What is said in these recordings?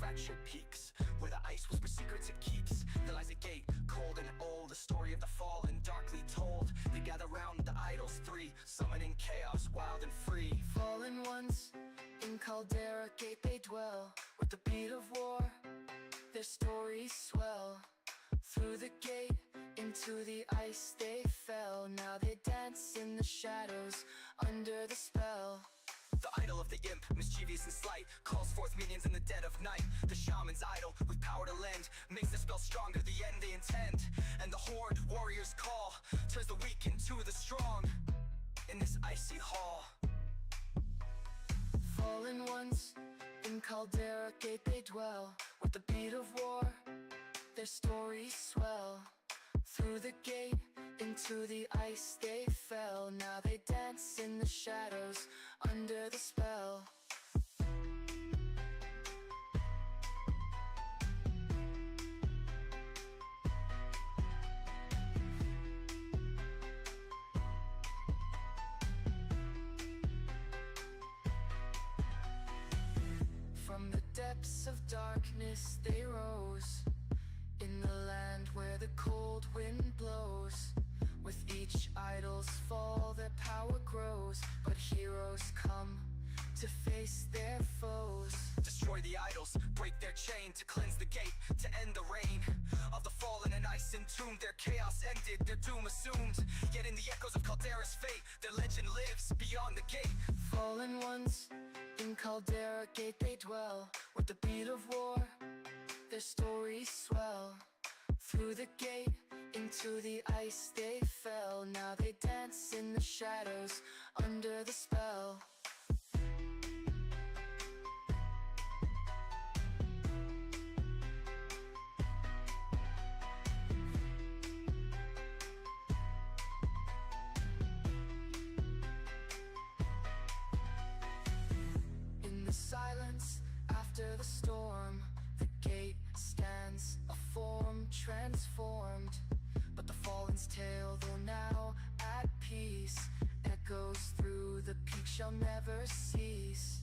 fractured peaks, where the ice whispers secrets it keeps. There lies a gate, cold and old, the story of the fallen darkly told. They gather round the idols three, summoning chaos wild and free. Fallen ones, in Caldera gate they dwell. With the beat of war, their stories swell. Through the gate, into the ice they fell. Now they dance in the shadows, under the spell. The idol of the imp, mischievous and slight, calls forth minions in the dead of night. The shaman's idol, with power to lend, makes the spell stronger, the end they intend. And the horde, warrior's call, turns the weak into the strong, in this icy hall. Fallen ones, in Caldera gate they dwell. With the beat of war, their stories swell. Through the gate, into the ice they fell. Now they dance in the shadows, under the spell. From the depths of darkness they rose, in the land where the cold wind blows. With each idol's fall their power grows, but heroes come to face their foes. Destroy the idols, break their chain, to cleanse the gate, to end the reign of the fallen and ice entombed. Their chaos ended, their doom assumed. Yet in the echoes of Caldera's fate, their legend lives beyond the gate. Fallen ones, in Caldera gate they dwell. With the beat of war, their stories swell. Through the gate, into the ice they fell. Now they dance in the shadows, under the spell. In the silence, after the storm, the gate stands, a form transformed. But the fallen's tale, though now at peace, echoes through the peak, shall never cease.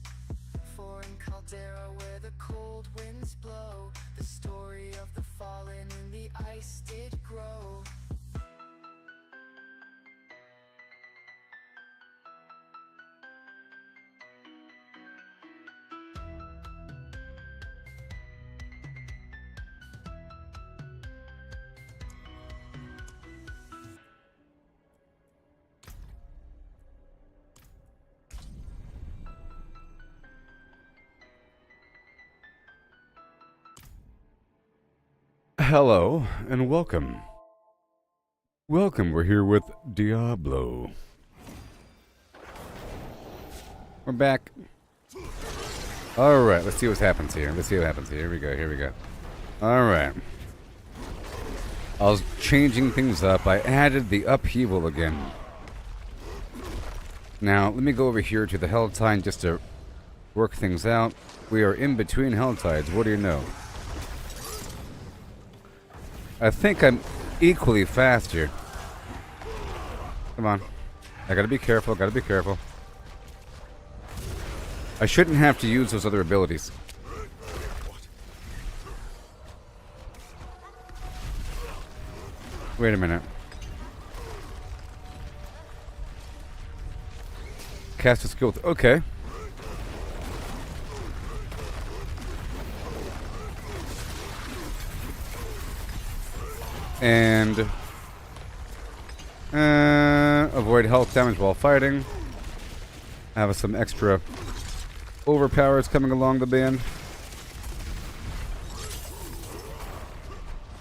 For in Caldera, where the cold winds blow, the story of the fallen in the ice did grow. Hello and welcome. Welcome, we're here with Diablo. We're back. Alright, let's see what happens here. Here we go. Alright. I was changing things up. I added the upheaval again. Now, let me go over here to the Helltide just to work things out. We are in between Helltides. What do you know? I think I'm equally fast here. Come on. I gotta be careful, I shouldn't have to use those other abilities. Wait a minute. Cast a skill. Okay. And avoid health damage while fighting. Have some extra overpowers coming along the band.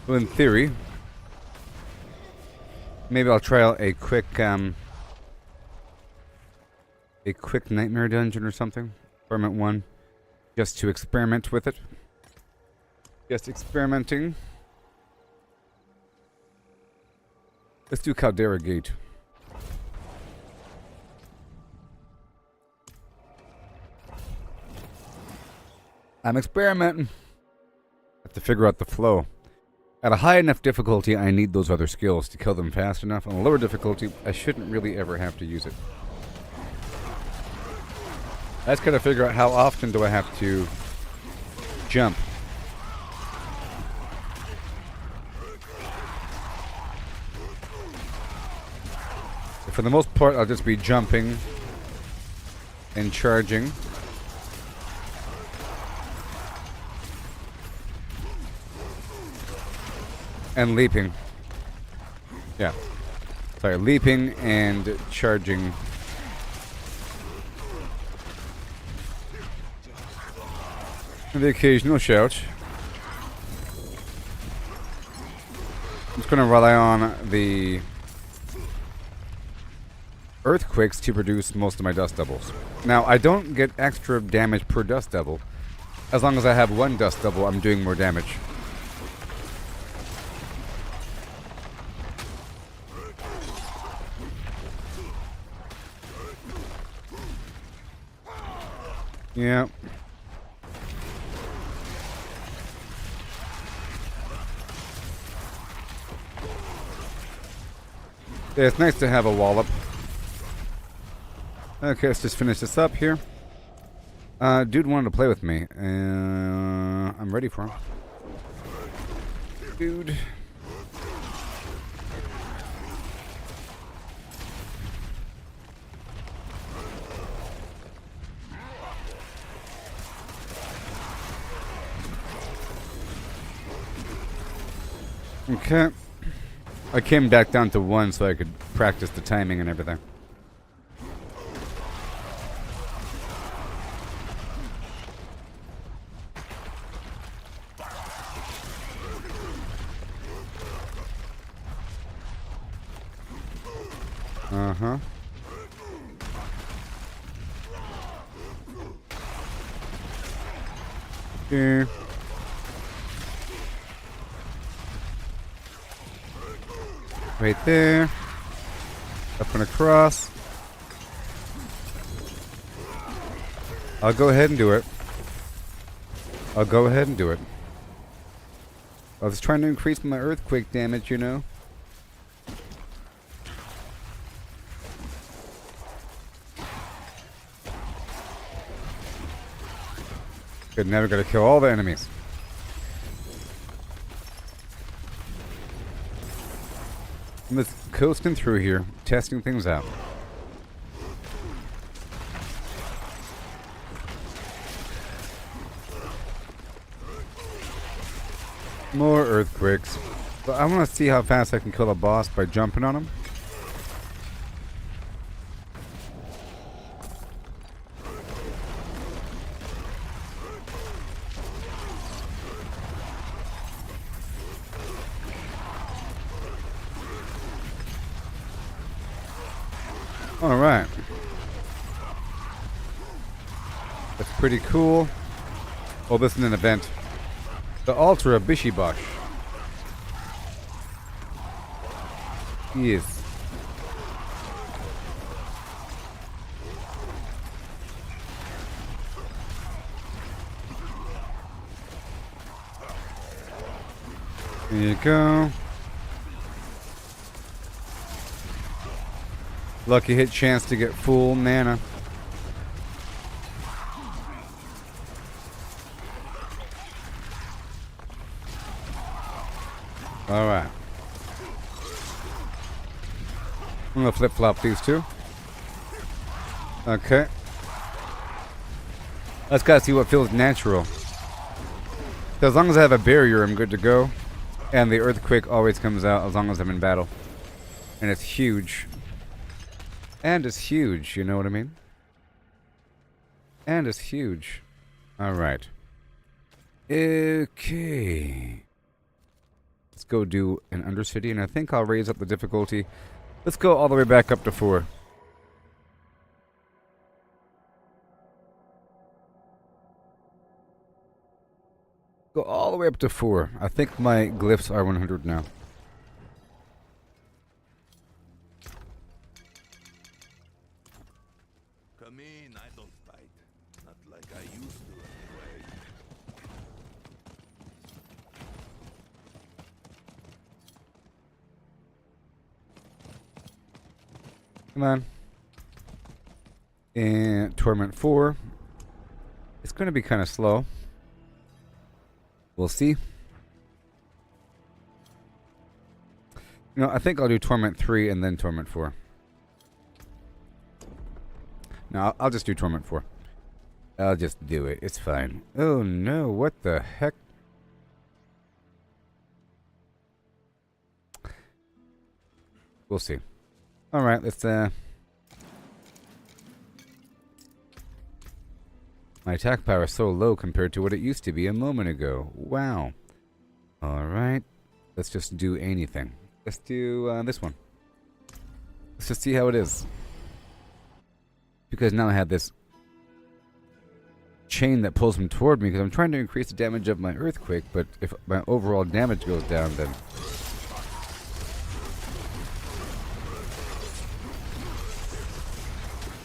Well, in theory, maybe I'll try out a quick nightmare dungeon or something. Experiment 1. Just to experiment with it. Just experimenting. Let's do Caldera Gate. I'm experimenting. Have to figure out the flow. At a high enough difficulty, I need those other skills to kill them fast enough. On a lower difficulty, I shouldn't really ever have to use it. I just gotta figure out how often do I have to jump for the most part, I'll just be jumping and charging. And leaping. Yeah. Sorry, leaping and charging. And the occasional shout. I'm just going to rely on the earthquakes to produce most of my dust doubles. Now, I don't get extra damage per dust double. As long as I have one dust double, I'm doing more damage. Yeah. Yeah, it's nice to have a wallop. Okay, let's just finish this up here. Dude wanted to play with me. I'm ready for him. Dude. Okay. I came back down to 1 so I could practice the timing and everything. Uh-huh. Okay. Right there. Up and across. I'll go ahead and do it. I was trying to increase my earthquake damage, you know. Good, now we gotta kill all the enemies. I'm just coasting through here, testing things out. More earthquakes. But I want to see how fast I can kill a boss by jumping on him. Alright. That's pretty cool. Oh, this is an event. The Altar of Bishibosh. Yes. There you go. Lucky hit chance to get full mana. Alright. I'm gonna flip-flop these two. Okay. Let's gotta see what feels natural. So as long as I have a barrier, I'm good to go. And the earthquake always comes out as long as I'm in battle. And it's huge. And it's huge, you know what I mean? And it's huge. Alright. Okay. Let's go do an Undercity, and I think I'll raise up the difficulty. Let's go all the way back up to 4. Go all the way up to 4. I think my glyphs are 100 now. Come in, I don't fight. Not like I used to anyway. Come on. And Torment 4. It's going to be kind of slow. We'll see. You know, I think I'll do Torment 3 and then Torment 4. No, I'll just do Torment 4. I'll just do it. It's fine. Oh no, what the heck? We'll see. Alright, let's my attack power is so low compared to what it used to be a moment ago. Wow. Alright. Let's just do anything. Let's do this one. Let's just see how it is. Because now I have this chain that pulls him toward me because I'm trying to increase the damage of my earthquake, but if my overall damage goes down, then...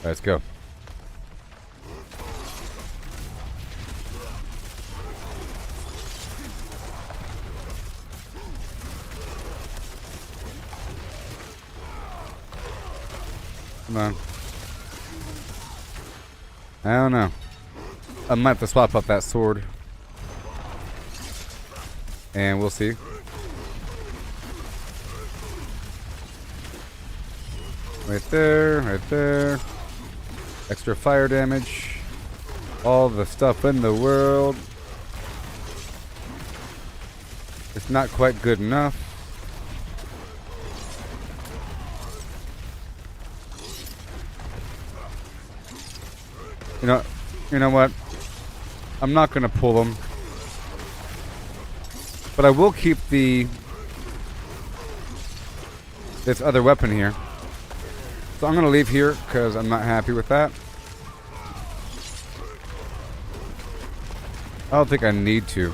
Let's go. Come on. I don't know. I might have to swap up that sword. And we'll see. Right there, right there. Extra fire damage. All the stuff in the world. It's not quite good enough. You know what? I'm not gonna pull them, but I will keep this other weapon here. So I'm gonna leave here because I'm not happy with that. I don't think I need to.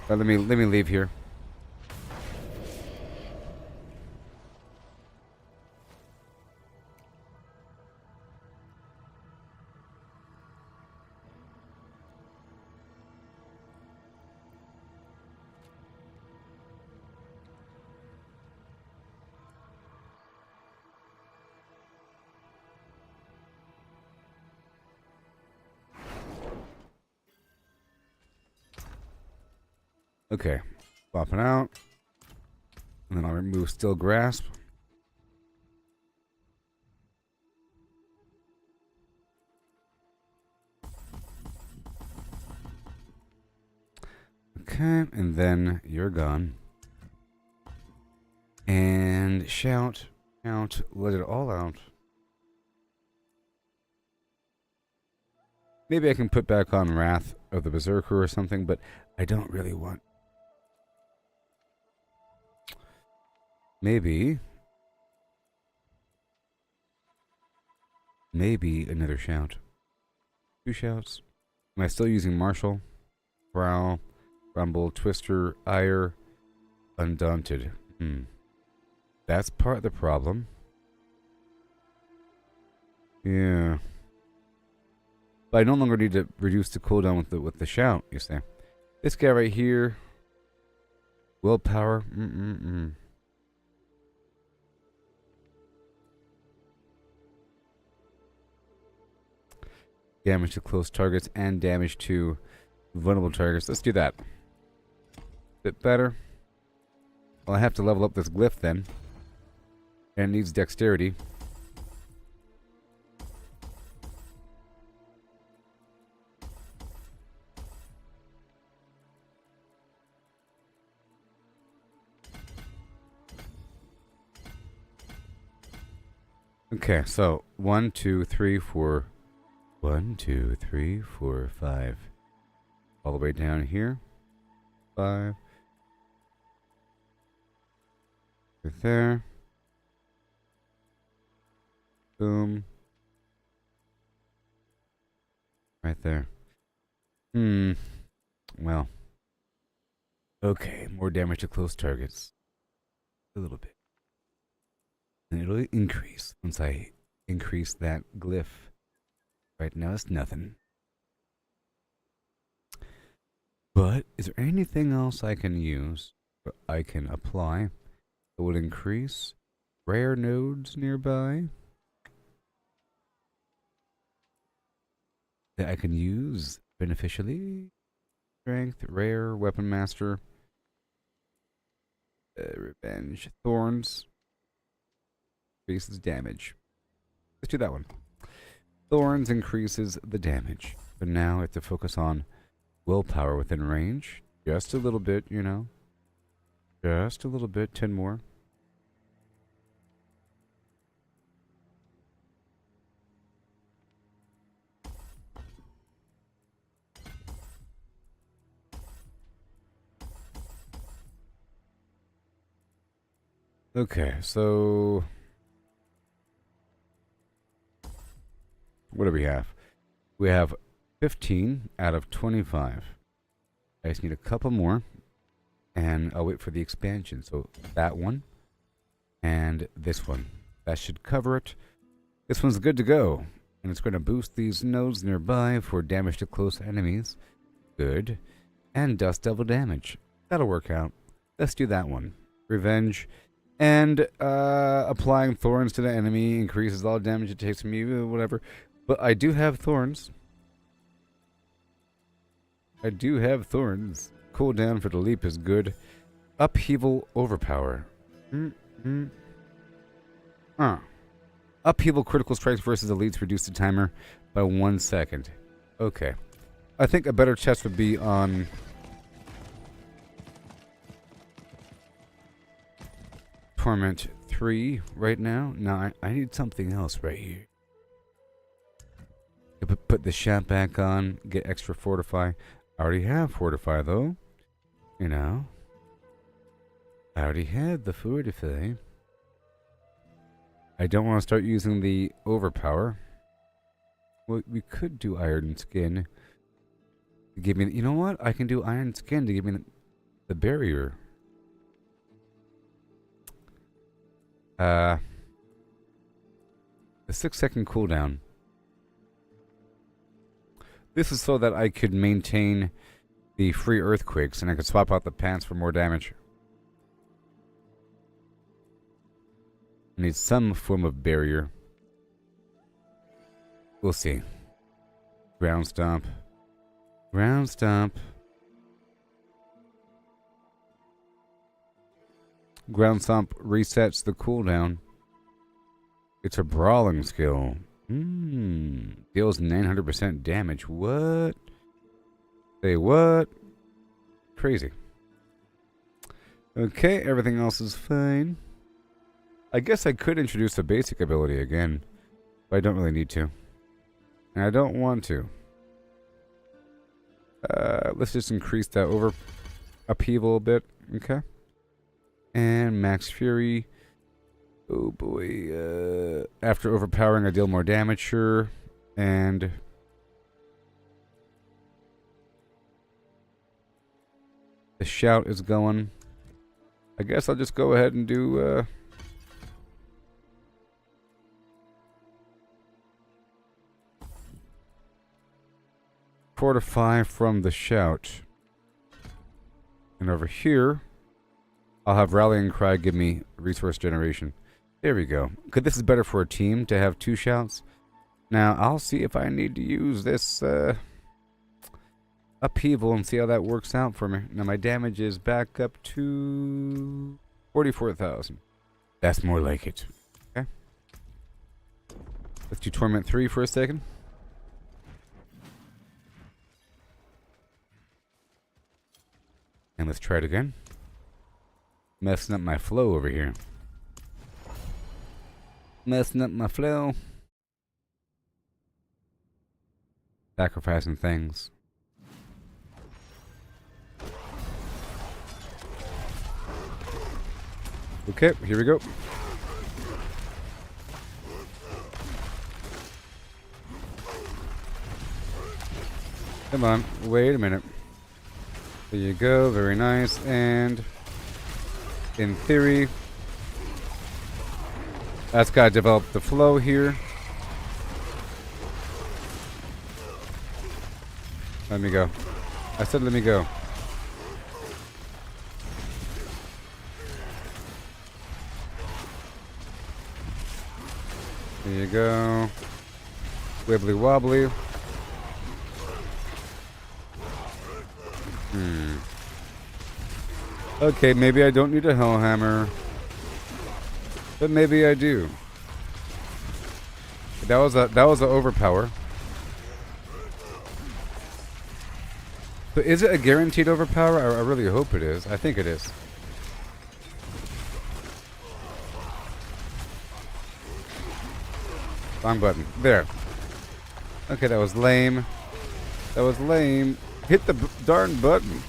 But let me leave here. Okay, swapping out. And then I'll remove Still Grasp. Okay, and then you're gone. And shout, let it all out. Maybe I can put back on Wrath of the Berserker or something, but I don't really want. Maybe another shout. 2 shouts. Am I still using Marshall? Prowl, Rumble, Twister, Ire, Undaunted. That's part of the problem. Yeah. But I no longer need to reduce the cooldown with the shout, you see. This guy right here. Willpower. Damage to close targets and damage to vulnerable targets. Let's do that. Bit better. Well, I have to level up this glyph then. And it needs dexterity. Okay, so 1, 2, 3, 4. 1, 2, 3, 4, 5. All the way down here. 5. Right there. Boom. Right there. Well. Okay, more damage to close targets. A little bit. And it'll increase once I increase that glyph. Right now it's nothing. But is there anything else I can use or I can apply that would increase rare nodes nearby that I can use beneficially? Strength, rare, weapon master. Revenge. Thorns. Increases damage. Let's do that one. Thorns increases the damage. But now I have to focus on willpower within range. Just a little bit, you know. Just a little bit. 10 more. Okay, so what do we have? We have 15 out of 25. I just need a couple more, and I'll wait for the expansion. So that one and this one. That should cover it. This one's good to go, and it's going to boost these nodes nearby for damage to close enemies. Good. And dust devil damage. That'll work out. Let's do that one. Revenge. And applying thorns to the enemy increases all damage it takes from you, whatever. But I do have thorns. I do have thorns. Cooldown for the leap is good. Upheaval overpower. Upheaval critical strikes versus elites reduce the timer by 1 second. Okay. I think a better chest would be on Torment 3 right now. No, I need something else right here. Put the shot back on, get extra fortify. I already have fortify though. You know. I already had the fortify. I don't want to start using the overpower. Well, we could do iron skin. To give me, you know what? I can do iron skin to give me the barrier. The 6-second cooldown. This is so that I could maintain the free earthquakes and I could swap out the pants for more damage. I need some form of barrier. We'll see. Ground stomp. Ground stomp. Ground stomp resets the cooldown. It's a brawling skill. Deals 900% damage. What? Say what? Crazy. Okay, everything else is fine. I guess I could introduce a basic ability again, but I don't really need to. And I don't want to. Let's just increase that upheaval a bit. Okay. And Max Fury. Oh boy. After overpowering, I deal more damage, sure. And the shout is going. I guess I'll just go ahead and do fortify from the shout. And over here, I'll have Rallying Cry give me resource generation. There we go. Because this is better for a team to have 2 shouts. Now, I'll see if I need to use this upheaval and see how that works out for me. Now, my damage is back up to 44,000. That's more like it. Okay. Let's do Torment 3 for a second. And let's try it again. Messing up my flow over here. Messing up my flow. Sacrificing things. Okay, here we go. Come on, wait a minute. There you go, very nice. And in theory, that's got to develop the flow here. Let me go. I said let me go. There you go. Wibbly wobbly. Okay, maybe I don't need a Hellhammer. But maybe I do. That was a overpower. But is it a guaranteed overpower? I really hope it is. I think it is. Wrong button. There. Okay, that was lame. That was lame. Hit the darn button.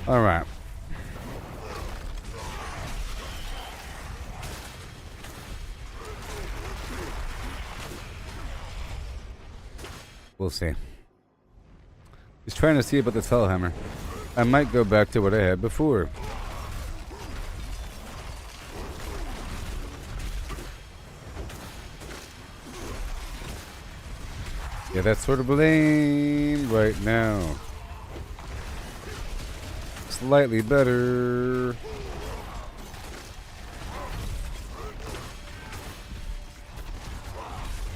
Alright. We'll see. Just trying to see about this Hellhammer. I might go back to what I had before. Yeah, that's sort of lame right now. Slightly better.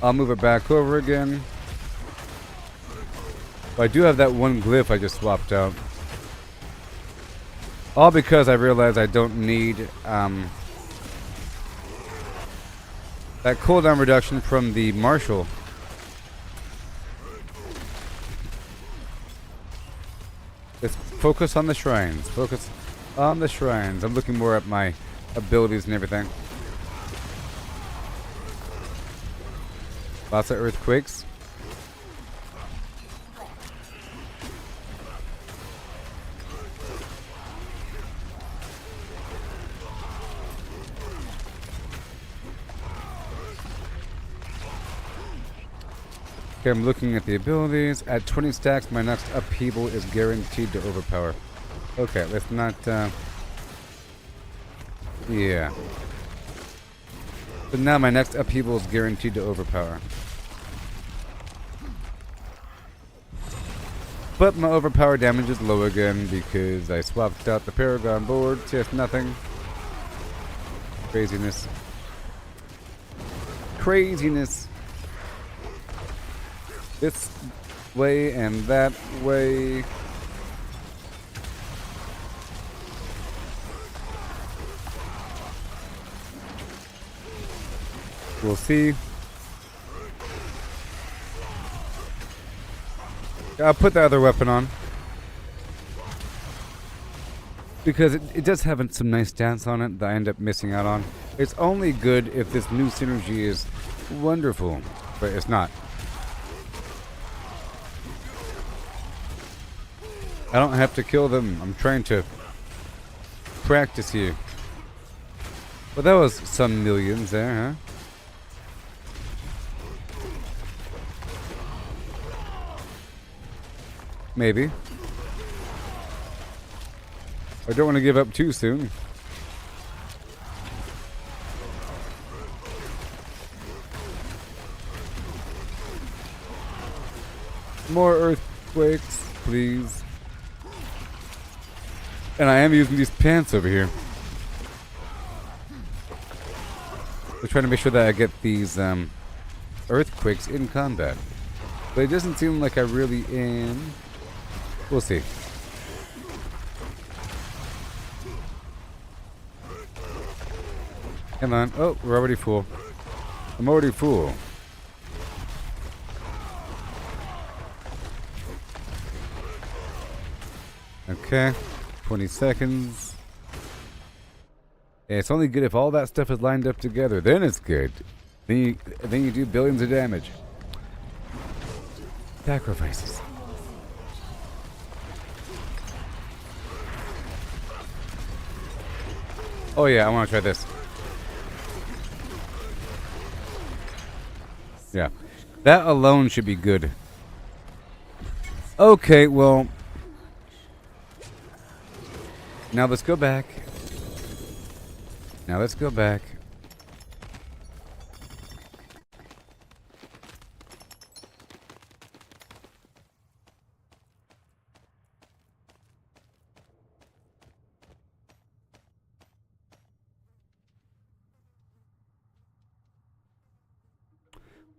I'll move it back over again. But I do have that one glyph I just swapped out. All because I realized I don't need that cooldown reduction from the Marshal. Let's focus on the shrines. Focus on the shrines. I'm looking more at my abilities and everything. Lots of earthquakes. Okay, I'm looking at the abilities. At 20 stacks, my next upheaval is guaranteed to overpower. Okay, let's not, yeah. But now my next upheaval is guaranteed to overpower. But my overpower damage is low again because I swapped out the Paragon board. Just nothing. Craziness. Craziness. This way and that way. We'll see. I'll put the other weapon on. Because it does have some nice stats on it that I end up missing out on. It's only good if this new synergy is wonderful, but it's not. I don't have to kill them. I'm trying to practice here. Well, that was some millions there, huh? Maybe. I don't want to give up too soon. More earthquakes, please. And I am using these pants over here. We're trying to make sure that I get these earthquakes in combat. But it doesn't seem like I really am. We'll see. Come on. Oh, we're already full. I'm already full. Okay. 20 seconds. Yeah, it's only good if all that stuff is lined up together. Then it's good. Then you do billions of damage. Sacrifices. Oh yeah, I want to try this. Yeah. That alone should be good. Okay, well... Now let's go back. Now let's go back.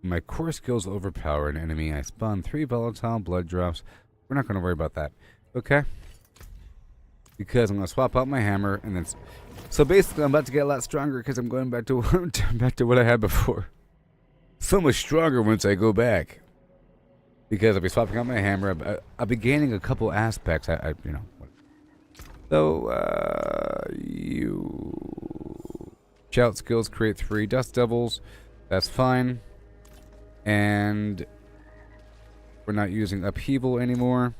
My core skills overpower an enemy. I spawn 3 volatile blood drops. We're not going to worry about that. Okay? Because I'm going to swap out my hammer and then... So basically I'm about to get a lot stronger because I'm going back to back to what I had before. So much stronger once I go back. Because I'll be swapping out my hammer. I'll be gaining a couple aspects. You know. So, you... Shout skills create 3 dust devils. That's fine. And... we're not using upheaval anymore.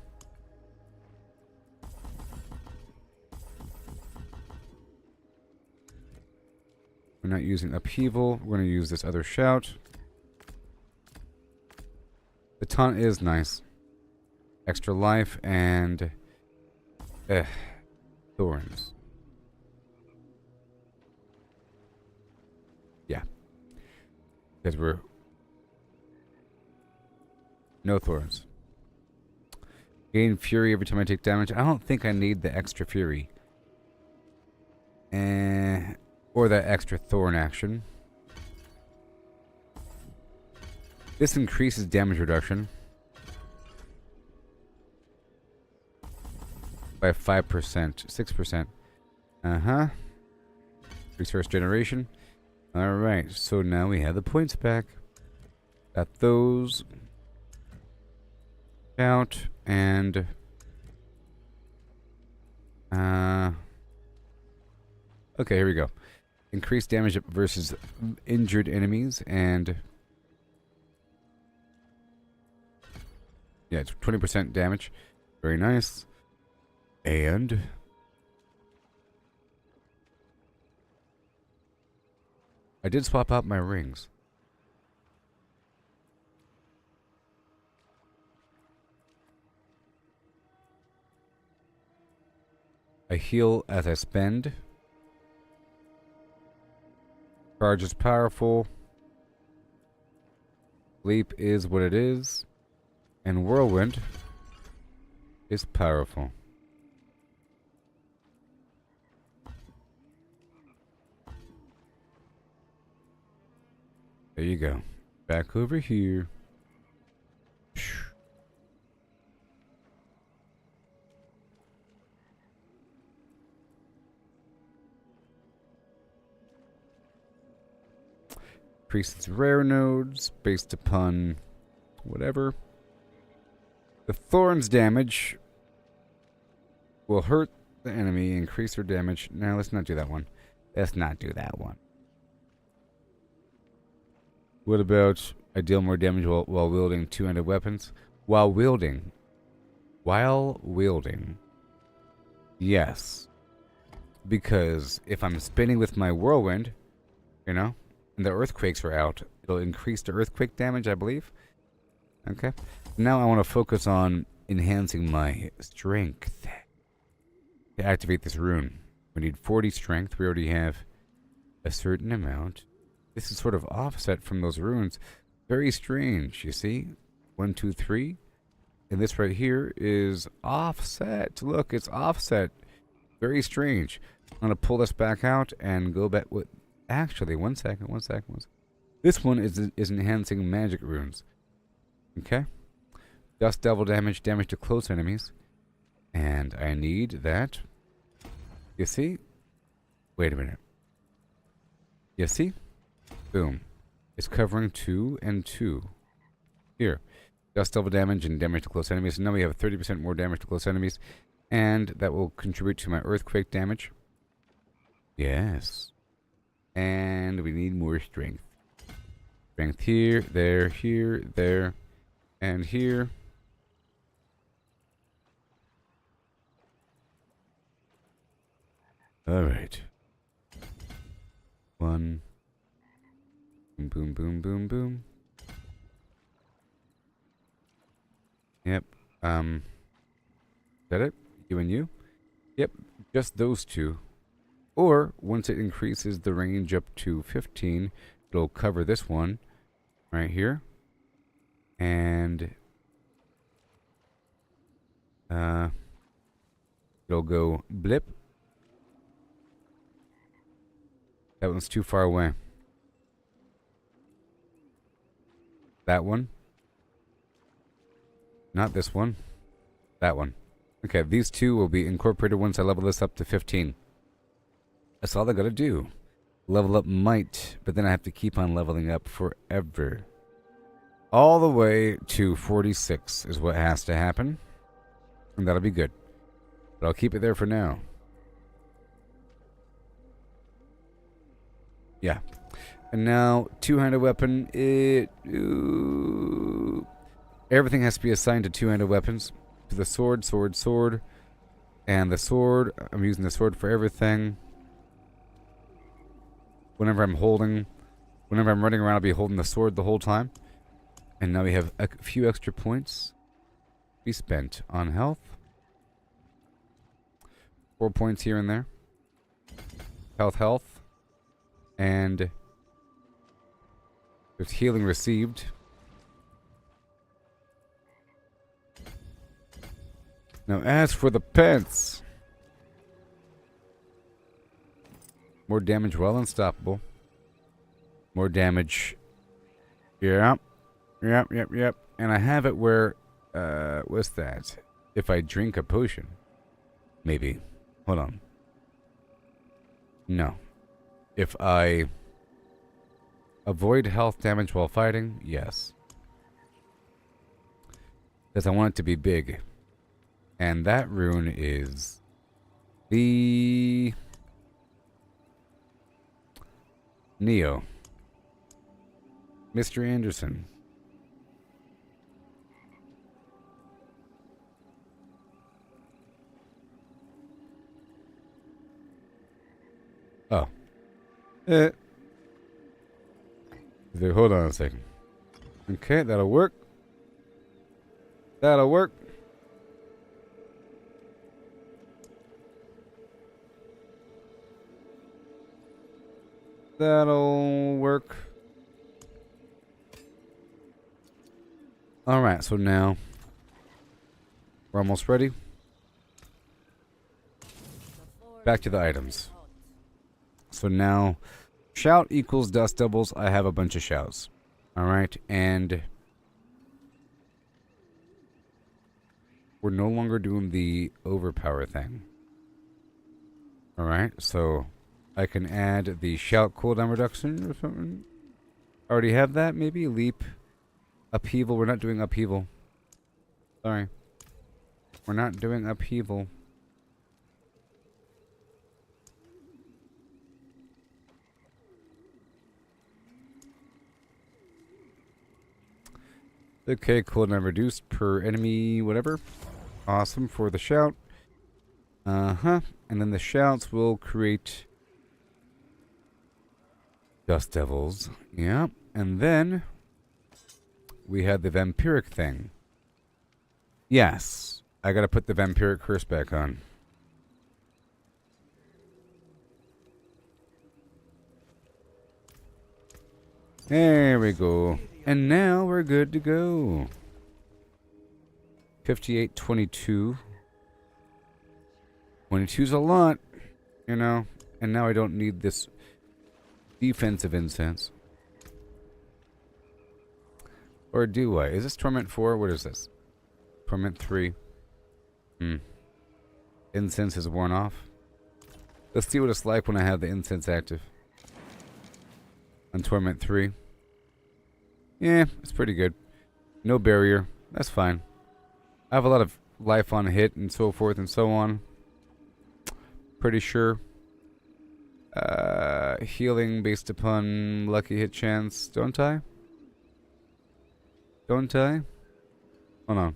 We're not using upheaval. We're going to use this other shout. The taunt is nice. Extra life and... thorns. Yeah. Because we're... no thorns. Gain fury every time I take damage. I don't think I need the extra fury. Or that extra thorn action. This increases damage reduction by 5%, 6%. Uh-huh. Resource generation. Alright, so now we have the points back. Got those out and okay, here we go. Increased damage versus injured enemies and yeah, it's 20% damage. Very nice. And I did swap out my rings. I heal as I spend. Charge is powerful. Leap is what it is. And Whirlwind is powerful. There you go. Back over here. Increases rare nodes based upon whatever. The thorns damage will hurt the enemy, increase their damage. Now let's not do that one. Let's not do that one. What about I deal more damage while wielding two-handed weapons? While wielding. While wielding. Yes. Because if I'm spinning with my whirlwind, you know, and the earthquakes are out, it'll increase the earthquake damage, I believe. Okay. Now I want to focus on enhancing my strength to activate this rune. We need 40 strength. We already have a certain amount. This is sort of offset from those runes. Very strange, you see? 1, 2, 3. And this right here is offset. Look, it's offset. Very strange. I'm going to pull this back out and go back with... Actually, one second. This one is enhancing magic runes. Okay? Dust devil damage to close enemies. And I need that. You see? Wait a minute. You see? Boom. It's covering 2 and 2. Here. Dust devil damage and damage to close enemies. So now we have 30% more damage to close enemies. And that will contribute to my earthquake damage. Yes. And we need more strength. Strength here, there, and here. Alright. 1. Boom, boom, boom, boom, boom. Yep. Is that it? You and you? Yep. Just those two. Or, once it increases the range up to 15, it'll cover this one right here. And it'll go blip. That one's too far away. That one. Not this one. That one. Okay, these two will be incorporated once I level this up to 15. That's all I gotta do. Level up might, but then I have to keep on leveling up forever. All the way to 46 is what has to happen. And that'll be good. But I'll keep it there for now. Yeah. And now, two-handed weapon. Everything has to be assigned to two-handed weapons. To the sword, sword, sword. And the sword, I'm using the sword for everything. Whenever I'm running around, I'll be holding the sword the whole time. And now we have a few extra points to be spent on health. 4 points here and there. Health. And there's healing received. Now as for the pence. More damage while unstoppable. More damage. Yep. And I have it where, what's that? If I drink a potion. Maybe. Hold on. No. If I avoid health damage while fighting, yes. Because I want it to be big. And that rune is the Neo. Mr. Anderson. Oh. Hold on a second. Okay, that'll work. That'll work. That'll work. Alright, so now we're almost ready. Back to the items. So now, shout equals dust doubles. I have a bunch of shouts. Alright, and we're no longer doing the overpower thing. Alright, so I can add the shout cooldown reduction or something. Already have that, maybe? Leap. Upheaval. We're not doing upheaval. Sorry. We're not doing upheaval. Okay, cooldown reduced per enemy, whatever. Awesome for the shout. And then the shouts will create Dust Devils. Yeah. And then we had the vampiric thing. Yes. I gotta put the vampiric curse back on. There we go. And now we're good to go. 58-22. 22's a lot, you know. And now I don't need this defensive incense. Or do I? Is this Torment 4? What is this? Torment 3. Incense is worn off. Let's see what it's like when I have the incense active. On Torment 3. Yeah, it's pretty good. No barrier. That's fine. I have a lot of life on hit and so forth and so on. Pretty sure. Healing based upon lucky hit chance. Don't I? Don't I? Hold on.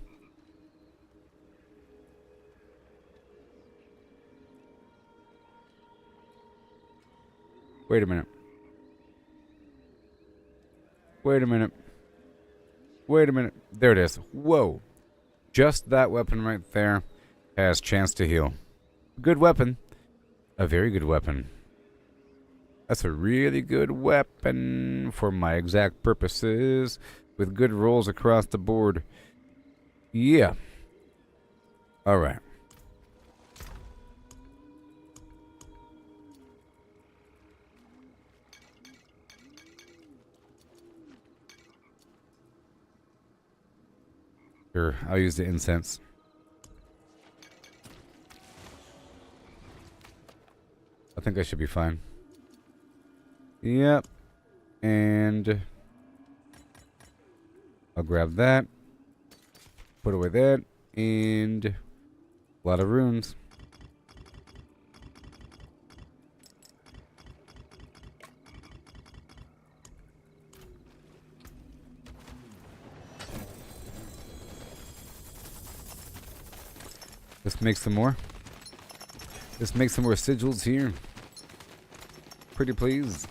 Wait a minute. Wait a minute. Wait a minute. There it is. Whoa. Just that weapon right there has chance to heal. Good weapon. A very good weapon. That's a really good weapon for my exact purposes. With good rolls across the board. Yeah. Alright. Sure, I'll use the incense. I think I should be fine. Yep. And I'll grab that. Put away that. And a lot of runes. Let's make some more. Let's make some more sigils here. Pretty please.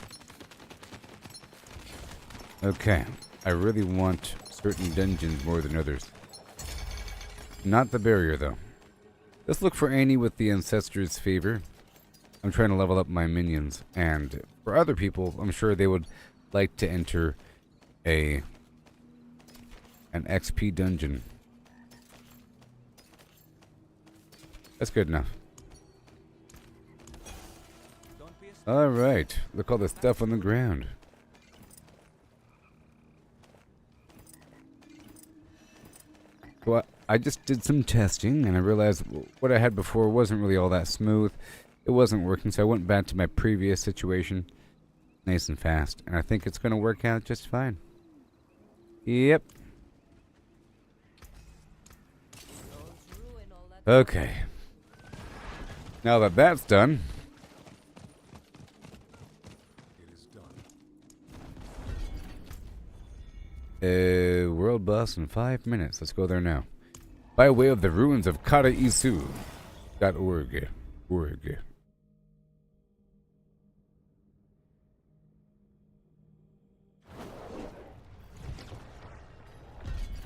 Okay. I really want certain dungeons more than others. Not the barrier, though. Let's look for Annie with the Ancestor's Favor. I'm trying to level up my minions. And for other people, I'm sure they would like to enter an XP dungeon. That's good enough. Alright. Look at all the stuff on the ground. Well, I just did some testing and I realized what I had before wasn't really all that smooth. It wasn't working, so I went back to my previous situation nice and fast. And I think it's going to work out just fine. Yep. Okay. Now that that's done, world boss in 5 minutes. Let's go there now. By way of the ruins of Karaisu.org. Org.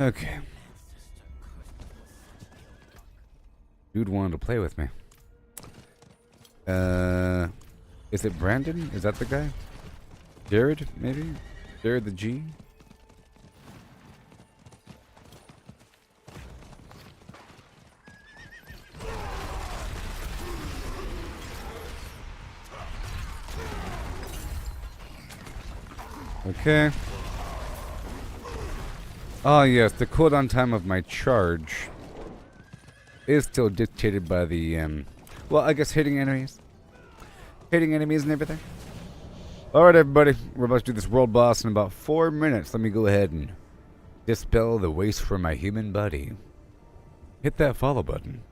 Okay. Dude wanted to play with me. Is it Brandon? Is that the guy? Jared, maybe? Jared the G? Okay. Oh yes, the cooldown time of my charge is still dictated by the, well, I guess hitting enemies. Hitting enemies and everything. Alright everybody, we're about to do this world boss in about 4 minutes. Let me go ahead and dispel the waste from my human body. Hit that follow button.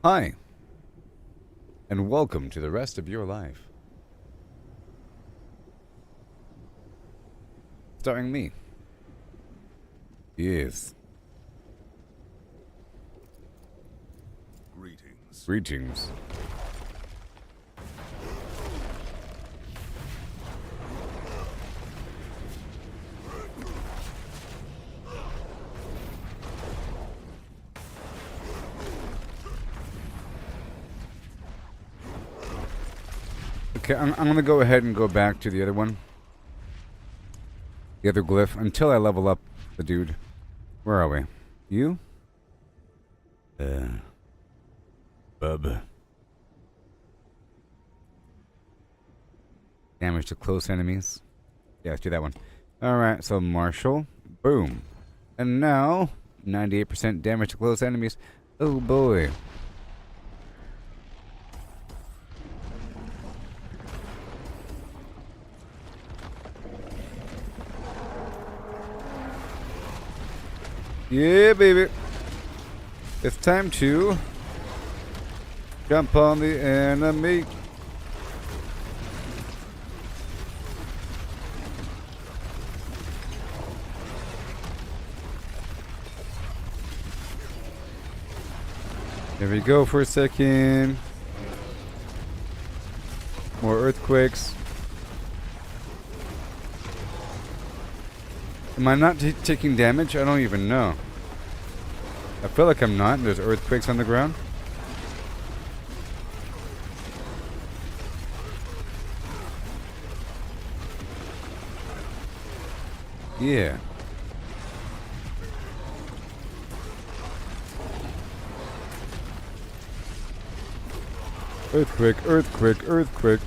Hi, and welcome to the rest of your life. Starring me. Yes. Greetings. Greetings. Okay, I'm gonna go ahead and go back to the other one. The other glyph until I level up the dude. Where are we? You? Bub. Damage to close enemies. Yeah, let's do that one. Alright, so Marshall. Boom. And now, 98% damage to close enemies. Oh boy. Yeah, baby. It's time to jump on the enemy. There we go for a second. More earthquakes. Am I not taking damage? I don't even know. I feel like I'm not. There's earthquakes on the ground. Yeah. Earthquake, earthquake, earthquake.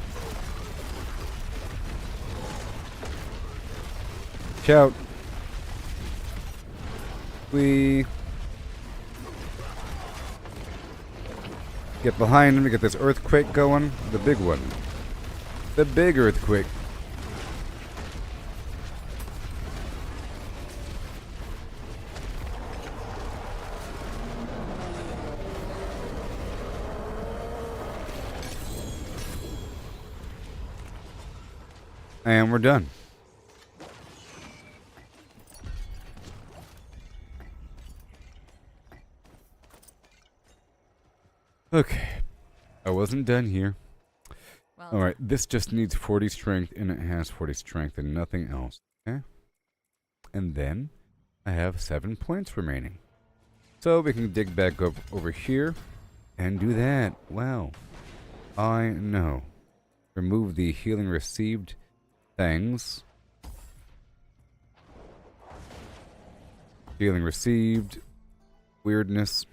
Shout. We get behind him to get this earthquake going. The big one. The big earthquake. And we're done. Okay. I wasn't done here. Well, Alright, this just needs 40 strength, and it has 40 strength and nothing else. Okay? And then, I have 7 points remaining. So we can dig back up over here and do that. Wow. I know. Remove the healing received things. Healing received. Weirdness.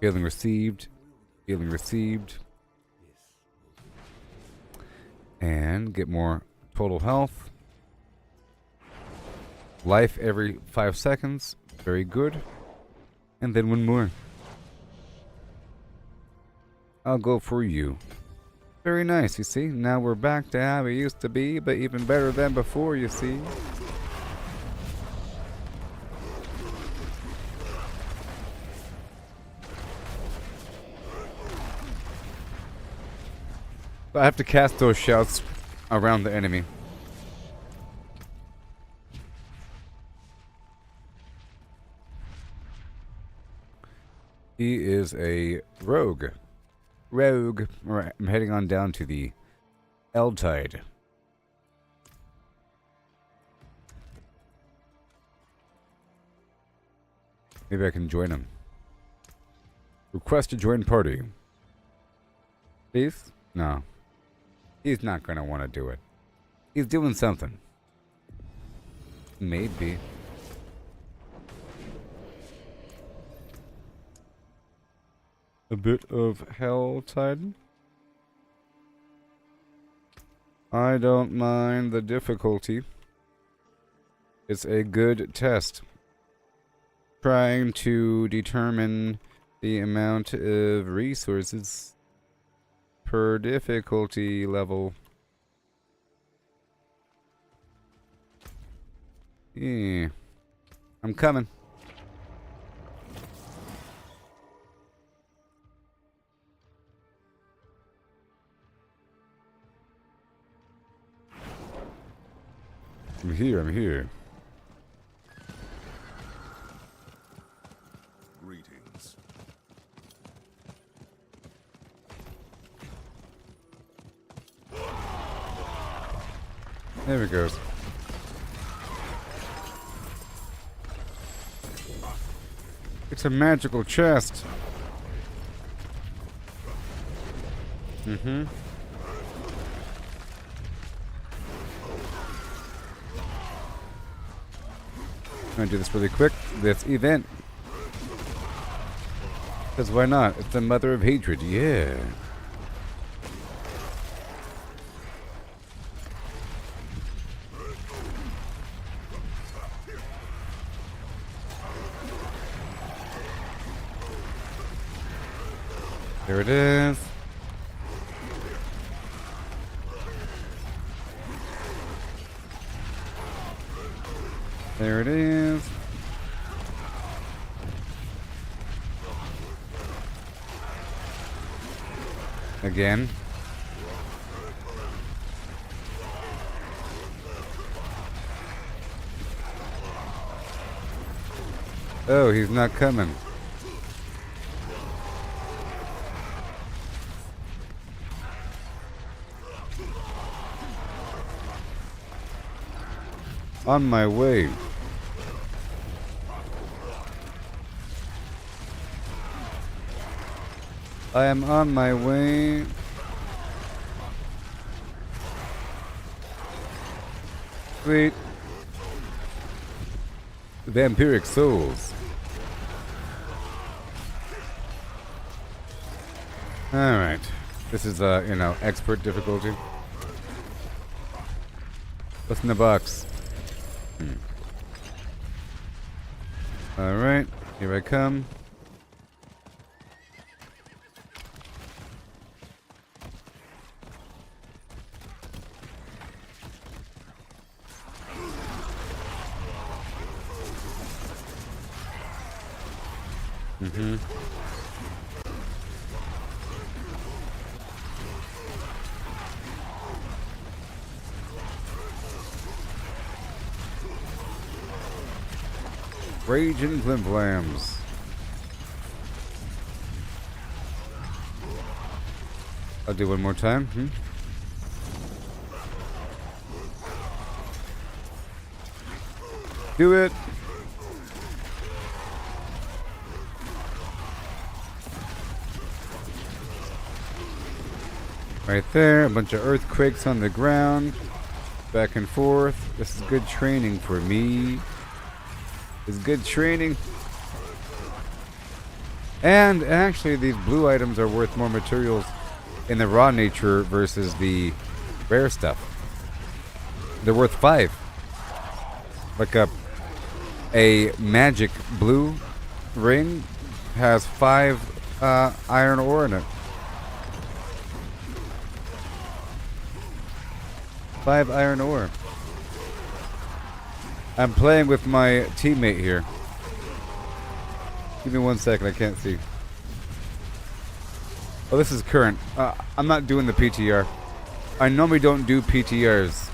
Healing received. Healing received. And get more total health. Life every 5 seconds. Very good. And then one more. I'll go for you. Very nice, you see? Now we're back to how we used to be, but even better than before, you see? I have to cast those shouts around the enemy. He is a rogue. Rogue. Alright, I'm heading on down to the Helltide. Maybe I can join him. Request to join party. Please? No. He's not gonna want to do it. He's doing something. Maybe. A bit of Helltide. I don't mind the difficulty. It's a good test. Trying to determine the amount of resources per difficulty level. Yeah. I'm coming. I'm here, I'm here. Greetings. There it goes. It's a magical chest. Mm-hmm. I'm gonna do this really quick. This event. Because why not? It's the mother of hatred. Yeah. There it is. There it is. Again. Oh, he's not coming. On my way. I am on my way. Sweet. Vampiric souls. Alright. This is, expert difficulty. What's in the box? Alright, here I come. Mm-hmm. Rage and flimflams. I'll do one more time. Do it. Right there, a bunch of earthquakes on the ground. Back and forth. This is good training for me. It's good training. And actually, these blue items are worth more materials in the raw nature versus the rare stuff. They're worth 5. Like a magic blue ring has 5 iron ore in it. 5 iron ore. I'm playing with my teammate here. Give me 1 second, I can't see. Oh, this is current. I'm not doing the PTR. I normally don't do PTRs.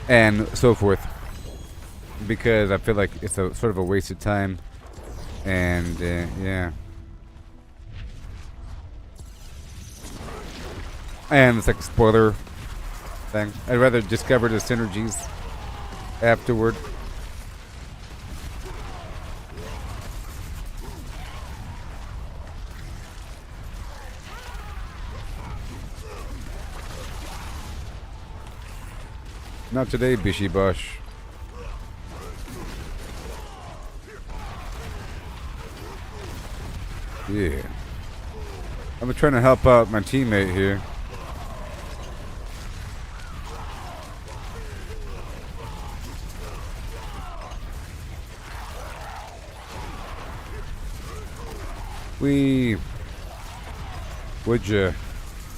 And so forth. Because I feel like it's a sort of a waste of time. And, yeah. And it's like a spoiler thing. I'd rather discover the synergies afterward. Not today, Bishy Bosh. Yeah. I'm trying to help out my teammate here.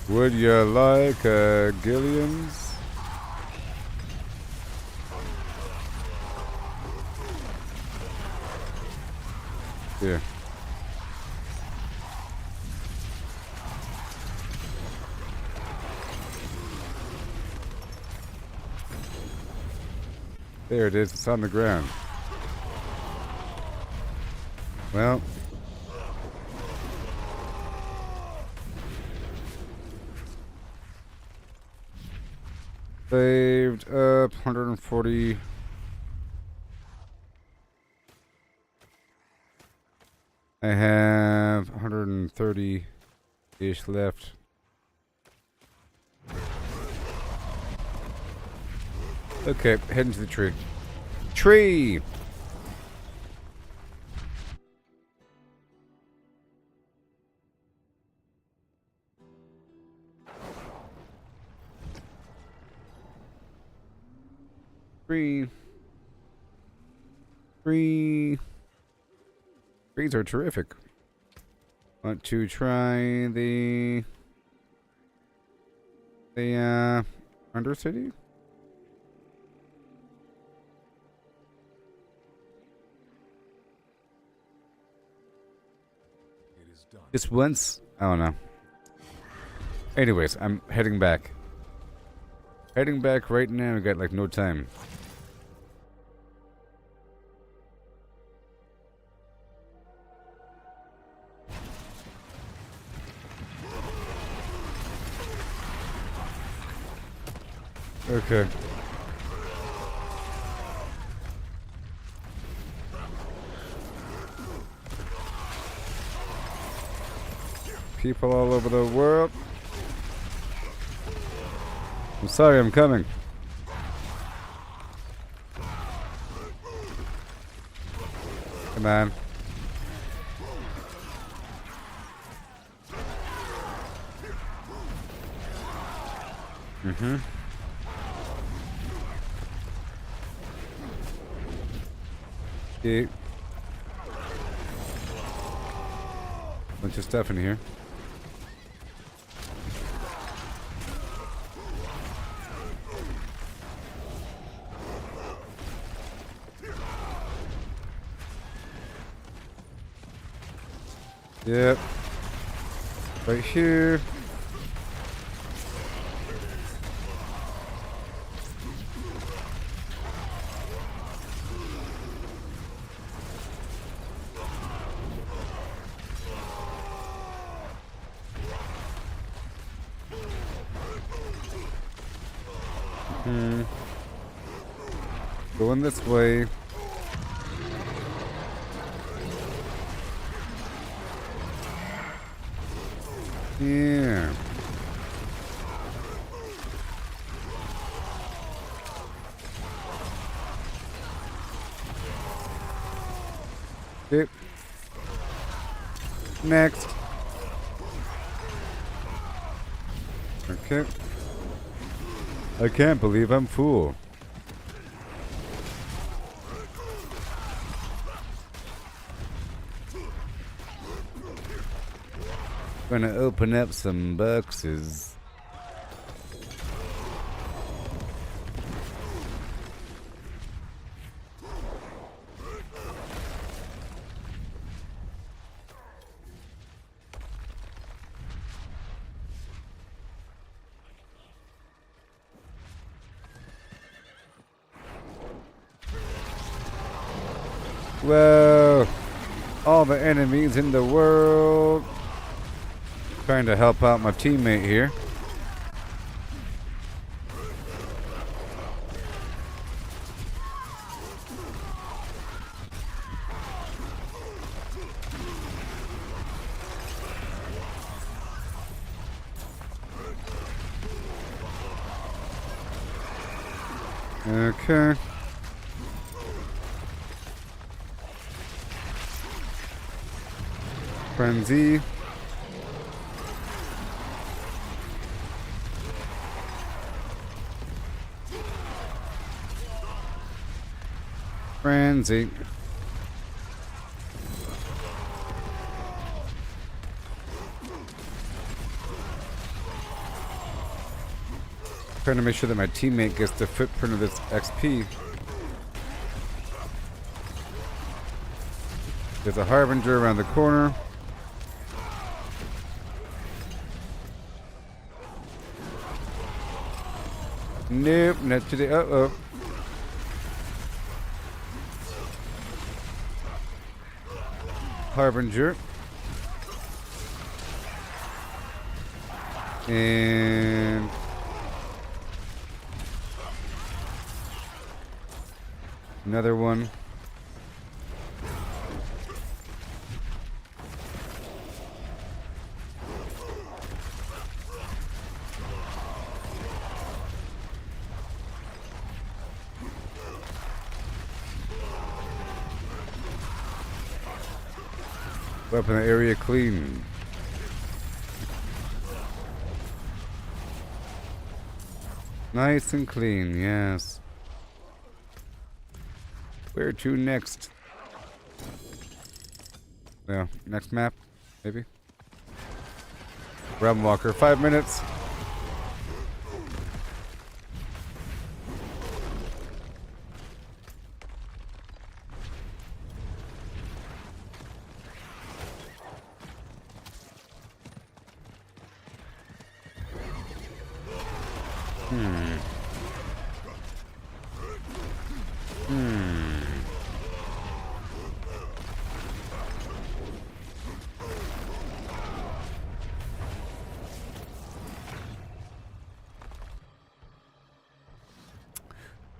Would you like Gillians? Here. There it is. It's on the ground. Well. Saved up 140. I have 130-ish left. Okay, heading to the tree. Tree! Tree. Tree. Trees are terrific. Want to try the Undercity? Just once? I don't know. Anyways, I'm heading back. Heading back right now. We got like no time. Okay. People all over the world. I'm sorry, I'm coming. Come on. Mm-hmm. Okay. Bunch of stuff in here. Yep. Right here. Going this way. Yeah. Okay. Next. Okay. I can't believe I'm full. Gonna open up some boxes. Whoa! All the enemies in the world. Trying to help out my teammate here. Okay. Frenzy. Frenzy. Trying to make sure that my teammate gets the footprint of this XP. There's a Harbinger around the corner. Nope, not today. Uh-oh. Harbinger. And another one. Weapon area clean. Nice and clean, yes. Where to next? Yeah, next map, maybe. Realm Walker, 5 minutes.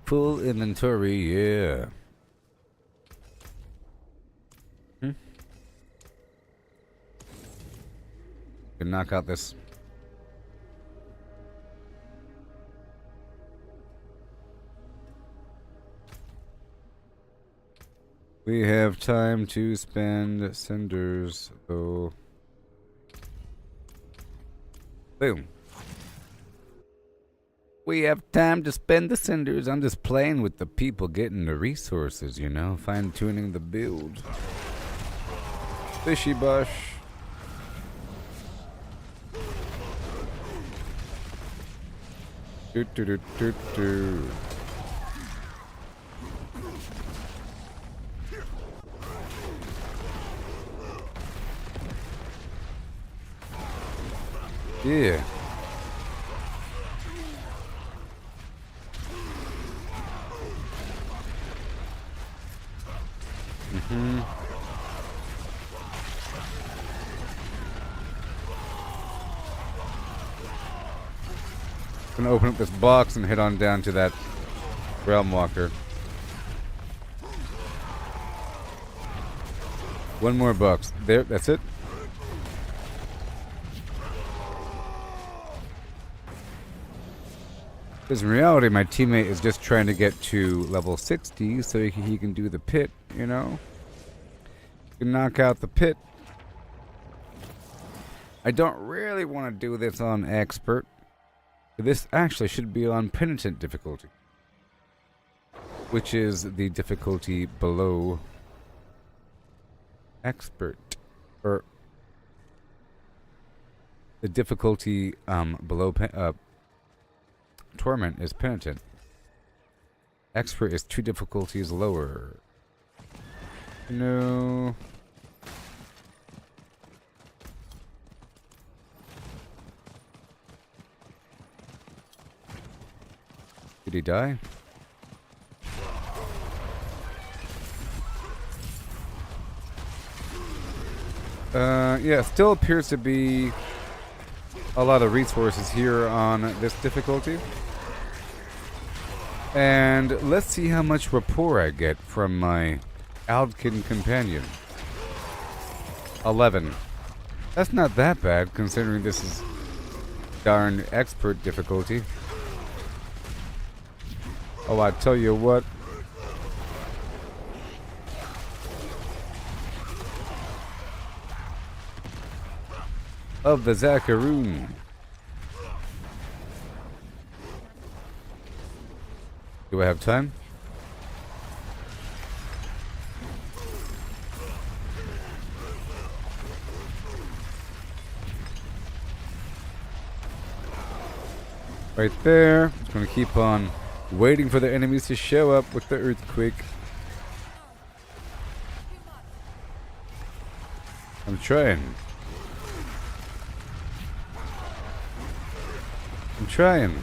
Full inventory, yeah. Can knock out this. We have time to spend cinders, though. Boom. We have time to spend the cinders. I'm just playing with the people, getting the resources, you know, fine-tuning the build. Fishy bush. Do do do do do. Yeah. Gonna open up this box and head on down to that Realm Walker. One more box. There, that's it. Because in reality, my teammate is just trying to get to level 60 so he can do the pit, you know? He can knock out the pit. I don't really want to do this on expert. This actually should be on penitent difficulty, which is the difficulty below expert, or the difficulty below torment is penitent. Expert is 2 difficulties lower. No. Did he die? Yeah, still appears to be a lot of resources here on this difficulty. And let's see how much rapport I get from my Aldkin companion. 11. That's not that bad, considering this is darn expert difficulty. Oh, I tell you what. Of the Zacharoon. Do I have time? Right there. Just gonna keep on waiting for the enemies to show up with the earthquake. I'm trying. I'm trying.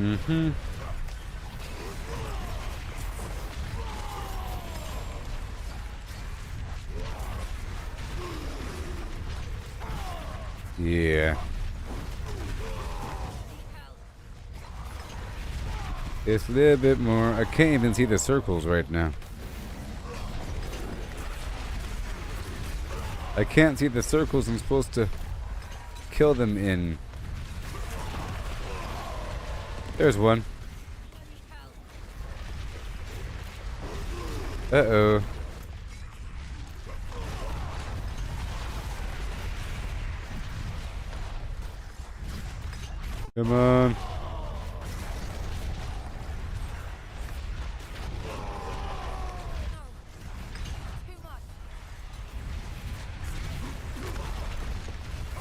Mm-hmm. Yeah. It's a little bit more. I can't even see the circles right now. I can't see the circles I'm supposed to kill them in. There's one. Uh-oh. Come on.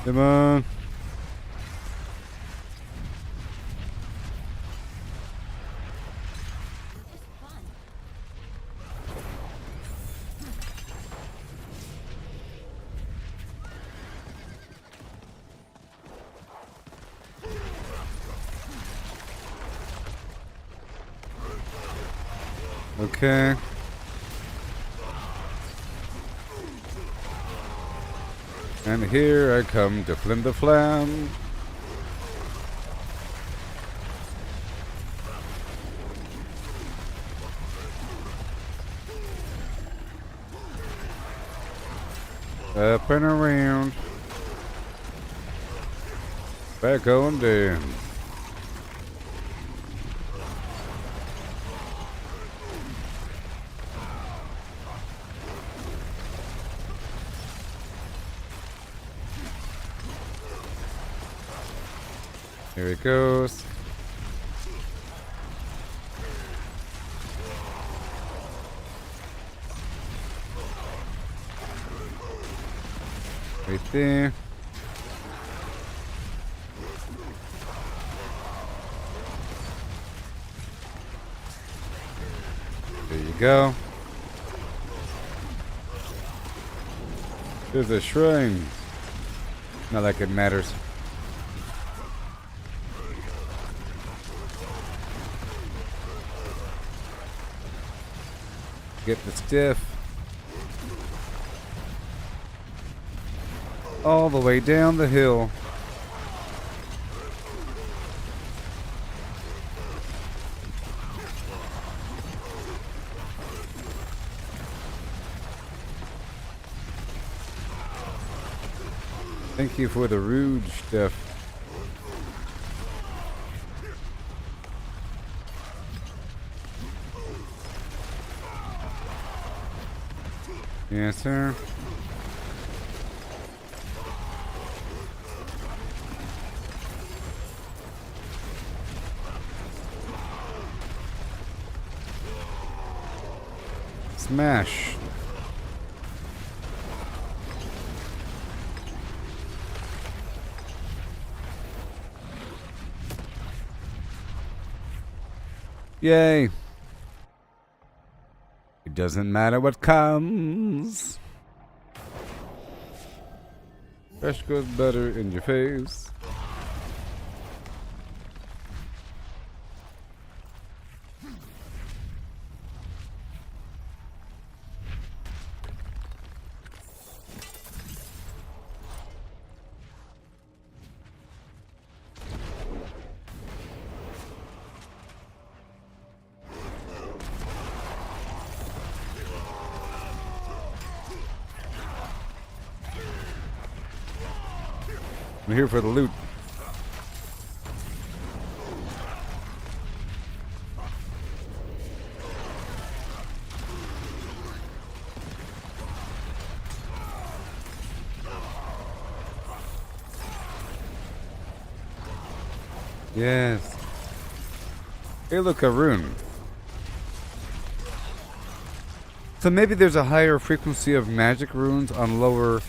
Come on. Okay. And here I come to flim the flam. Up and around. Back on down. Here it goes. Right there. There you go. There's a shrine. Not like it matters. Get the stiff. All the way down the hill. Thank you for the rude stuff. Yes, sir. Smash. Yay. It doesn't matter what comes. Fresh goes better in your face. I'm here for the loot. Yes. Hey, look, a rune. So maybe there's a higher frequency of magic runes on lower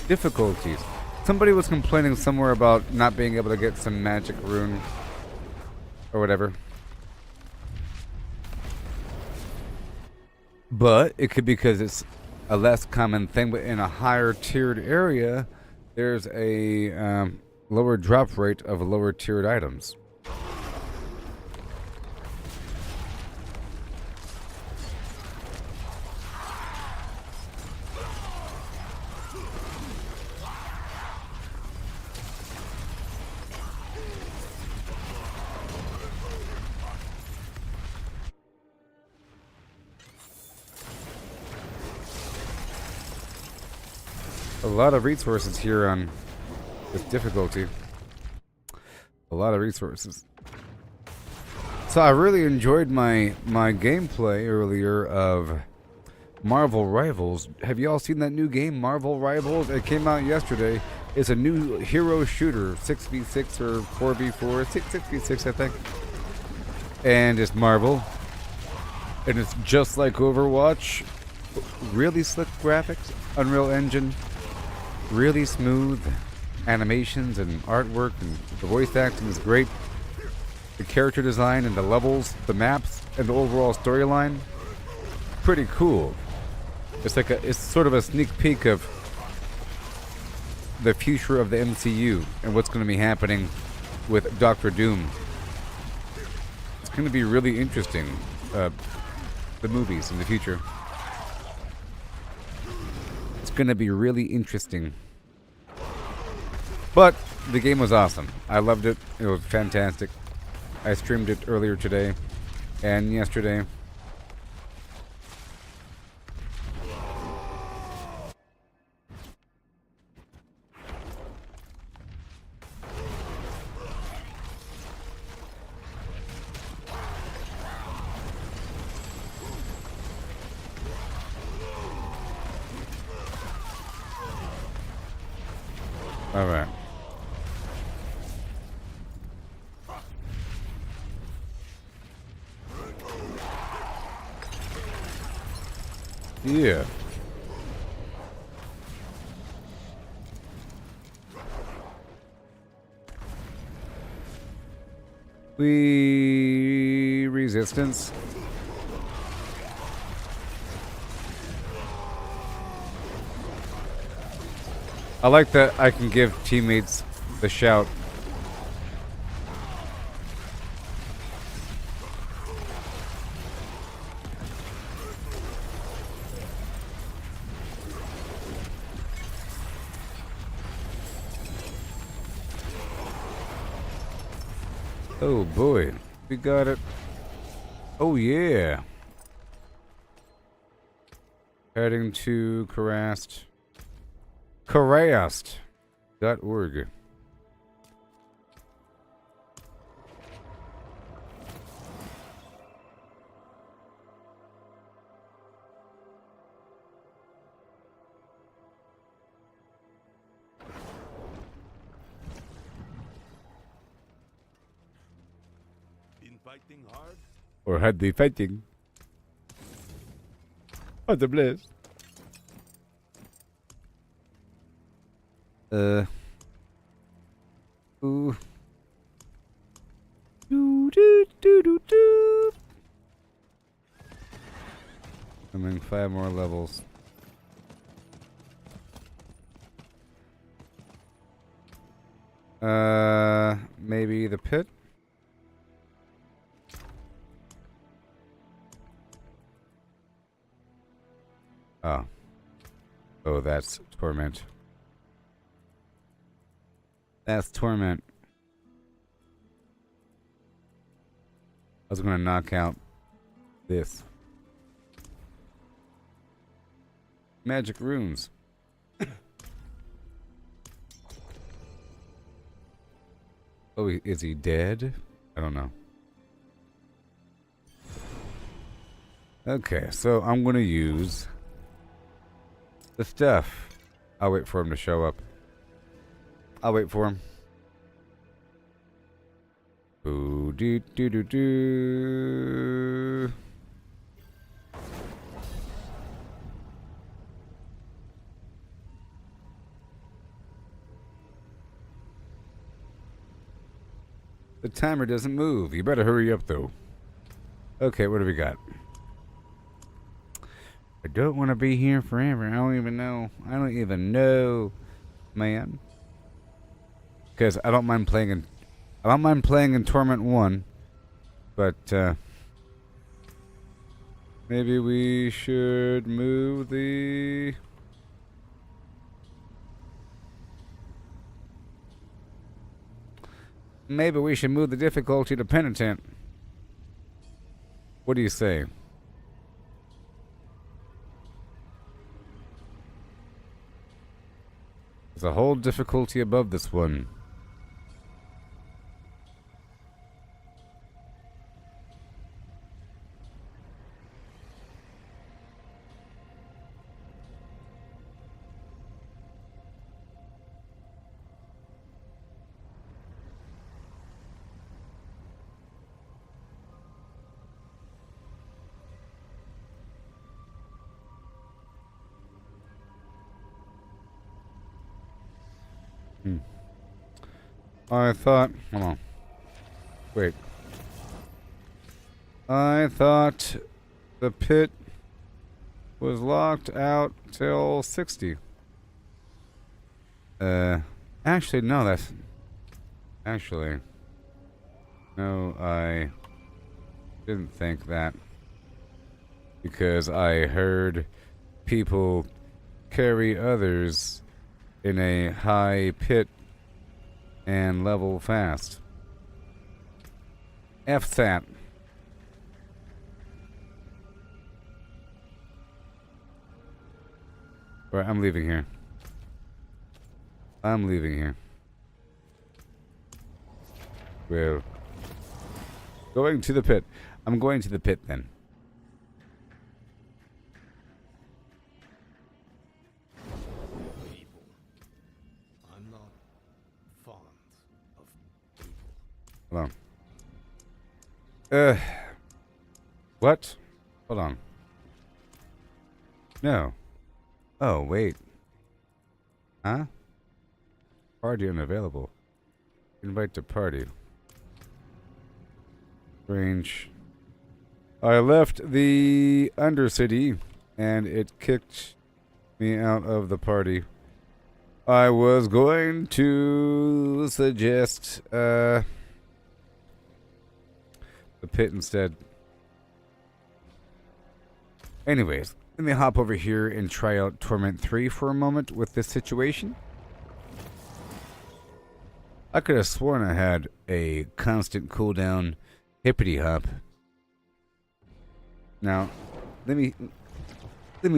difficulties. Somebody was complaining somewhere about not being able to get some magic rune or whatever. But it could be because it's a less common thing, but in a higher tiered area, there's a lower drop rate of lower tiered items. A lot of resources here on this difficulty. A lot of resources. So I really enjoyed my gameplay earlier of Marvel Rivals. Have you all seen that new game, Marvel Rivals? It came out yesterday. It's a new hero shooter, 6v6 or 4v4, 6v6 I think. And it's Marvel. And it's just like Overwatch. Really slick graphics, Unreal Engine, really smooth animations and artwork, and the voice acting is great. The character design and the levels, the maps, and the overall storyline, pretty cool. It's sort of a sneak peek of the future of the MCU and what's going to be happening with Doctor Doom. It's going to be really interesting, the movies in the future. It's going to be really interesting. But the game was awesome. I loved it. It was fantastic. I streamed it earlier today and yesterday. All right. Yeah. Resistance. I like that I can give teammates the shout. Oh boy, we got it. Oh yeah. Heading to Karast.org. Been fighting hard? Or had they fighting? Oh, the bliss. Ooh. Do. I'm in 5 more levels. Maybe the pit? Oh. Oh, that's torment. That's torment. I was gonna knock out this. Magic runes. Oh, is he dead? I don't know. Okay, so I'm gonna use the stuff. I'll wait for him to show up. I'll wait for him. Ooh, do. The timer doesn't move. You better hurry up, though. Okay, what do we got? I don't want to be here forever. I don't even know. Man. Because I don't mind playing in Torment 1, but maybe we should move the difficulty to Penitent. What do you say? There's a whole difficulty above this one. I thought... Hold on. Wait. I thought the pit was locked out till 60. Actually, no, that's... Actually... No, I didn't think that. Because I heard people carry others in a high pit and level fast. F that. Alright, I'm leaving here. I'm leaving here. Well, going to the pit. I'm going to the pit then. Hold on. What? Hold on. No. Oh, wait. Huh? Party unavailable. Invite to party. Strange. I left the Undercity and it kicked me out of the party. I was going to suggest, the pit instead. Anyways, let me hop over here and try out Torment 3 for a moment with this situation. I could have sworn I had a constant cooldown hippity hop. Now, let me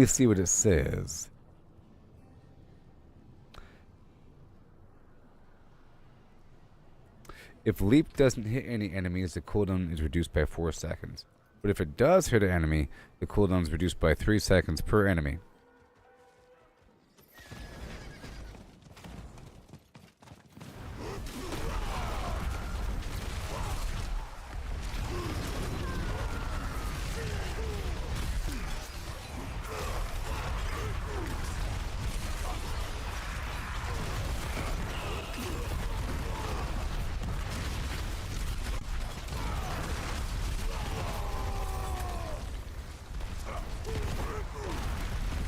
see what it says. If leap doesn't hit any enemies, the cooldown is reduced by 4 seconds. But if it does hit an enemy, the cooldown is reduced by 3 seconds per enemy.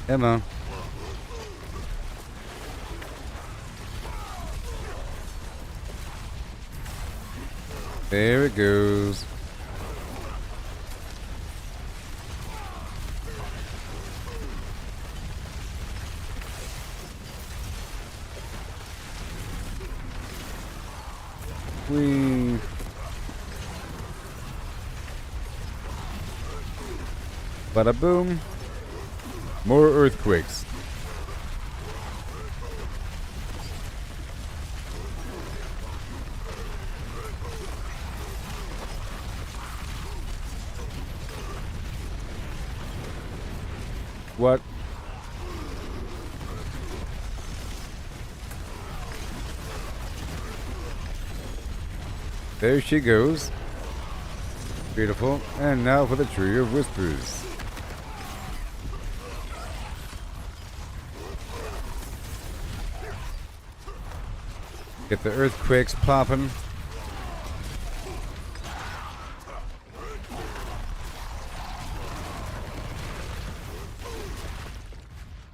Come on. There it goes. Whee. Bada boom. More earthquakes. What? There she goes. Beautiful. And now for the Tree of Whispers. Get the earthquakes popping.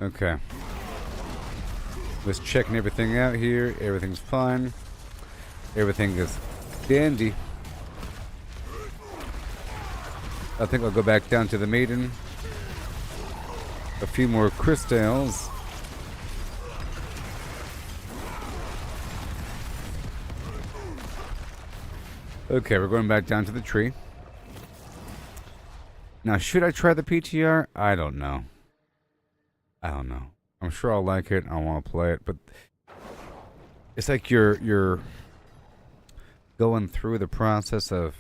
Okay. Just checking everything out here. Everything's fine. Everything is dandy. I think I'll go back down to the maiden. A few more crystals. Okay, we're going back down to the tree. Now, should I try the PTR? I don't know. I don't know. I'm sure I'll like it. I want to play it, but It's like you're going through the process of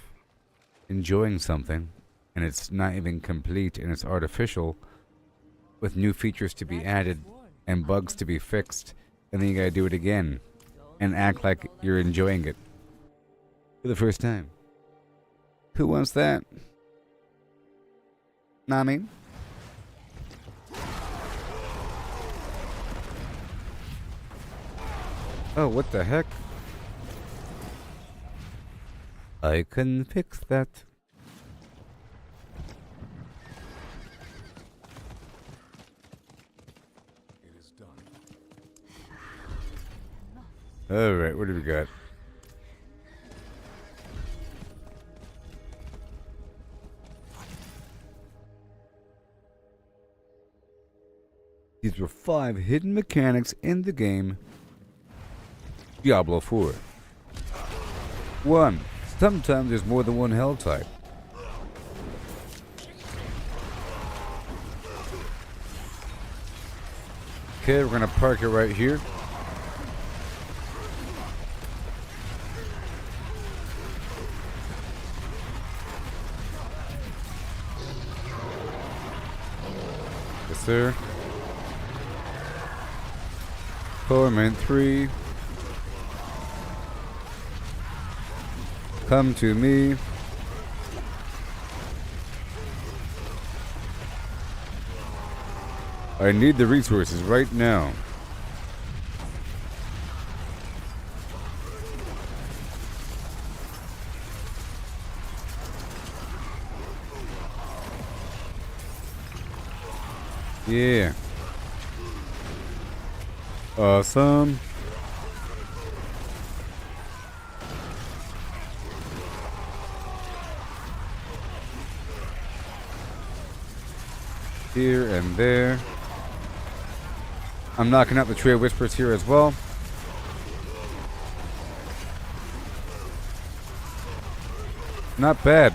enjoying something, and it's not even complete, and it's artificial, with new features to be added and bugs to be fixed, and then you gotta do it again and act like you're enjoying it for the first time. Who wants that? Nah, I mean. Oh, what the heck? I can fix that. It is done. Alright, what do we got? These were 5 hidden mechanics in the game Diablo 4. 1. Sometimes there's more than one Helltide. Okay, we're gonna park it right here. Yes, sir. Torment 3. Come to me. I need the resources right now. Yeah. Awesome. Here and there. I'm knocking out the Tree of Whispers here as well. Not bad.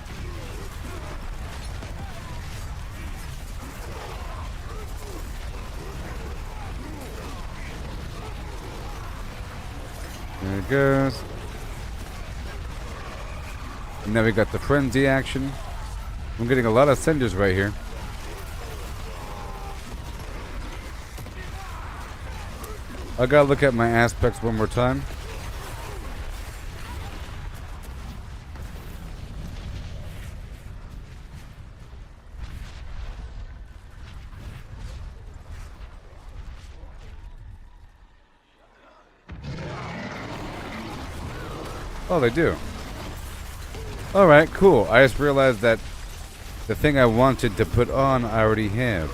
There it goes. And now we got the frenzy action. I'm getting a lot of cinders right here. I gotta look at my aspects one more time. Oh, they do. Alright, cool. I just realized that the thing I wanted to put on I already have.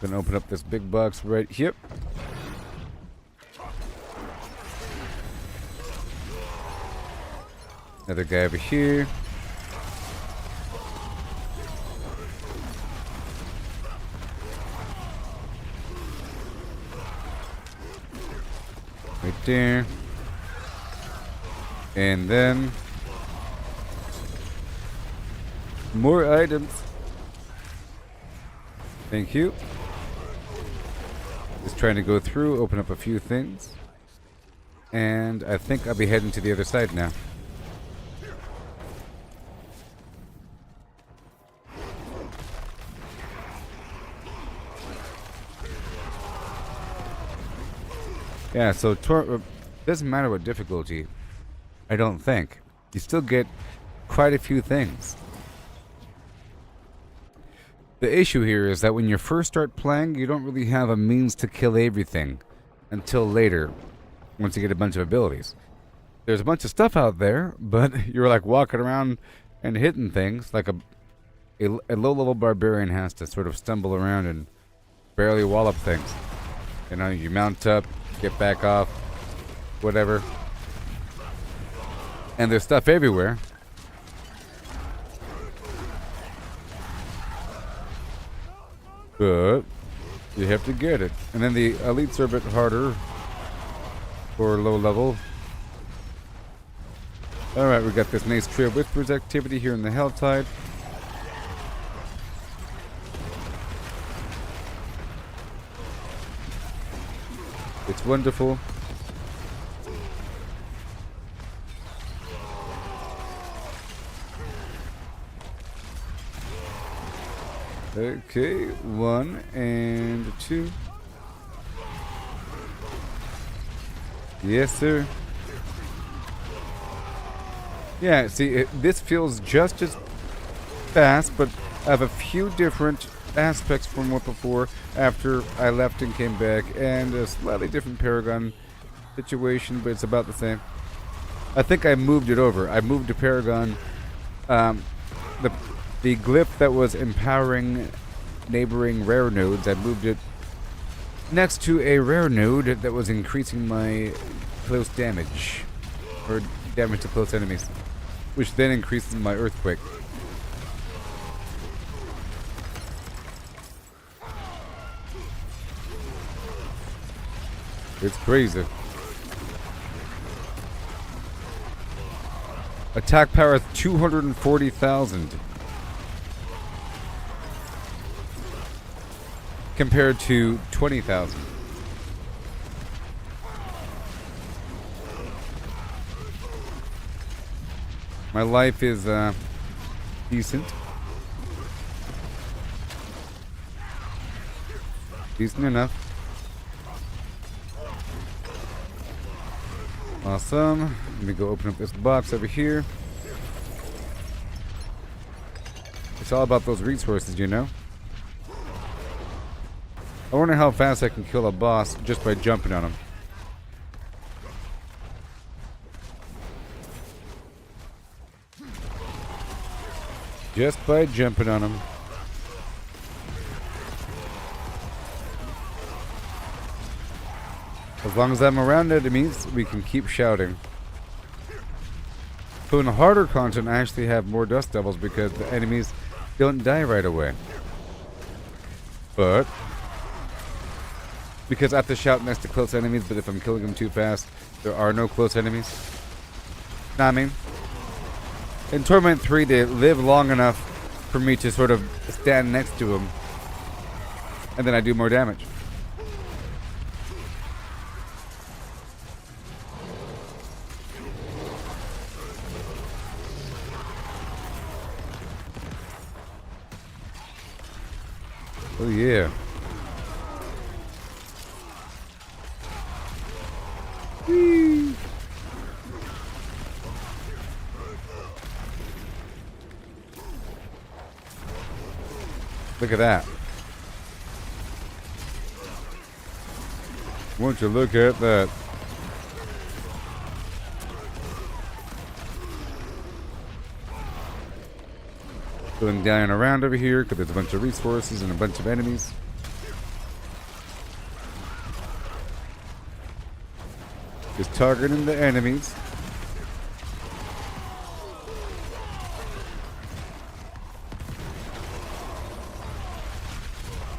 Gonna open up this big box right here. Another guy over here. Right there. And then more items. Thank you. Just trying to go through, open up a few things. And I think I'll be heading to the other side now. Yeah, so doesn't matter what difficulty, I don't think. You still get quite a few things. The issue here is that when you first start playing, you don't really have a means to kill everything until later, once you get a bunch of abilities. There's a bunch of stuff out there, but you're like walking around and hitting things like a low-level barbarian has to sort of stumble around and barely wallop things. You know, you mount up, get back off, whatever. And there's stuff everywhere. But you have to get it. And then the elites are a bit harder for low level. Alright, we got this nice Tree of Whispers activity here in the Helltide. That's wonderful. Okay, 1 and 2. Yes, sir. Yeah, see, this feels just as fast, but I have a few different aspects from what before after I left and came back, and a slightly different Paragon situation, but it's about the same. I think I moved it over. I moved to Paragon. The glyph that was empowering neighboring rare nodes, I moved it next to a rare node that was increasing my close damage, or damage to close enemies, which then increases my earthquake. It's crazy. Attack power 240,000. Compared to 20,000. My life is decent. Decent enough. Awesome. Let me go open up this box over here. It's all about those resources, you know? I wonder how fast I can kill a boss just by jumping on him. Just by jumping on him. As long as I'm around enemies, we can keep shouting. So in the harder content, I actually have more dust devils because the enemies don't die right away. But because I have to shout next to close enemies, but if I'm killing them too fast, there are no close enemies. Know what I mean? In Torment 3, they live long enough for me to sort of stand next to them, and then I do more damage. Oh yeah. Whee. Look at that. Won't you look at that? Going down and around over here because there's a bunch of resources and a bunch of enemies. Just targeting the enemies.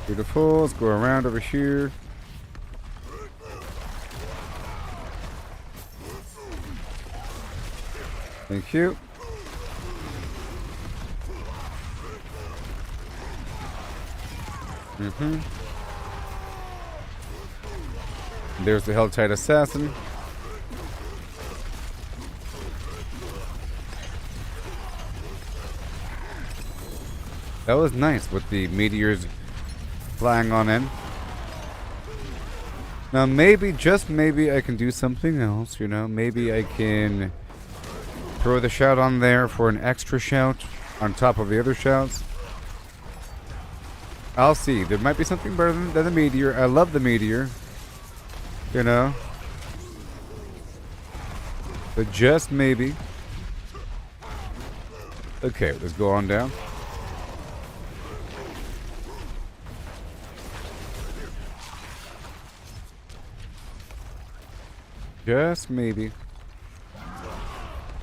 Beautiful. Let's go around over here. Thank you. There's the Helltide assassin. That was nice with the meteors flying on in. Now maybe, just maybe, I can do something else, you know? Maybe I can throw the shout on there for an extra shout on top of the other shouts. I'll see. There might be something better than the meteor. I love the meteor. You know? But just maybe. Okay, let's go on down. Just maybe.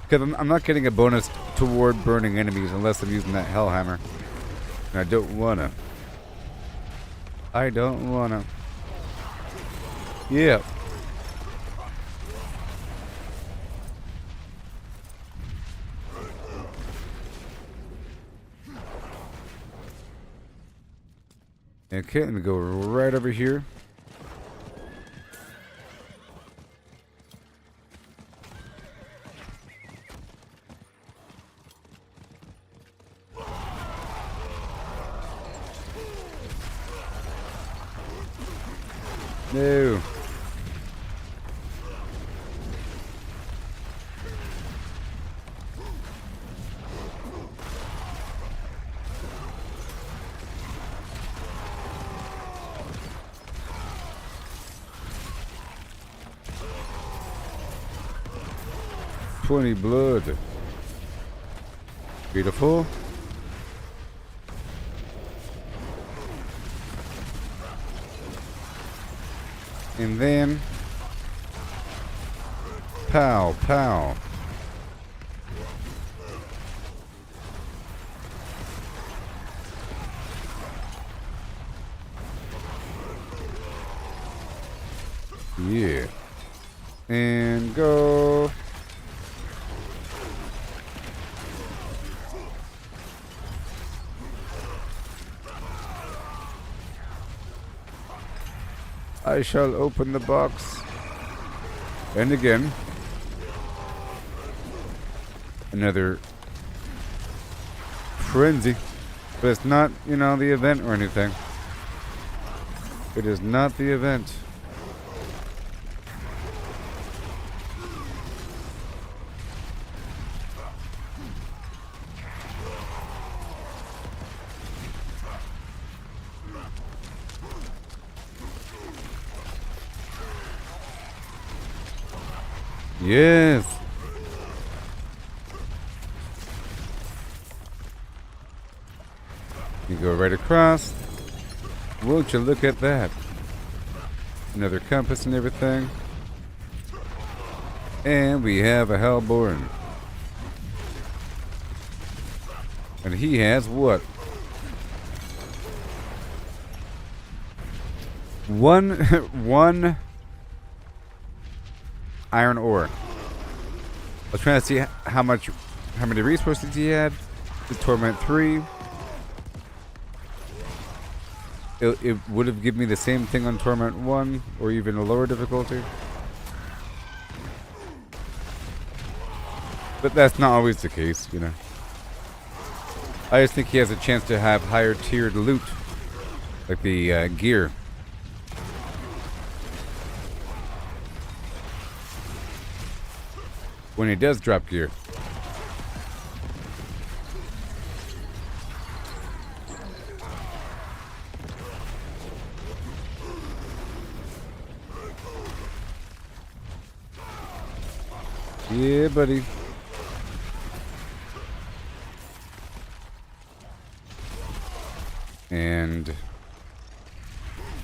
Because I'm not getting a bonus toward burning enemies unless I'm using that Hellhammer. And I don't wanna. I don't wanna. Yeah. Okay, let me go right over here. No. $20 blood. Beautiful. And then pow, pow. Yeah. And go. I shall open the box. And again. Another frenzy. But it's not, you know, the event or anything. It is not the event. Yes. You go right across. Won't you look at that? Another compass and everything. And we have a Hellborn. And he has what? One iron ore. I was trying to see how many resources he had. The Torment 3. It would have given me the same thing on Torment 1, or even a lower difficulty. But that's not always the case, you know. I just think he has a chance to have higher tiered loot. Like the gear. When he does drop gear. Yeah, buddy. And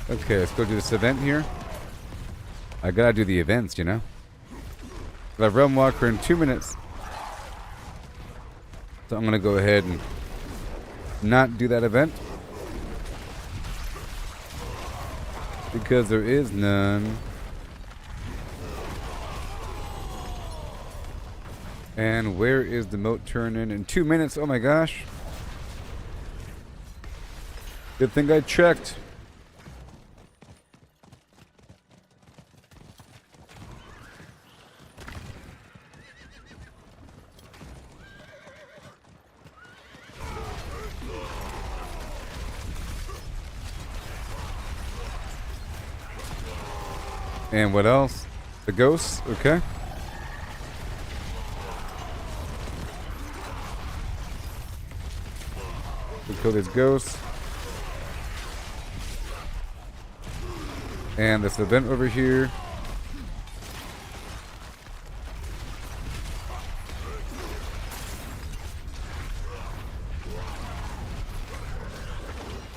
okay, let's go do this event here. I gotta do the events, you know. I have Realm Walker in 2 minutes. So I'm gonna go ahead and not do that event. Because there is none. And where is the moat turn in 2 minutes? Oh my gosh. Good thing I checked. And what else? The ghosts, okay. We kill these ghosts. And this event over here.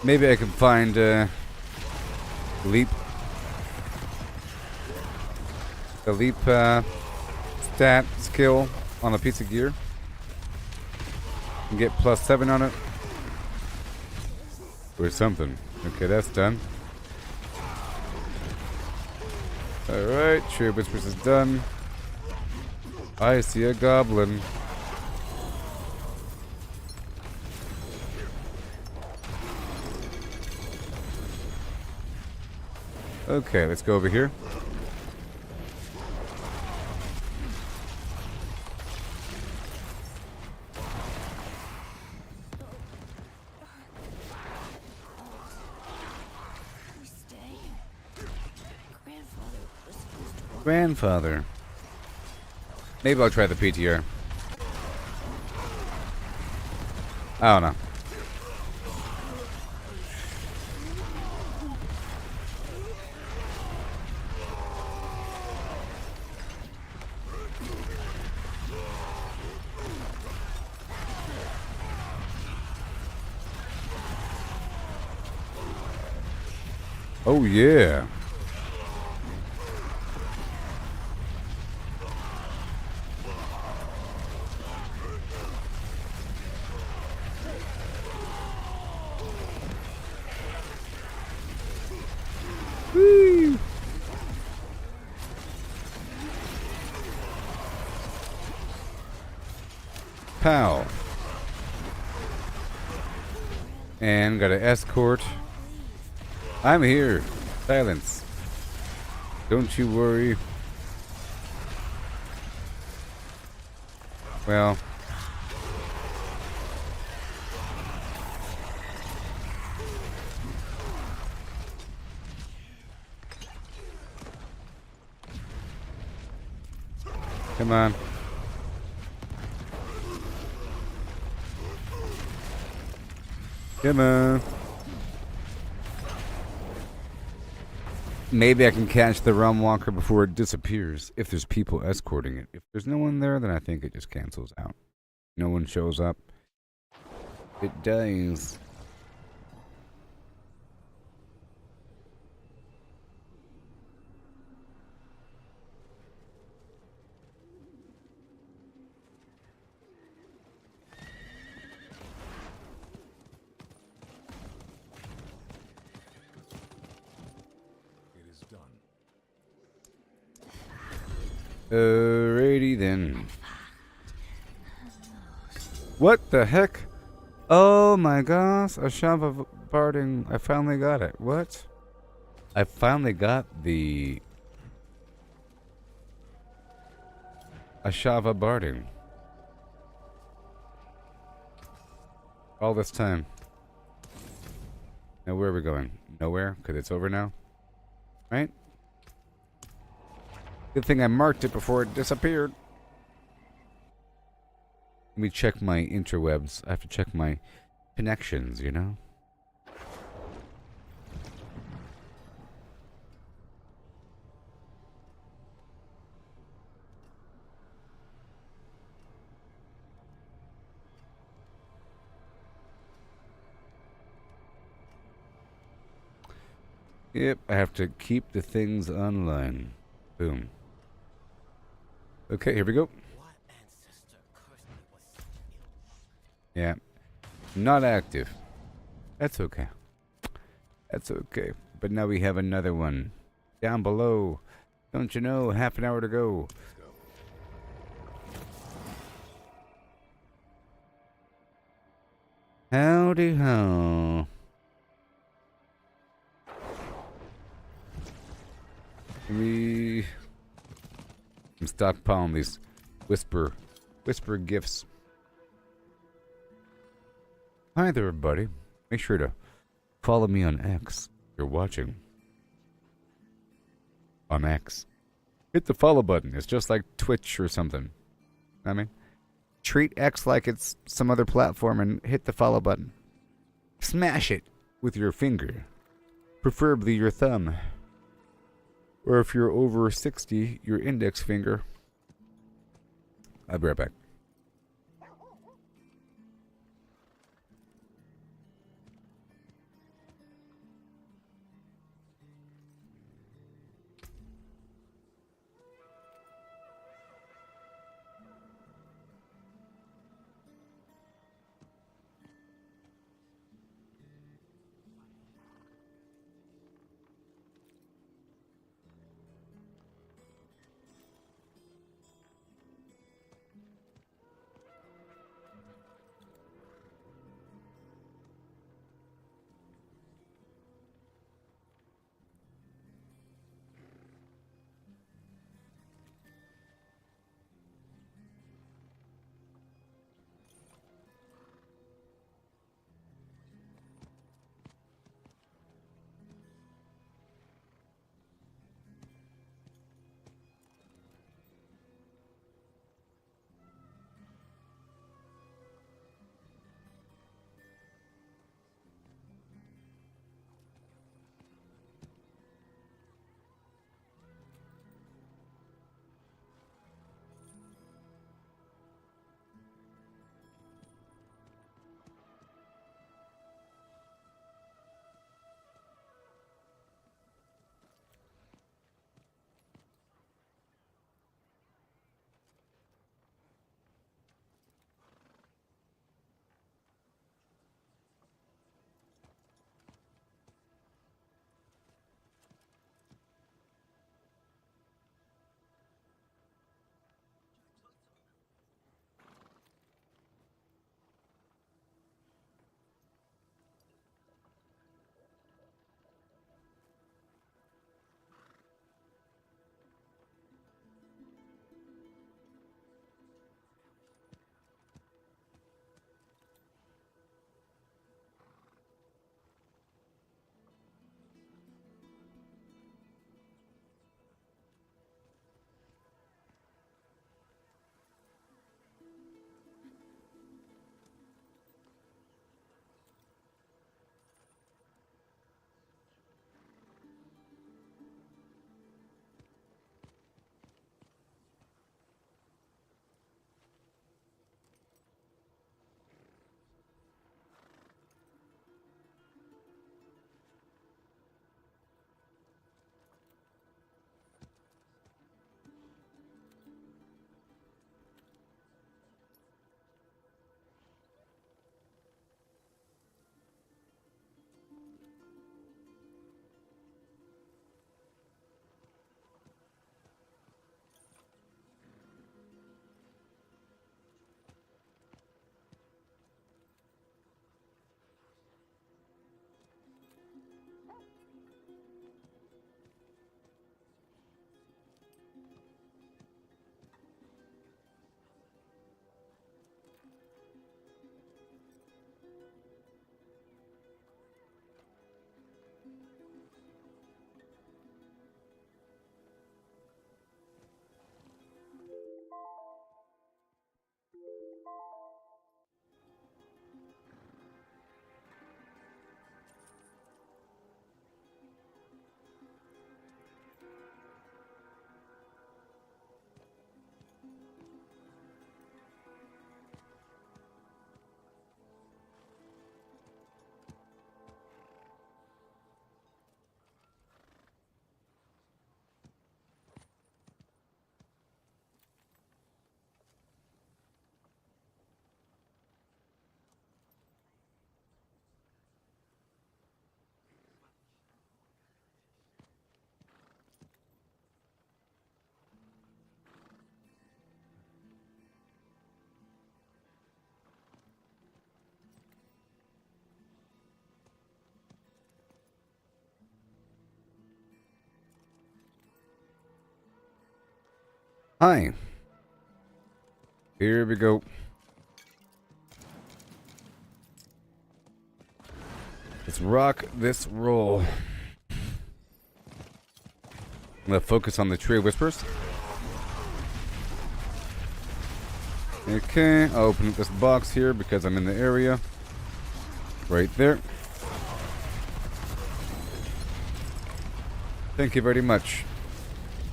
Maybe I can find leap. The leap stat skill on a piece of gear. And get +7 on it. Or something. Okay, that's done. Alright, True Whispers is done. I see a goblin. Okay, let's go over here. Grandfather. Maybe I'll try the PTR. I don't know. Oh yeah. Woo. Pow. And got to escort. I'm here. Silence. Don't you worry. Well. Come on. Come on. Maybe I can catch the Realm Walker before it disappears, if there's people escorting it. If there's no one there, then I think it just cancels out. No one shows up. It dies. Alrighty then. What the heck? Oh my gosh, a shove of barding. I finally got it. What? I finally got the Ashava barding. All this time. Now where are we going? Nowhere? Because it's over now? Right? Good thing I marked it before it disappeared. Let me check my interwebs. I have to check my connections, you know? Yep, I have to keep the things online. Boom. Okay, here we go. Yeah. Not active. That's okay. That's okay. But now we have another one. Down below. Don't you know? Half an hour to go. Howdy ho. I'm stockpiling these whisper gifts. Hi there, everybody. Make sure to follow me on X if you're watching. On X. Hit the follow button. It's just like Twitch or something. I mean, treat X like it's some other platform and hit the follow button. Smash it with your finger. Preferably your thumb. Or if you're over 60, your index finger. I'll be right back. Hi. Here we go. Let's rock this roll. I'm gonna focus on the Tree of Whispers. Okay, I'll open up this box here because I'm in the area. Right there. Thank you very much.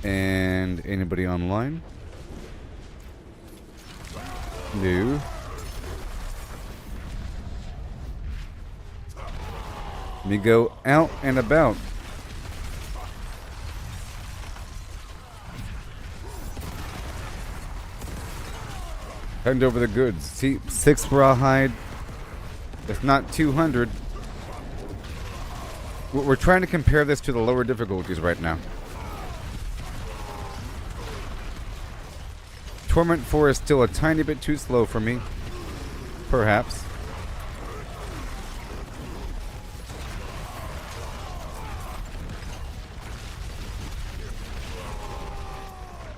And anybody online? No. Let me go out and about. Hand over the goods. See, 6 rawhide. It's not 200. We're trying to compare this to the lower difficulties right now. Torment 4 is still a tiny bit too slow for me. Perhaps.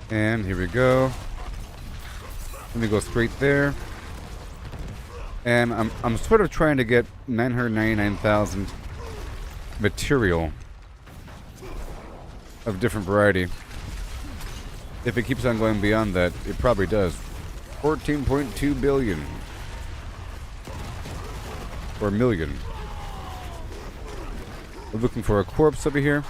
And here we go. Let me go straight there. And I'm sort of trying to get 999,000 material of different variety. If it keeps on going beyond that, it probably does. 14.2 billion. Or million. We're looking for a corpse over here.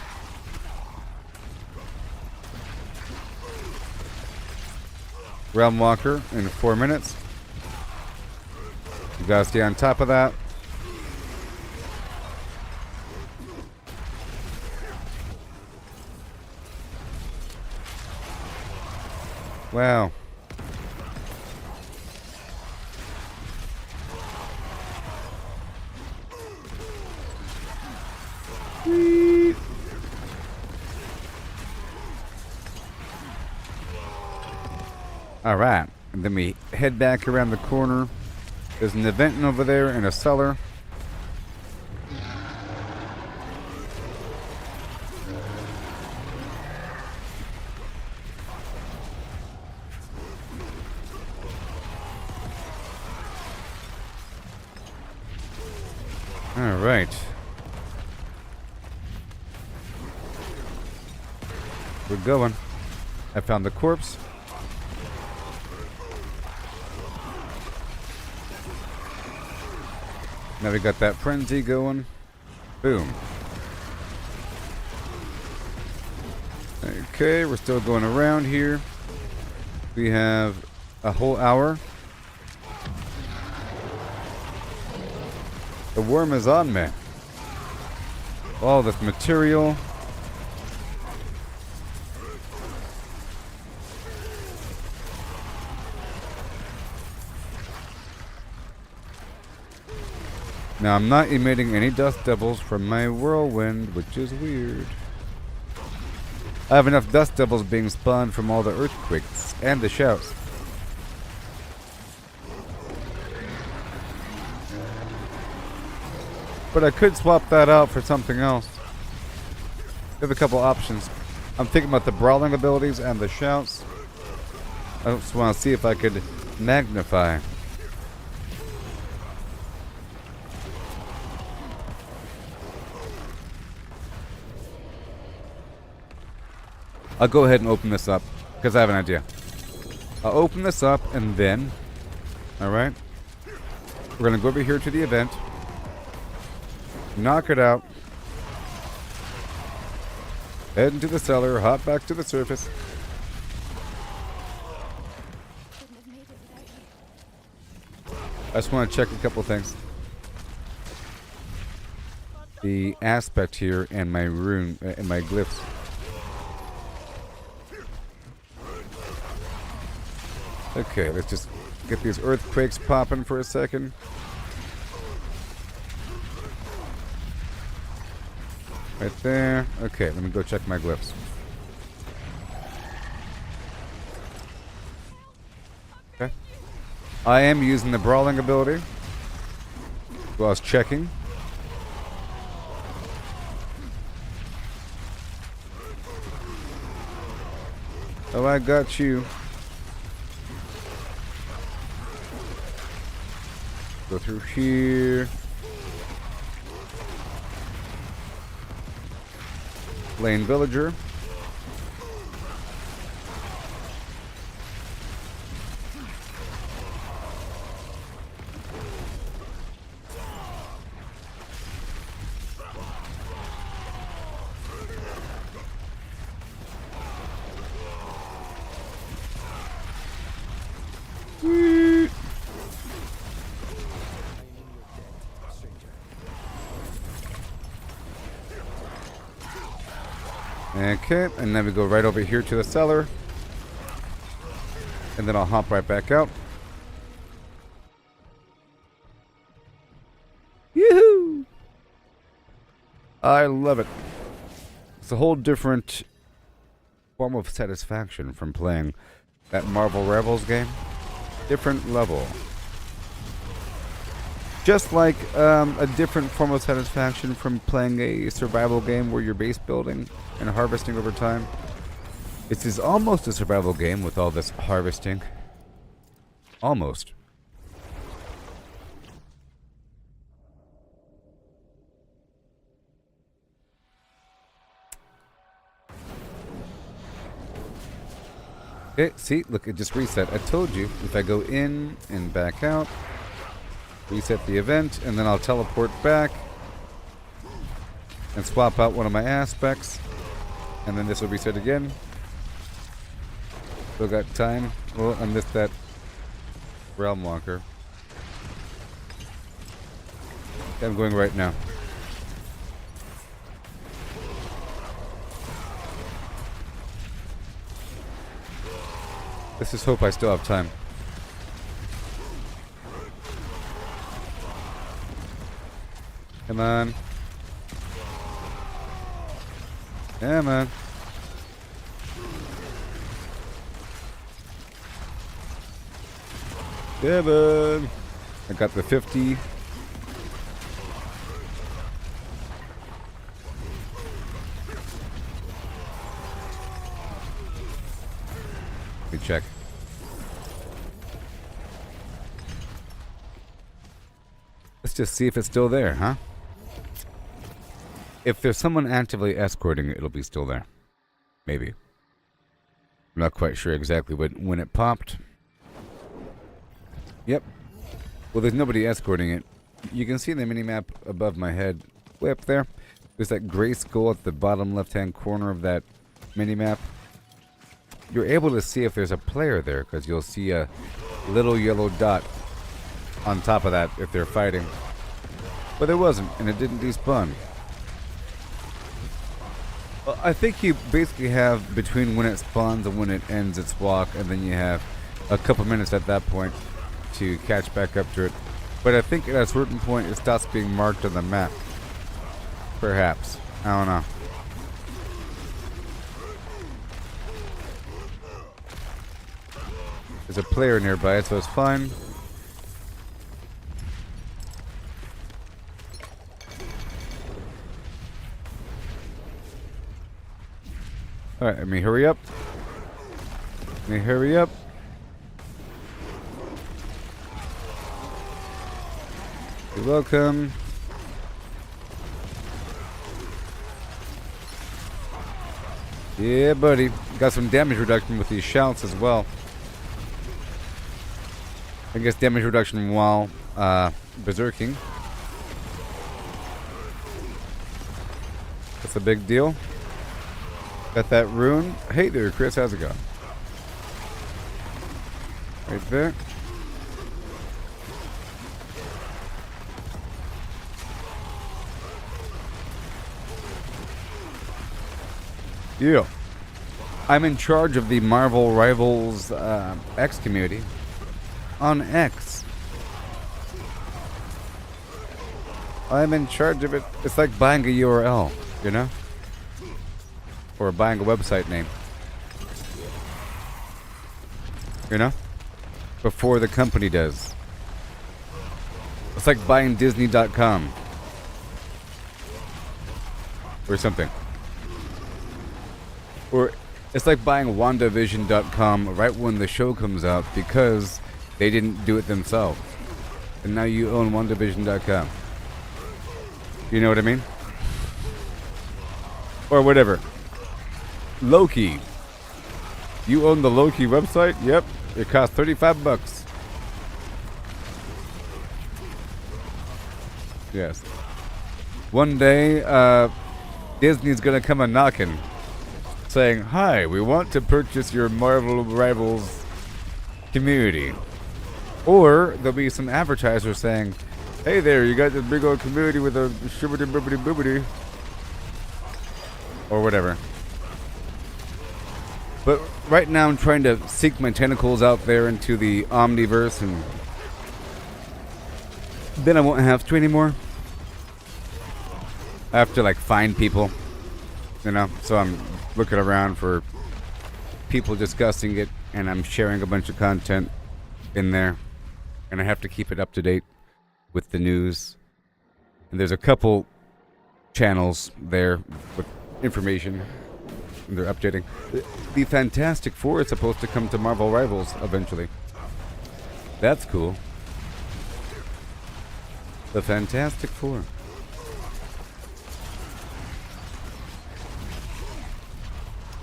Realm Walker in 4 minutes. You gotta stay on top of that. Wow. Whee. All right, and then we head back around the corner. There's an event over there and a cellar. All right. We're going. I found the corpse. Now we got that frenzy going. Boom. Okay, we're still going around here. We have a whole hour. The worm is on me. All this material. Now I'm not emitting any dust devils from my whirlwind, which is weird. I have enough dust devils being spawned from all the earthquakes and the shouts. But I could swap that out for something else. We have a couple options. I'm thinking about the brawling abilities and the shouts. I just want to see if I could magnify. I'll go ahead and open this up, because I have an idea. I'll open this up, and then... Alright. We're going to go over here to the event. Knock it out. Head into the cellar, hop back to the surface. I just want to check a couple things. The aspect here and my rune, and my glyphs. Okay, let's just get these earthquakes popping for a second. Right there. Okay, let me go check my glyphs. Okay. I am using the brawling ability while I was checking. Oh, I got you. Go through here. Lane villager. Okay, and then we go right over here to the cellar. And then I'll hop right back out. Yoo-hoo! I love it. It's a whole different form of satisfaction from playing that Marvel Rebels game. Different level. Just like a different form of satisfaction from playing a survival game where you're base building and harvesting over time. This is almost a survival game with all this harvesting. Almost. Okay, see, look, it just reset. I told you, if I go in and back out, reset the event, and then I'll teleport back and swap out one of my aspects, and then this will reset again. Still got time. Well, I missed that realm walker. Okay, I'm going right now. Let's just hope I still have time. Come on. Come on. Come on. I got the 50. Let me check. Let's just see if it's still there, huh? If there's someone actively escorting it, it'll be still there. Maybe. I'm not quite sure exactly when it popped. Yep. Well, there's nobody escorting it. You can see the minimap above my head. Way up there. There's that gray skull at the bottom left-hand corner of that minimap. You're able to see if there's a player there, because you'll see a little yellow dot on top of that if they're fighting. But there wasn't, and it didn't despawn. Well, I think you basically have between when it spawns and when it ends its walk, and then you have a couple minutes at that point to catch back up to it. But I think at a certain point it stops being marked on the map. Perhaps. I don't know. There's a player nearby, so it's fine. Alright, let me hurry up. Let me hurry up. You're welcome. Yeah, buddy. Got some damage reduction with these shouts as well. I guess damage reduction while berserking. That's a big deal. Got that rune. Hey there, Chris. How's it going? Right there. Yeah. I'm in charge of the Marvel Rivals X community. On X. I'm in charge of it. It's like buying a URL, you know? Or buying a website name. You know? Before the company does. It's like buying Disney.com. Or something. Or It's like buying WandaVision.com right when the show comes out because they didn't do it themselves. And now you own WandaVision.com. You know what I mean? Or whatever. Loki. You own the Loki website? Yep. It costs $35. Yes. One day, Disney's gonna come a knocking, saying, "Hi, we want to purchase your Marvel Rivals community." Or there'll be some advertisers saying, "Hey there, you got this big old community with a shibbity bibbity bibbity," or whatever. But right now I'm trying to seek my tentacles out there into the Omniverse, and then I won't have to anymore. I have to like find people, you know, so I'm looking around for people discussing it, and I'm sharing a bunch of content in there, and I have to keep it up to date with the news. And there's a couple channels there with information, and they're updating. The Fantastic Four is supposed to come to Marvel Rivals eventually. That's cool. The Fantastic Four.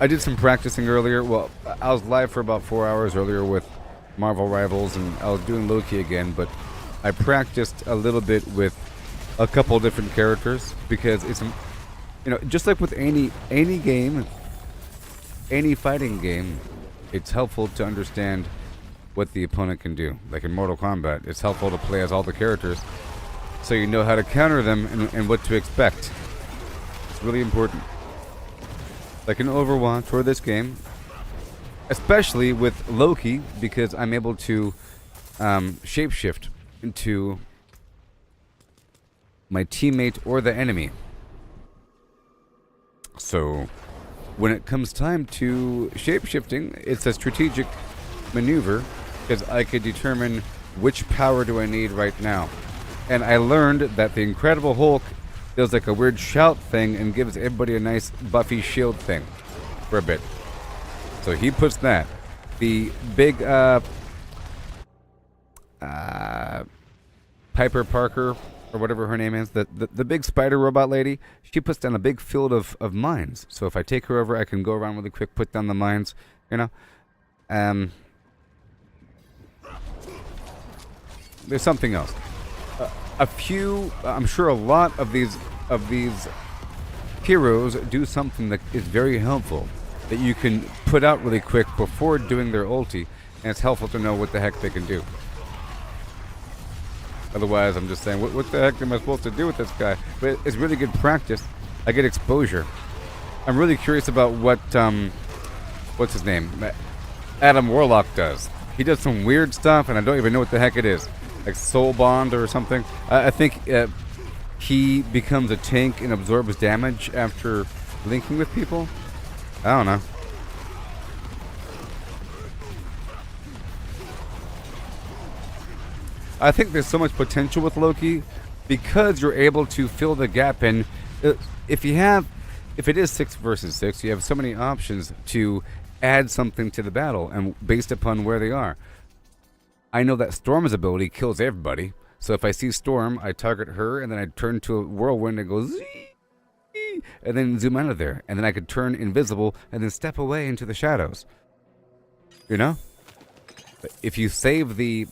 I did some practicing earlier. Well, I was live for about 4 hours earlier with Marvel Rivals, and I was doing Loki again, but I practiced a little bit with a couple different characters because it's, you know, just like with any game, any fighting game, it's helpful to understand what the opponent can do. Like in Mortal Kombat, it's helpful to play as all the characters so you know how to counter them and what to expect. It's really important. Like in Overwatch or this game, especially with Loki, because I'm able to shapeshift into my teammate or the enemy. So when it comes time to shapeshifting, it's a strategic maneuver because I could determine which power do I need right now. And I learned that the Incredible Hulk does like a weird shout thing and gives everybody a nice buffy shield thing for a bit. So he puts that. The big Piper Parker, or whatever her name is, the big spider robot lady, she puts down a big field of mines. So if I take her over, I can go around really quick, put down the mines, you know. There's something else. A few, I'm sure a lot of these heroes do something that is very helpful, that you can put out really quick before doing their ulti, and it's helpful to know what the heck they can do. Otherwise, I'm just saying, what the heck am I supposed to do with this guy? But it's really good practice. I get exposure. I'm really curious about what, what's his name? Adam Warlock does. He does some weird stuff, and I don't even know what the heck it is. Like Soul Bond or something. I think he becomes a tank and absorbs damage after linking with people. I don't know. I think there's so much potential with Loki because you're able to fill the gap in. If it is 6 versus 6, you have so many options to add something to the battle, and based upon where they are. I know that Storm's ability kills everybody, so if I see Storm, I target her, and then I turn to a whirlwind and go zee, and then zoom out of there, and then I could turn invisible and then step away into the shadows. You know? But if you save the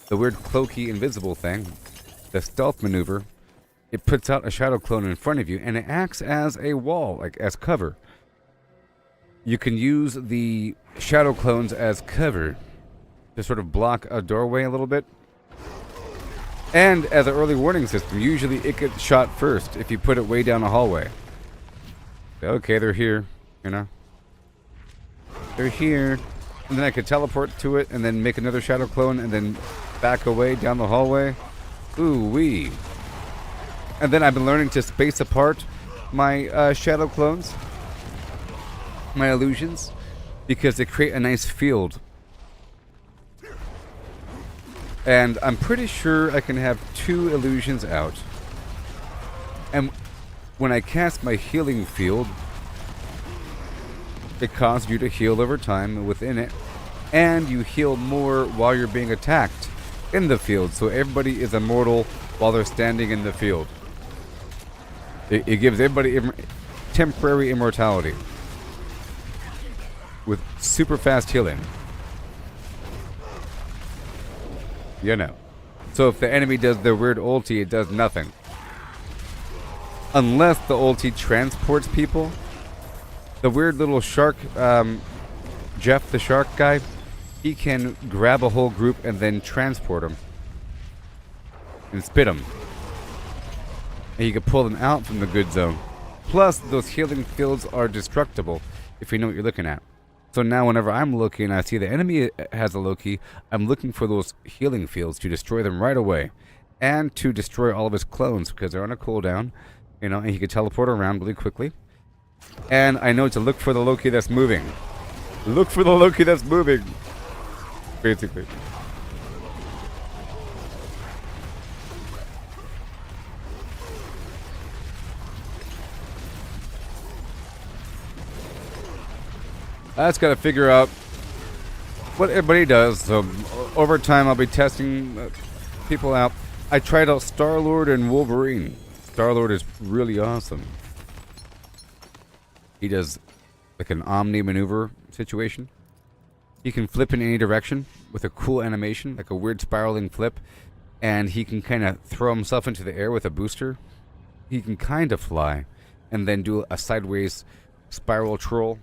weird cloaky invisible thing, the stealth maneuver, it puts out a shadow clone in front of you, and it acts as a wall, like as cover. You can use the shadow clones as cover to sort of block a doorway a little bit. And as an early warning system, usually it gets shot first if you put it way down a hallway. Okay, they're here, you know. They're here. And then I could teleport to it and then make another shadow clone and then back away down the hallway. Ooh-wee. And then I've been learning to space apart my shadow clones, my illusions, because they create a nice field. And I'm pretty sure I can have 2 illusions out. And when I cast my healing field, It causes you to heal over time within it, and you heal more while you're being attacked in the field, so everybody is immortal while they're standing in the field. It gives everybody temporary immortality with super fast healing. You know. So if the enemy does their weird ulti, it does nothing. Unless the ulti transports people. The weird little shark, Jeff the shark guy, he can grab a whole group and then transport them. And spit them. And you can pull them out from the good zone. Plus, those healing fields are destructible, if you know what you're looking at. So now whenever I'm looking and I see the enemy has a Loki, I'm looking for those healing fields to destroy them right away. And to destroy all of his clones, because they're on a cooldown. You know, and he can teleport around really quickly. And I know to look for the Loki that's moving. Look for the Loki that's moving. Basically. I just got to figure out what everybody does. So over time, I'll be testing people out. I tried out Star-Lord and Wolverine. Star-Lord is really awesome. He does like an omni maneuver situation. He can flip in any direction with a cool animation, like a weird spiraling flip. And he can kind of throw himself into the air with a booster. He can kind of fly and then do a sideways spiral troll.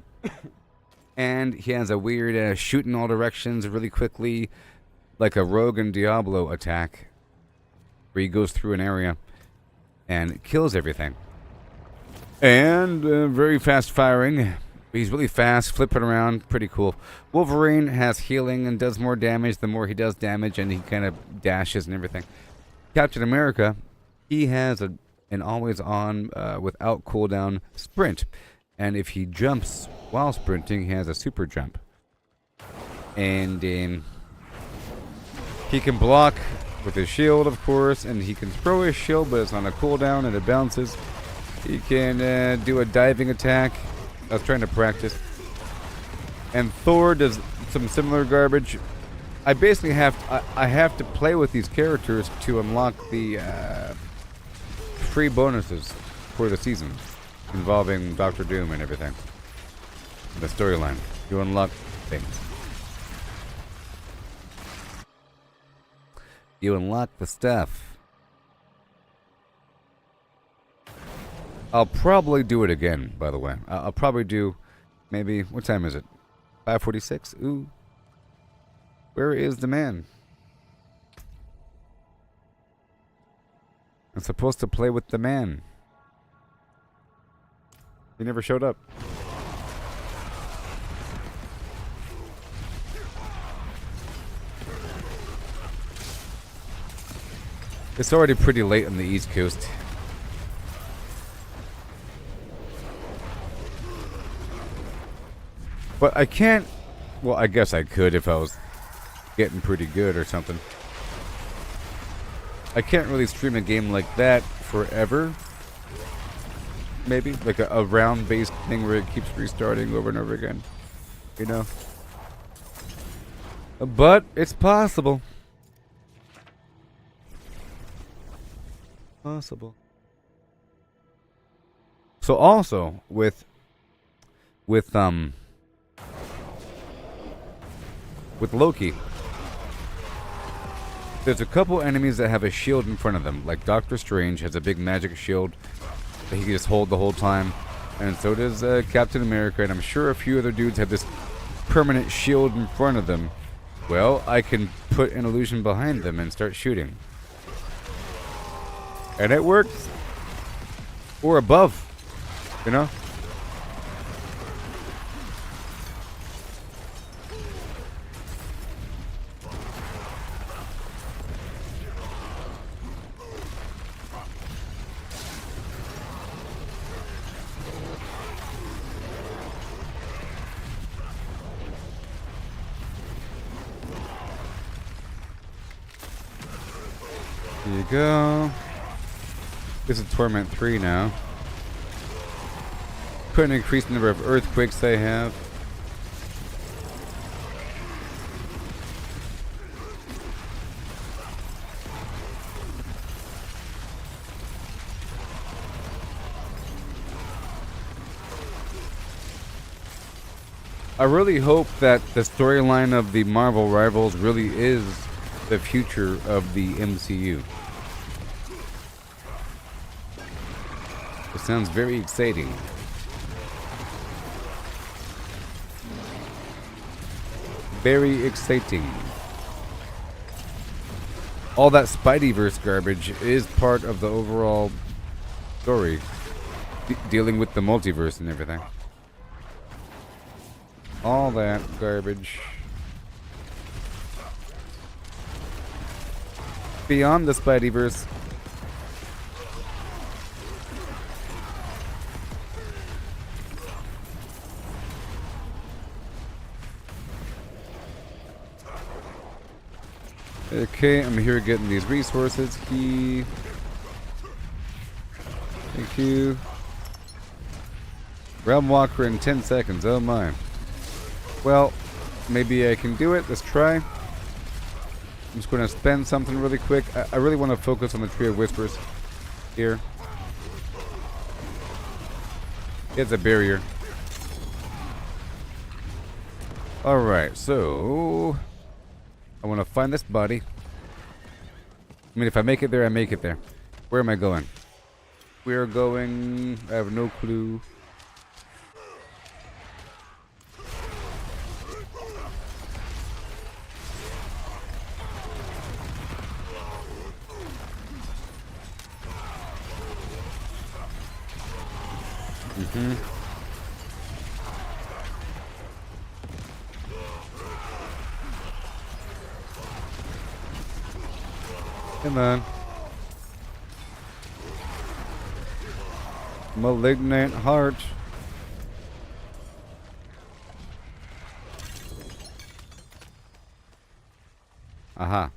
And he has a weird shoot in all directions really quickly, like a rogue and Diablo attack, where he goes through an area and kills everything. And very fast firing. He's really fast, flipping around, pretty cool. Wolverine has healing and does more damage the more he does damage, and he kind of dashes and everything. Captain America, he has an always-on, without cooldown sprint. And if he jumps while sprinting, he has a super jump. And he can block with his shield, of course, and he can throw his shield, but it's on a cooldown and it bounces. He can do a diving attack. I was trying to practice. And Thor does some similar garbage. I basically have to play with these characters to unlock the free bonuses for the season, involving Doctor Doom and everything. The storyline. You unlock things. You unlock the stuff. I'll probably do it again, by the way. I'll probably do, maybe, what time is it? 5:46? Ooh. Where is the man? I'm supposed to play with the man. He never showed up. It's already pretty late on the East Coast. But I can't... Well, I guess I could if I was getting pretty good or something. I can't really stream a game like that forever. Maybe. Like a round-based thing where it keeps restarting over and over again. You know? But it's possible. Possible. So also, with Loki, there's a couple enemies that have a shield in front of them. Like Doctor Strange has a big magic shield that he can just hold the whole time. And so does Captain America, and I'm sure a few other dudes have this permanent shield in front of them. Well, I can put an illusion behind them and start shooting. And it works. Or above. You know? There you go. This is Torment 3 now. Could increase the number of earthquakes they have. I really hope that the storyline of the Marvel Rivals really is the future of the MCU. It sounds very exciting. Very exciting. All that Spideyverse garbage is part of the overall story, dealing with the multiverse and everything. All that garbage. Beyond the Spideyverse. Okay, I'm here getting these resources. Key. Thank you. Realm Walker in 10 seconds. Oh my. Well, maybe I can do it. Let's try. I'm just going to spend something really quick. I really want to focus on the Tree of Whispers here. It's a barrier. Alright, so I want to find this body. I mean, if I make it there, I make it there. Where am I going? We're going... I have no clue. Come on. Malignant heart. Aha.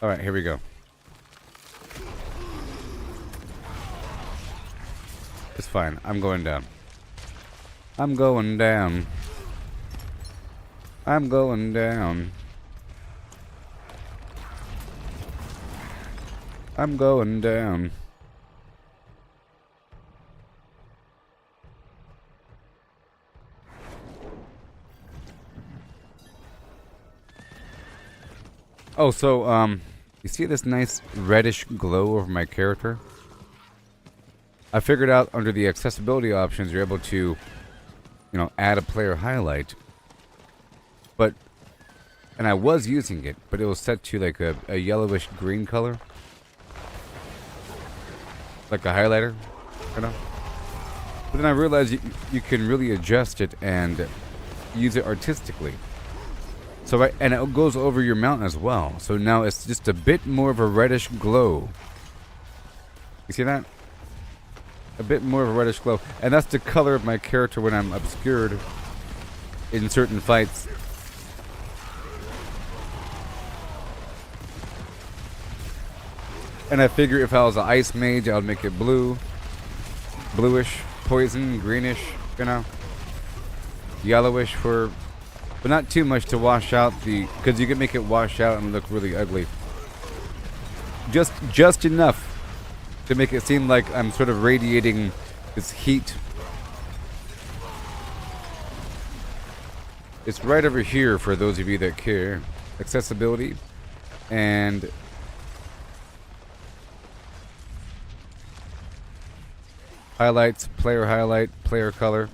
Alright, here we go. It's fine. I'm going down. I'm going down. I'm going down. I'm going down. Oh, so, you see this nice reddish glow over my character? I figured out under the accessibility options, you're able to, you know, add a player highlight. But, and I was using it, but it was set to like a yellowish green color. Like a highlighter, you know? But then I realized you can really adjust it and use it artistically. So and it goes over your mount as well. So now it's just a bit more of a reddish glow. You see that? A bit more of a reddish glow. And that's the color of my character when I'm obscured in certain fights. And I figure if I was an ice mage, I would make it blue. Bluish, poison, greenish, you know. Yellowish for... But not too much to wash out the... Because you can make it wash out and look really ugly. Just enough to make it seem like I'm sort of radiating this heat. It's right over here for those of you that care. Accessibility. And... highlights, player highlight, player color.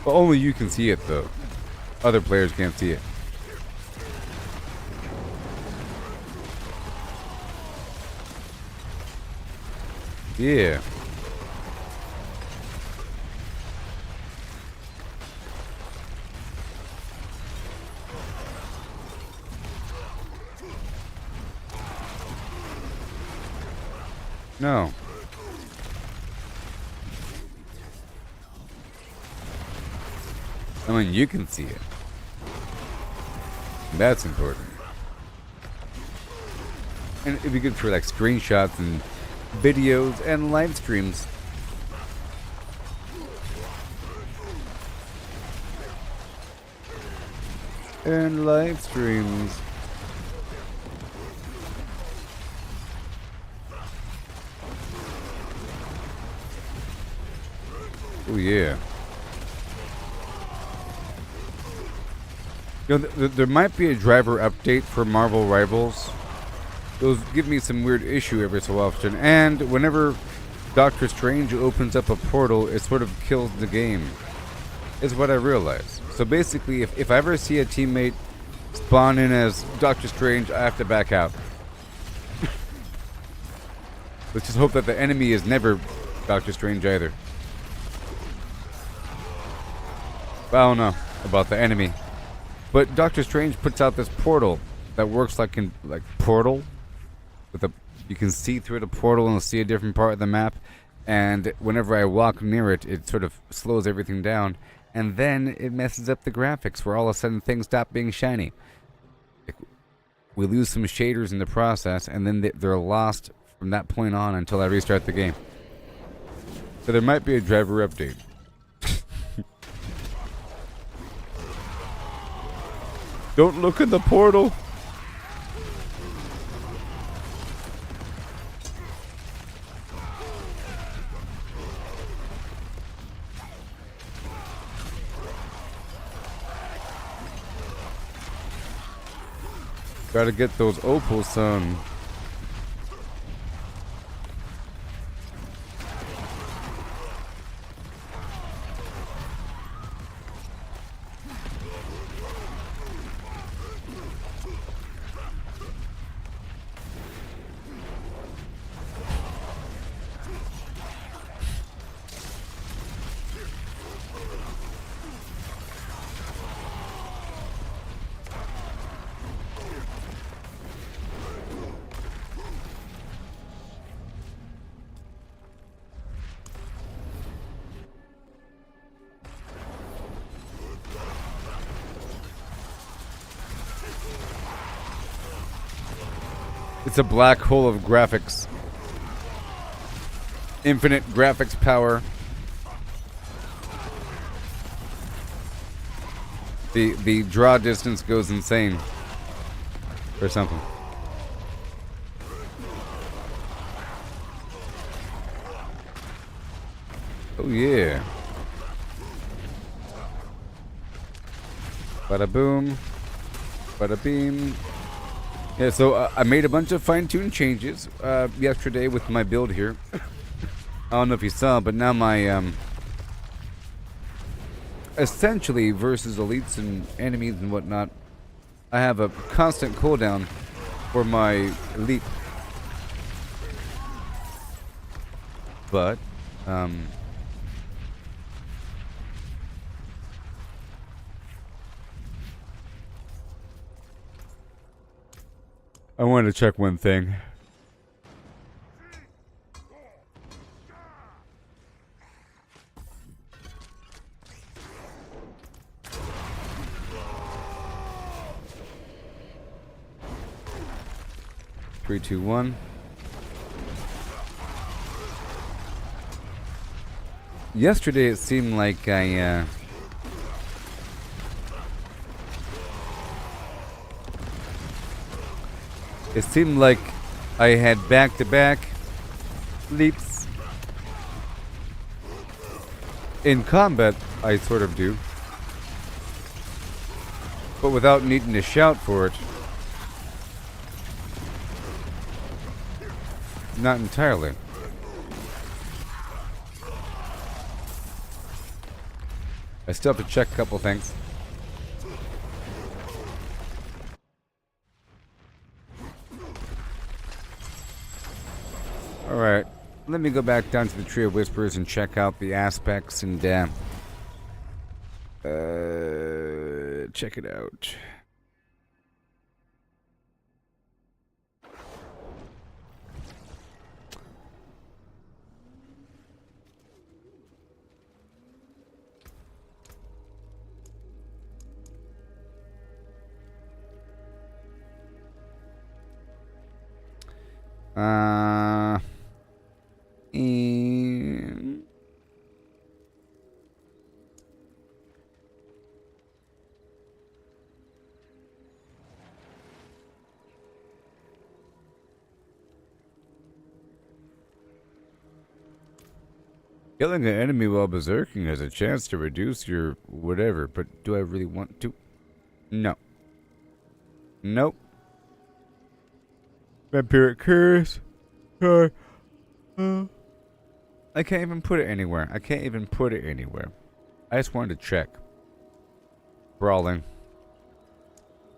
But only you can see it though. Other players can't see it. Yeah. No. I mean, you can see it. That's important. And it'd be good for like screenshots and videos and live streams. and live streams. Oh yeah. You know, there might be a driver update for Marvel Rivals. Those give me some weird issue every so often, and whenever Doctor Strange opens up a portal, it sort of kills the game, is what I realize. So basically, if I ever see a teammate spawn in as Doctor Strange, I have to back out. Let's just hope that the enemy is never Doctor Strange either. I don't know about the enemy. But Doctor Strange puts out this portal that works like Portal. You can see through the portal and see a different part of the map. And whenever I walk near it, it sort of slows everything down. And then it messes up the graphics where all of a sudden things stop being shiny. We lose some shaders in the process, and then they're lost from that point on until I restart the game. So there might be a driver update. Don't look in the portal. Gotta get those opals, son. It's a black hole of graphics. Infinite graphics power. The draw distance goes insane. Or something. Oh yeah. Bada boom. Bada beam. Yeah, so I made a bunch of fine-tuned changes yesterday with my build here. I don't know if you saw, but now my essentially versus elites and enemies and whatnot, I have a constant cooldown for my elite. But I wanted to check one thing. Three, two, one. Yesterday it seemed like I it seemed like I had back-to-back leaps. In combat, I sort of do. But without needing to shout for it. Not entirely. I still have to check a couple things. Alright, let me go back down to the Tree of Whispers and check out the aspects and check it out. And Killing an enemy while berserking has a chance to reduce your whatever, but do I really want to? No. Nope. Vampiric curse. I can't even put it anywhere. I can't even put it anywhere. I just wanted to check. Brawling.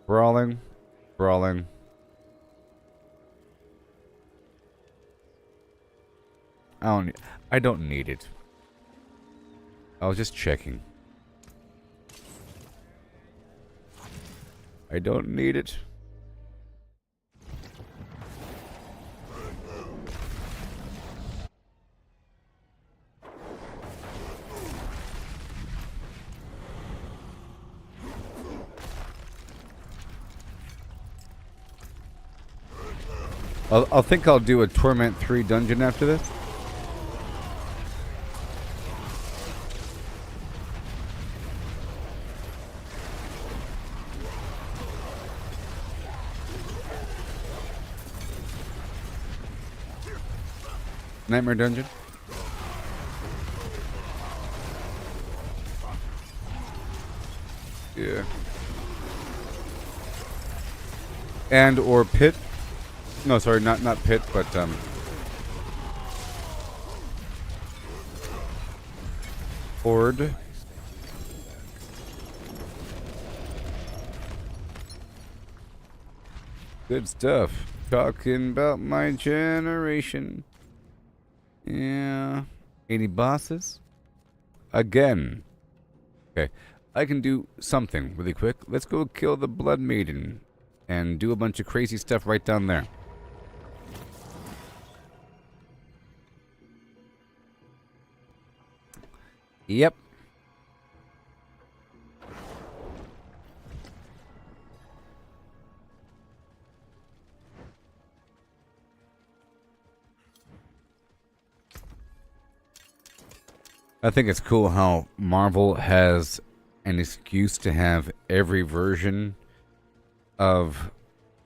Brawling. Brawling. I don't need it. I was just checking. I don't need it. I'll think I'll do a Torment 3 dungeon after this. Nightmare dungeon. Yeah. And or pit. No, sorry, not pit, but horde. Good stuff. Talking about my generation. Yeah. 80 bosses? Again. Okay. I can do something really quick. Let's go kill the Blood Maiden. And do a bunch of crazy stuff right down there. Yep. I think it's cool how Marvel has an excuse to have every version of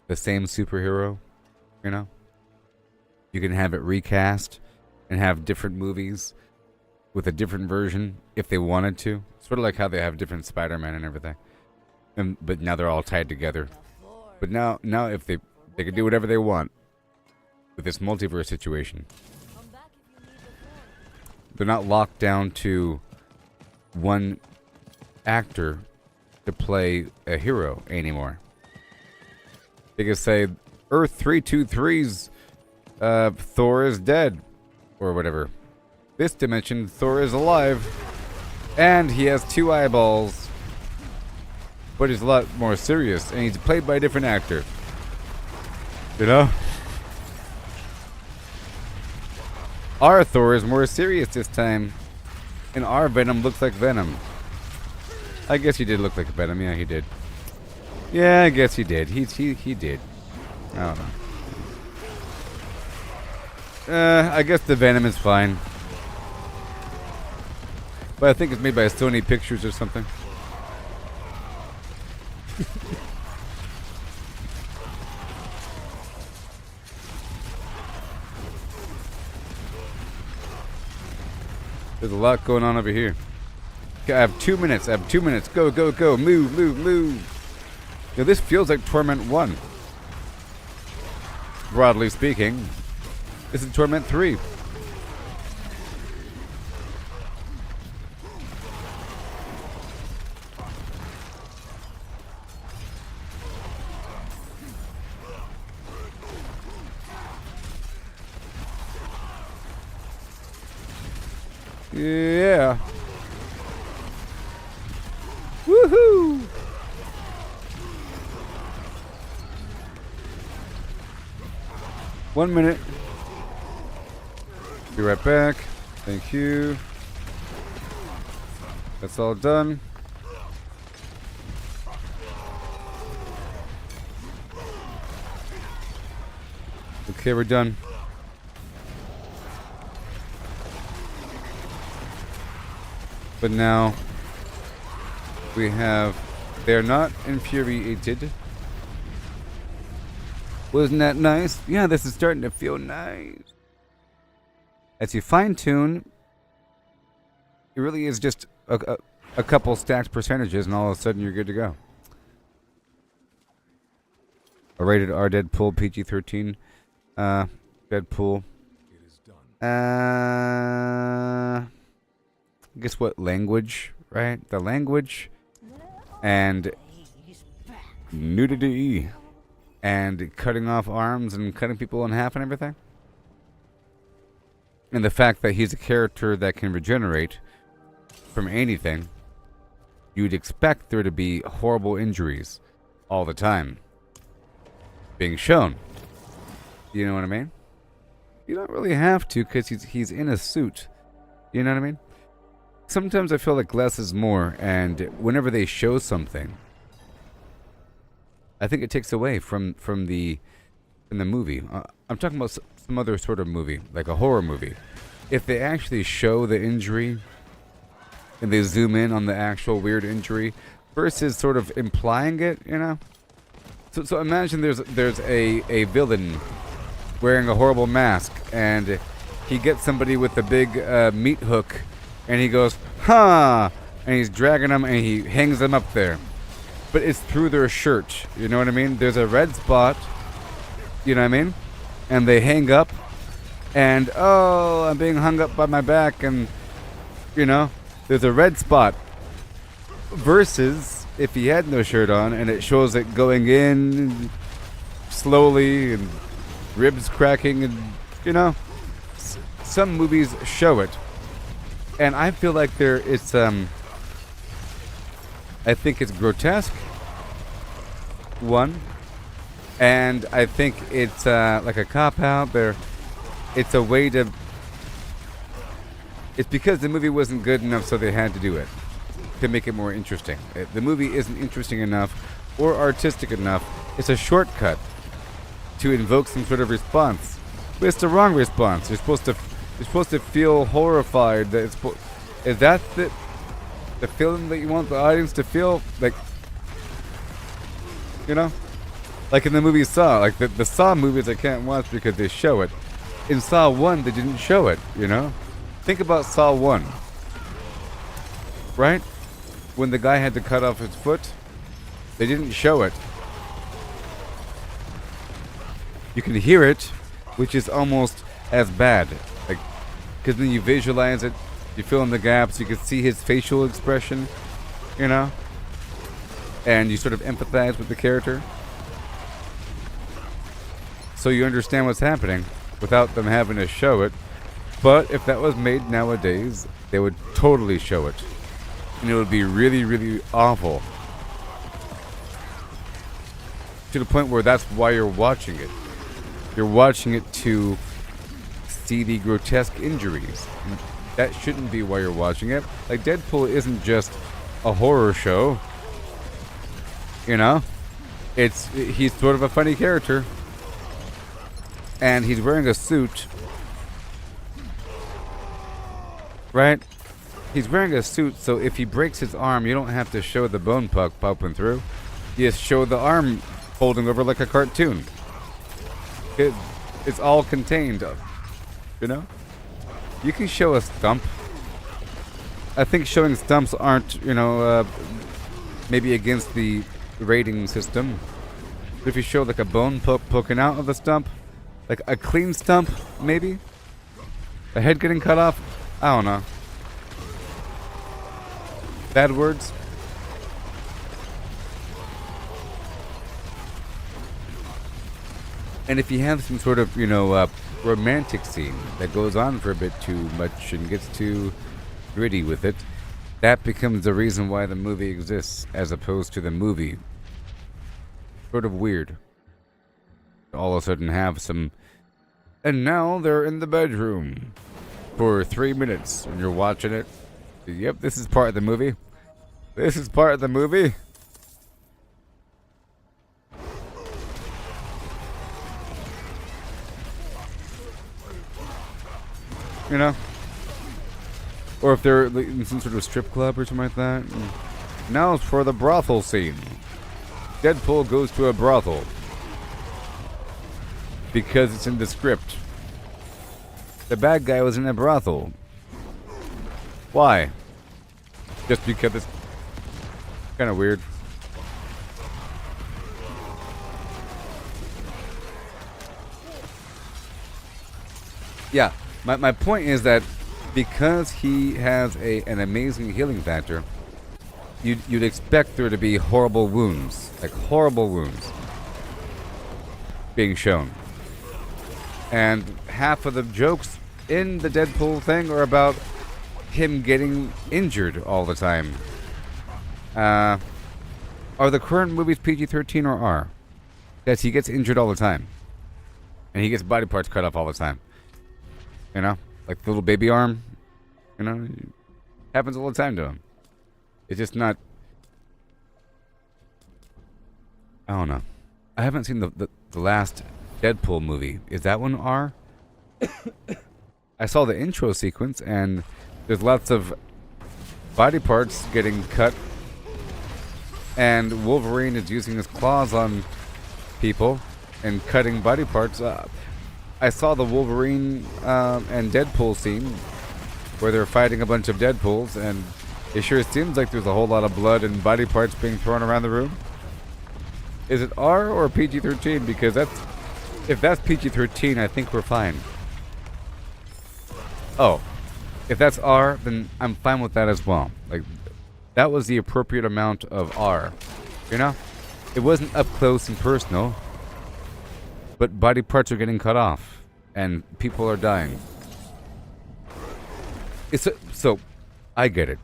the same superhero, you know? You can have it recast and have different movies with a different version if they wanted to. Sort of like how they have different Spider-Man and everything. But now they're all tied together. But now if they can do whatever they want with this multiverse situation. They're not locked down to one actor to play a hero anymore. They can say, Earth 323's Thor is dead. Or whatever. This dimension, Thor is alive. And he has 2 eyeballs. But he's a lot more serious. And he's played by a different actor. You know? Our Thor is more serious this time. And our Venom looks like Venom. I guess he did look like Venom. Yeah, he did. Yeah, I guess he did. He did. I don't know. I guess the Venom is fine. But I think it's made by Sony Pictures or something. There's a lot going on over here. Okay, I have 2 minutes. Go, go, go. Move, move, move. Yo, this feels like Torment 1. Broadly speaking. This is Torment 3. Yeah. Woohoo! One minute. Be right back. Thank you. That's all done. Okay, we're done. But now we have, they're not infuriated. Wasn't that nice? Yeah, this is starting to feel nice. As you fine tune It really is just a couple stacked percentages, and all of a sudden you're good to go. A rated R Deadpool, PG-13. Deadpool. Guess what language, right? The language and nudity and cutting off arms and cutting people in half and everything. And the fact that he's a character that can regenerate from anything, you'd expect there to be horrible injuries all the time being shown. You know what I mean? You don't really have to, because he's in a suit. You know what I mean? Sometimes I feel like less is more, and whenever they show something, I think it takes away from the movie. I'm talking about some other sort of movie, like a horror movie. If they actually show the injury and they zoom in on the actual weird injury versus sort of implying it, you know? So imagine there's a villain wearing a horrible mask, and he gets somebody with a big meat hook, and he goes, "Huh!" and he's dragging them, and he hangs them up there. But it's through their shirt, you know what I mean? There's a red spot, you know what I mean? And they hang up, and, oh, I'm being hung up by my back, and, you know, there's a red spot. Versus if he had no shirt on, and it shows it going in slowly, and ribs cracking, and, you know, some movies show it. And I feel like it's I think it's grotesque, one, and I think it's like a cop-out there. It's a way to, it's because the movie wasn't good enough, so they had to do it to make it more interesting. The movie isn't interesting enough or artistic enough. It's a shortcut to invoke some sort of response, but it's the wrong response. You're supposed to feel horrified. That is that the feeling that you want the audience to feel? Like, you know, like in the movie Saw. Like the Saw movies I can't watch because they show it. In Saw 1, they didn't show it. You know, think about Saw 1, right? When the guy had to cut off his foot, they didn't show it. You can hear it, which is almost as bad. Like, because then you visualize it, you fill in the gaps, you can see his facial expression, you know? And you sort of empathize with the character. So you understand what's happening without them having to show it. But if that was made nowadays, they would totally show it. And it would be really, really awful. To the point where that's why you're watching it. You're watching it to see the grotesque injuries. And that shouldn't be why you're watching it. Like, Deadpool isn't just a horror show. You know? He's sort of a funny character. And he's wearing a suit. Right? He's wearing a suit, so if he breaks his arm, you don't have to show the bone puck popping through. You just show the arm folding over like a cartoon. It's all contained, you know? You can show a stump. I think showing stumps aren't, you know, maybe against the rating system. But if you show like a bone poking out of the stump, like a clean stump, maybe? A head getting cut off? I don't know. Bad words? And if you have some sort of, you know, romantic scene that goes on for a bit too much and gets too gritty with it, that becomes the reason why the movie exists, as opposed to the movie. Sort of weird. All of a sudden have some, and now they're in the bedroom for 3 minutes and you're watching it. Yep, this is part of the movie. This is part of the movie. You know? Or if they're in some sort of strip club or something like that. Now it's for the brothel scene. Deadpool goes to a brothel. Because it's in the script. The bad guy was in a brothel. Why? Just because it's kind of weird. Yeah, my point is that because he has an amazing healing factor, you'd expect there to be horrible wounds, like horrible wounds, being shown. And half of the jokes in the Deadpool thing are about him getting injured all the time. Are the current movies PG-13 or R? Yes, he gets injured all the time. And he gets body parts cut off all the time. You know? Like the little baby arm. You know? Happens all the time to him. It's just not... I don't know. I haven't seen the last Deadpool movie. Is that one R? I saw the intro sequence, and there's lots of body parts getting cut, and Wolverine is using his claws on people and cutting body parts. I saw the Wolverine and Deadpool scene where they're fighting a bunch of Deadpools, and it sure seems like there's a whole lot of blood and body parts being thrown around the room. Is it R or PG-13? Because if that's PG-13, I think we're fine. Oh, if that's R, then I'm fine with that as well. Like, that was the appropriate amount of R. You know? It wasn't up close and personal, but body parts are getting cut off, and people are dying. So, I get it.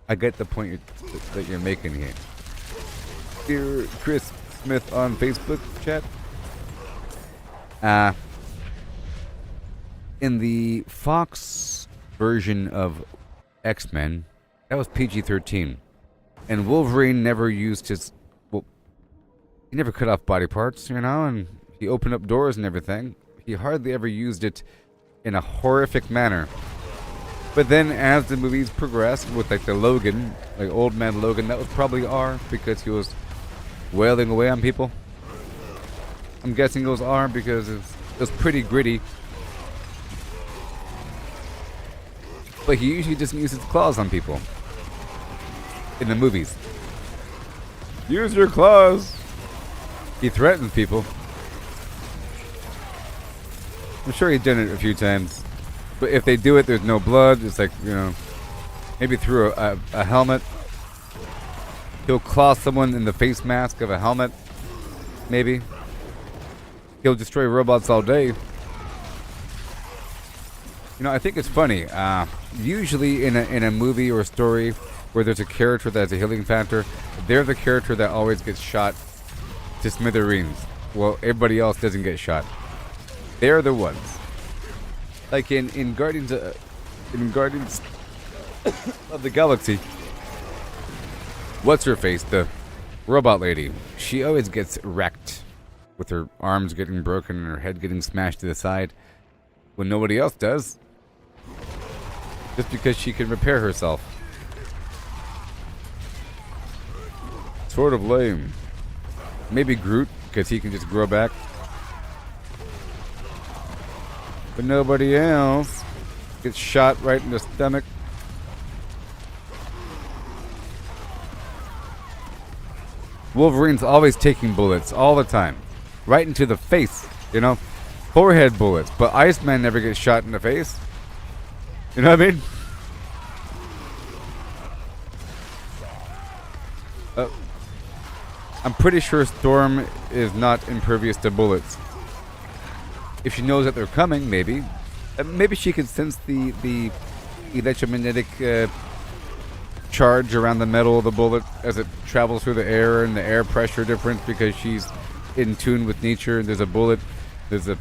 I get the point that you're making here. Dear Chris Smith on Facebook chat. In the Fox version of X-Men, that was PG-13. And Wolverine never used his... Well, he never cut off body parts, you know, and he opened up doors and everything. He hardly ever used it in a horrific manner. But then as the movies progressed with, like, the Logan, like Old Man Logan, that was probably R because he was wailing away on people. I'm guessing it was R because it was pretty gritty. But he usually doesn't use his claws on people. In the movies. Use your claws! He threatens people. I'm sure he's done it a few times. But if they do it, there's no blood. It's like, you know, maybe through a helmet. He'll claw someone in the face mask of a helmet. Maybe. He'll destroy robots all day. You know, I think it's funny. Usually in a movie or a story where there's a character that has a healing factor, they're the character that always gets shot to smithereens. Well, everybody else doesn't get shot. They're the ones. Like in Guardians of the Galaxy. What's her face? The robot lady. She always gets wrecked with her arms getting broken and her head getting smashed to the side when nobody else does. Just because she can repair herself. Sort of lame. Maybe Groot, because he can just grow back. But nobody else gets shot right in the stomach. Wolverine's always taking bullets all the time. Right into the face, you know? Forehead bullets. But Iceman never gets shot in the face. You know what I mean? I'm pretty sure Storm is not impervious to bullets. If she knows that they're coming, maybe. Maybe she can sense the electromagnetic charge around the metal of the bullet as it travels through the air and the air pressure difference because she's in tune with nature. There's a bullet. There's a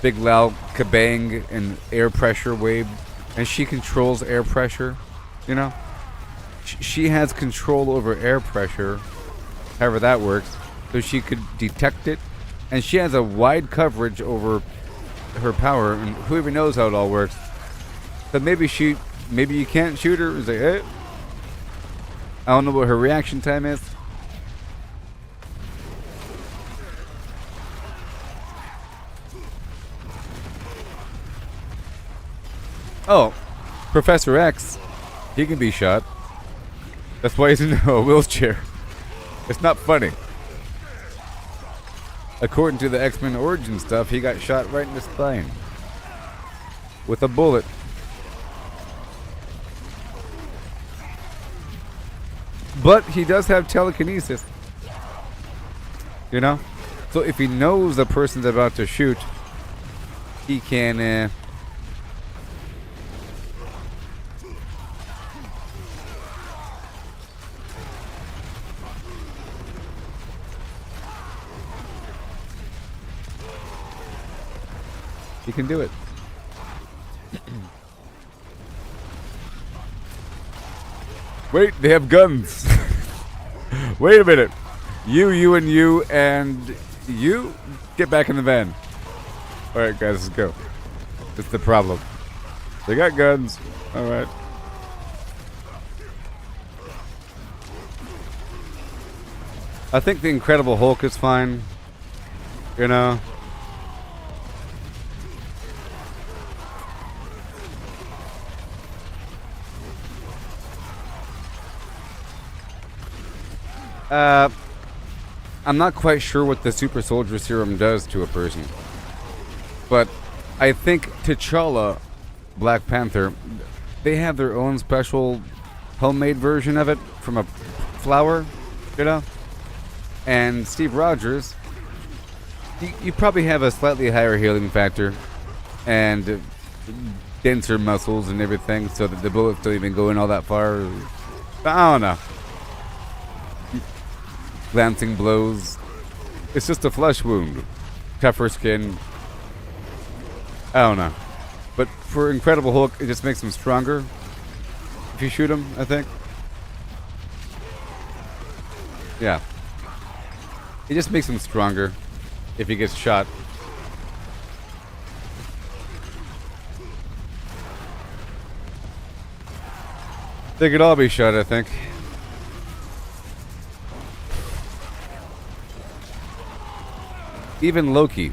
big loud kabang and air pressure wave, and she controls air pressure, you know? She has control over air pressure, however that works, so she could detect it, and she has a wide coverage over her power, and who even knows how it all works. But maybe you can't shoot her. It's like, eh. I don't know what her reaction time is. Oh, Professor X, he can be shot. That's why he's in a wheelchair. It's not funny. According to the X-Men origin stuff, he got shot right in the spine with a bullet. But he does have telekinesis. You know? So if he knows the person's about to shoot, he can he can do it. Wait, they have guns. Wait a minute. You, and you, and you get back in the van. Alright, guys, let's go. That's the problem. They got guns. Alright. I think the Incredible Hulk is fine. You know? I'm not quite sure what the super soldier serum does to a person. But I think T'Challa, Black Panther, they have their own special homemade version of it from a flower, you know? And Steve Rogers, you probably have a slightly higher healing factor and denser muscles and everything so that the bullets don't even go in all that far. I don't know. Glancing blows. It's just a flesh wound. Tougher skin. I don't know. But for Incredible Hulk, it just makes him stronger. If you shoot him, I think. Yeah. It just makes him stronger if he gets shot. They could all be shot, I think. Even Loki.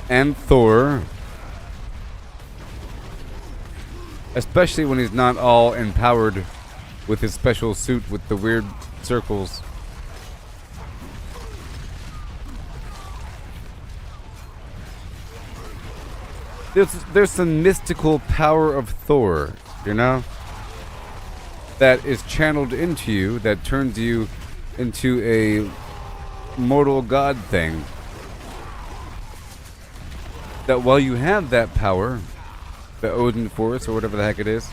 And Thor. Especially when he's not all empowered with his special suit with the weird circles. There's some mystical power of Thor, you know? That is channeled into you, that turns you into a mortal god thing. That while you have that power, the Odin Force, or whatever the heck it is,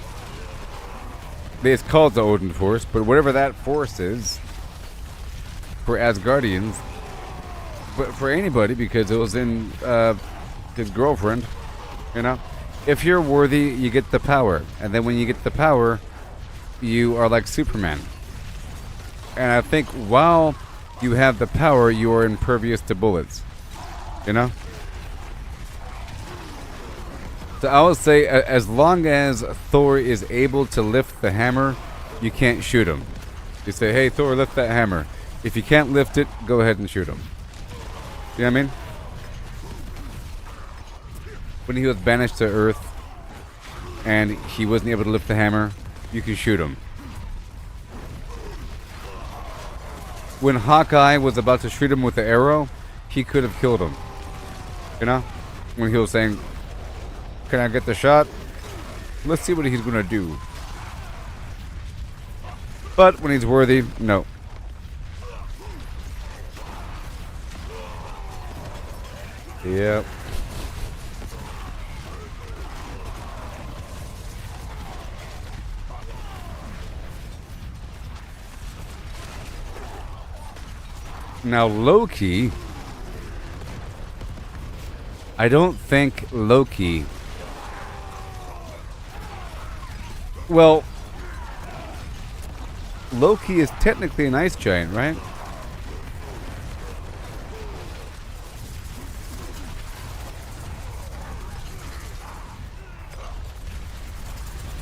it's called the Odin Force, but whatever that force is, for Asgardians, but for anybody, because it was in his girlfriend, you know, if you're worthy, you get the power, and then when you get the power, you are like Superman. And I think while you have the power, you are impervious to bullets, you know. So I would say, as long as Thor is able to lift the hammer, you can't shoot him. You say, hey, Thor, lift that hammer. If you can't lift it, go ahead and shoot him. You know what I mean? When he was banished to Earth and he wasn't able to lift the hammer, you can shoot him. When Hawkeye was about to shoot him with the arrow, he could have killed him. You know? When he was saying, can I get the shot? Let's see what he's going to do. But when he's worthy, no. Yep. Now Loki, I don't think Loki, well, Loki is technically an ice giant, right?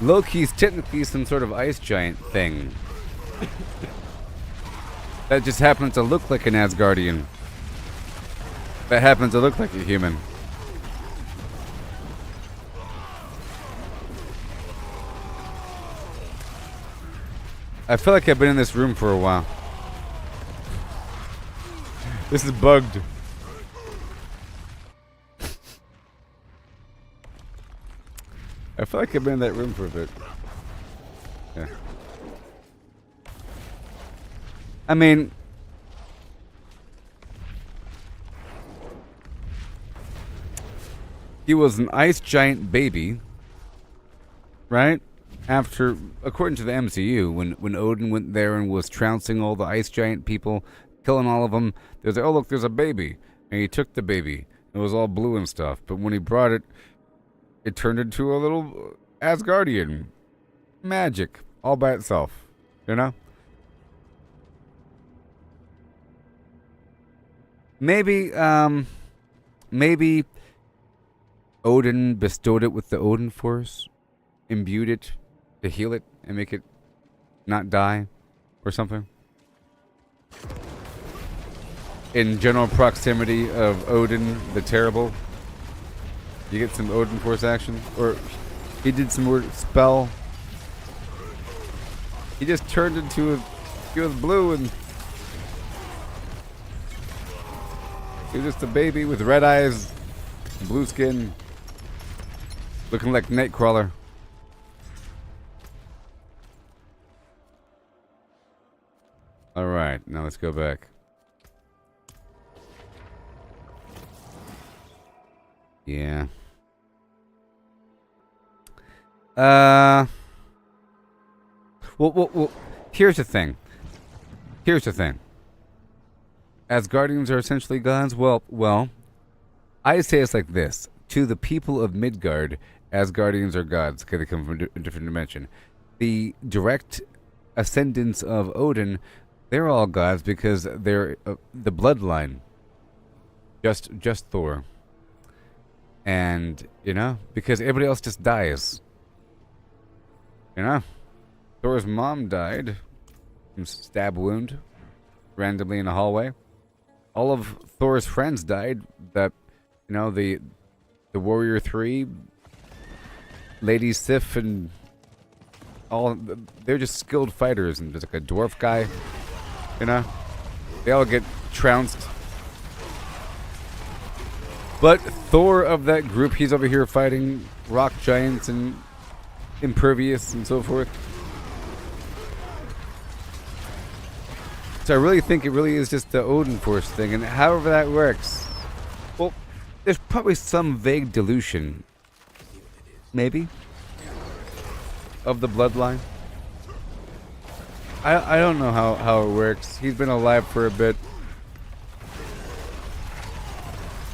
Loki's technically some sort of ice giant thing. That just happens to look like an Asgardian. That happens to look like a human. I feel like I've been in this room for a while. This is bugged. I feel like I've been in that room for a bit. Yeah. I mean, he was an ice giant baby, right? After, according to the MCU, when Odin went there and was trouncing all the ice giant people, killing all of them, there's like, oh look, there's a baby, and he took the baby. It was all blue and stuff, but when he brought it, it turned into a little Asgardian magic all by itself, you know? Maybe Odin bestowed it with the Odin Force, imbued it to heal it and make it not die or something. In general proximity of Odin the Terrible, you get some Odin Force action. Or he did some more spell. He just turned into he was blue and he was just a baby with red eyes, blue skin, looking like Nightcrawler. Alright, now let's go back. Yeah. Well, here's the thing. Asgardians are essentially gods? Well, I say it's like this. To the people of Midgard, Asgardians are gods. Okay, they come from a different dimension. The direct ascendants of Odin, they're all gods because they're the bloodline. Just Thor. And, because everybody else just dies. Thor's mom died from a stab wound randomly in a hallway. All of Thor's friends died. That, the Warrior 3, Lady Sif, and all, they're just skilled fighters. And there's like a dwarf guy, They all get trounced. But Thor of that group, he's over here fighting rock giants and impervious and so forth. So I really think it really is just the Odin Force thing, and however that works, well, there's probably some vague dilution, maybe, of the bloodline. I don't know how it works. He's been alive for a bit.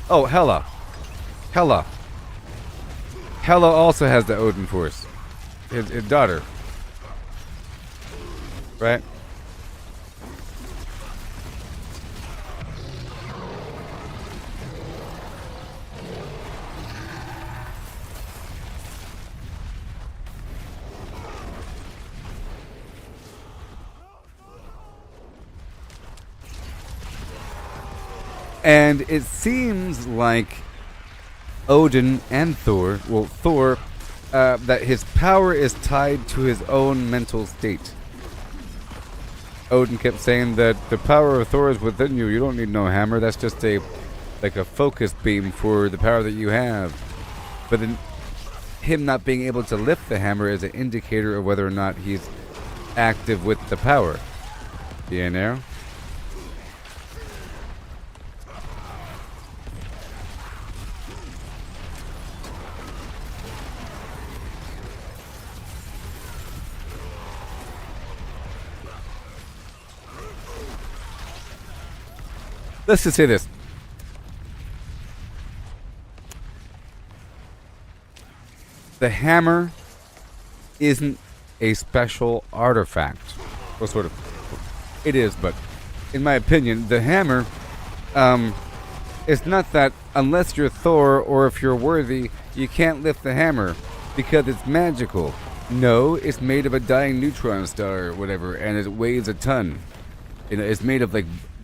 Oh, Hela. Hela also has the Odin Force. His daughter. Right? And it seems like Odin and Thor, that his power is tied to his own mental state. Odin kept saying that the power of Thor is within you. You don't need no hammer. That's just a focus beam for the power that you have. But then him not being able to lift the hammer is an indicator of whether or not he's active with the power. Let's just say this. The hammer isn't a special artifact. Well, sort of. It is, but in my opinion, the hammer, it's not that unless you're Thor or if you're worthy, you can't lift the hammer because it's magical. No, it's made of a dying neutron star or whatever, and it weighs a ton. It's made of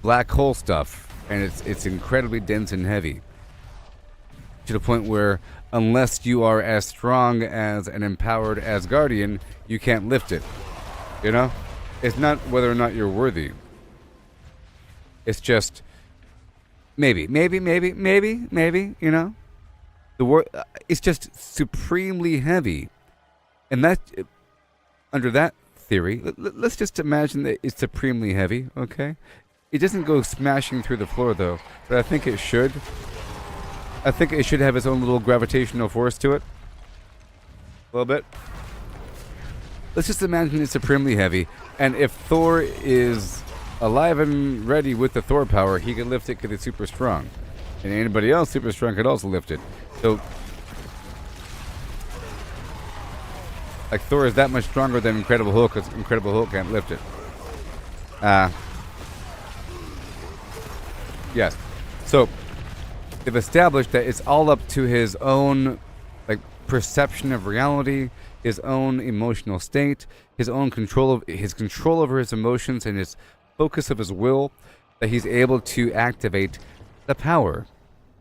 black hole stuff. And it's incredibly dense and heavy. To the point where, unless you are as strong as an empowered Asgardian, you can't lift it. It's not whether or not you're worthy. It's just maybe, you know? It's just supremely heavy. And that, under that theory, let's just imagine that it's supremely heavy, okay? It doesn't go smashing through the floor, though, but I think it should. I think it should have its own little gravitational force to it. A little bit. Let's just imagine it's supremely heavy, and if Thor is alive and ready with the Thor power, he can lift it because it's super strong. And anybody else super strong could also lift it. So, like, Thor is that much stronger than Incredible Hulk, because Incredible Hulk can't lift it. Yes. So, they've established that it's all up to his own, like, perception of reality, his own emotional state, his own control over his emotions, and his focus of his will, that he's able to activate the power.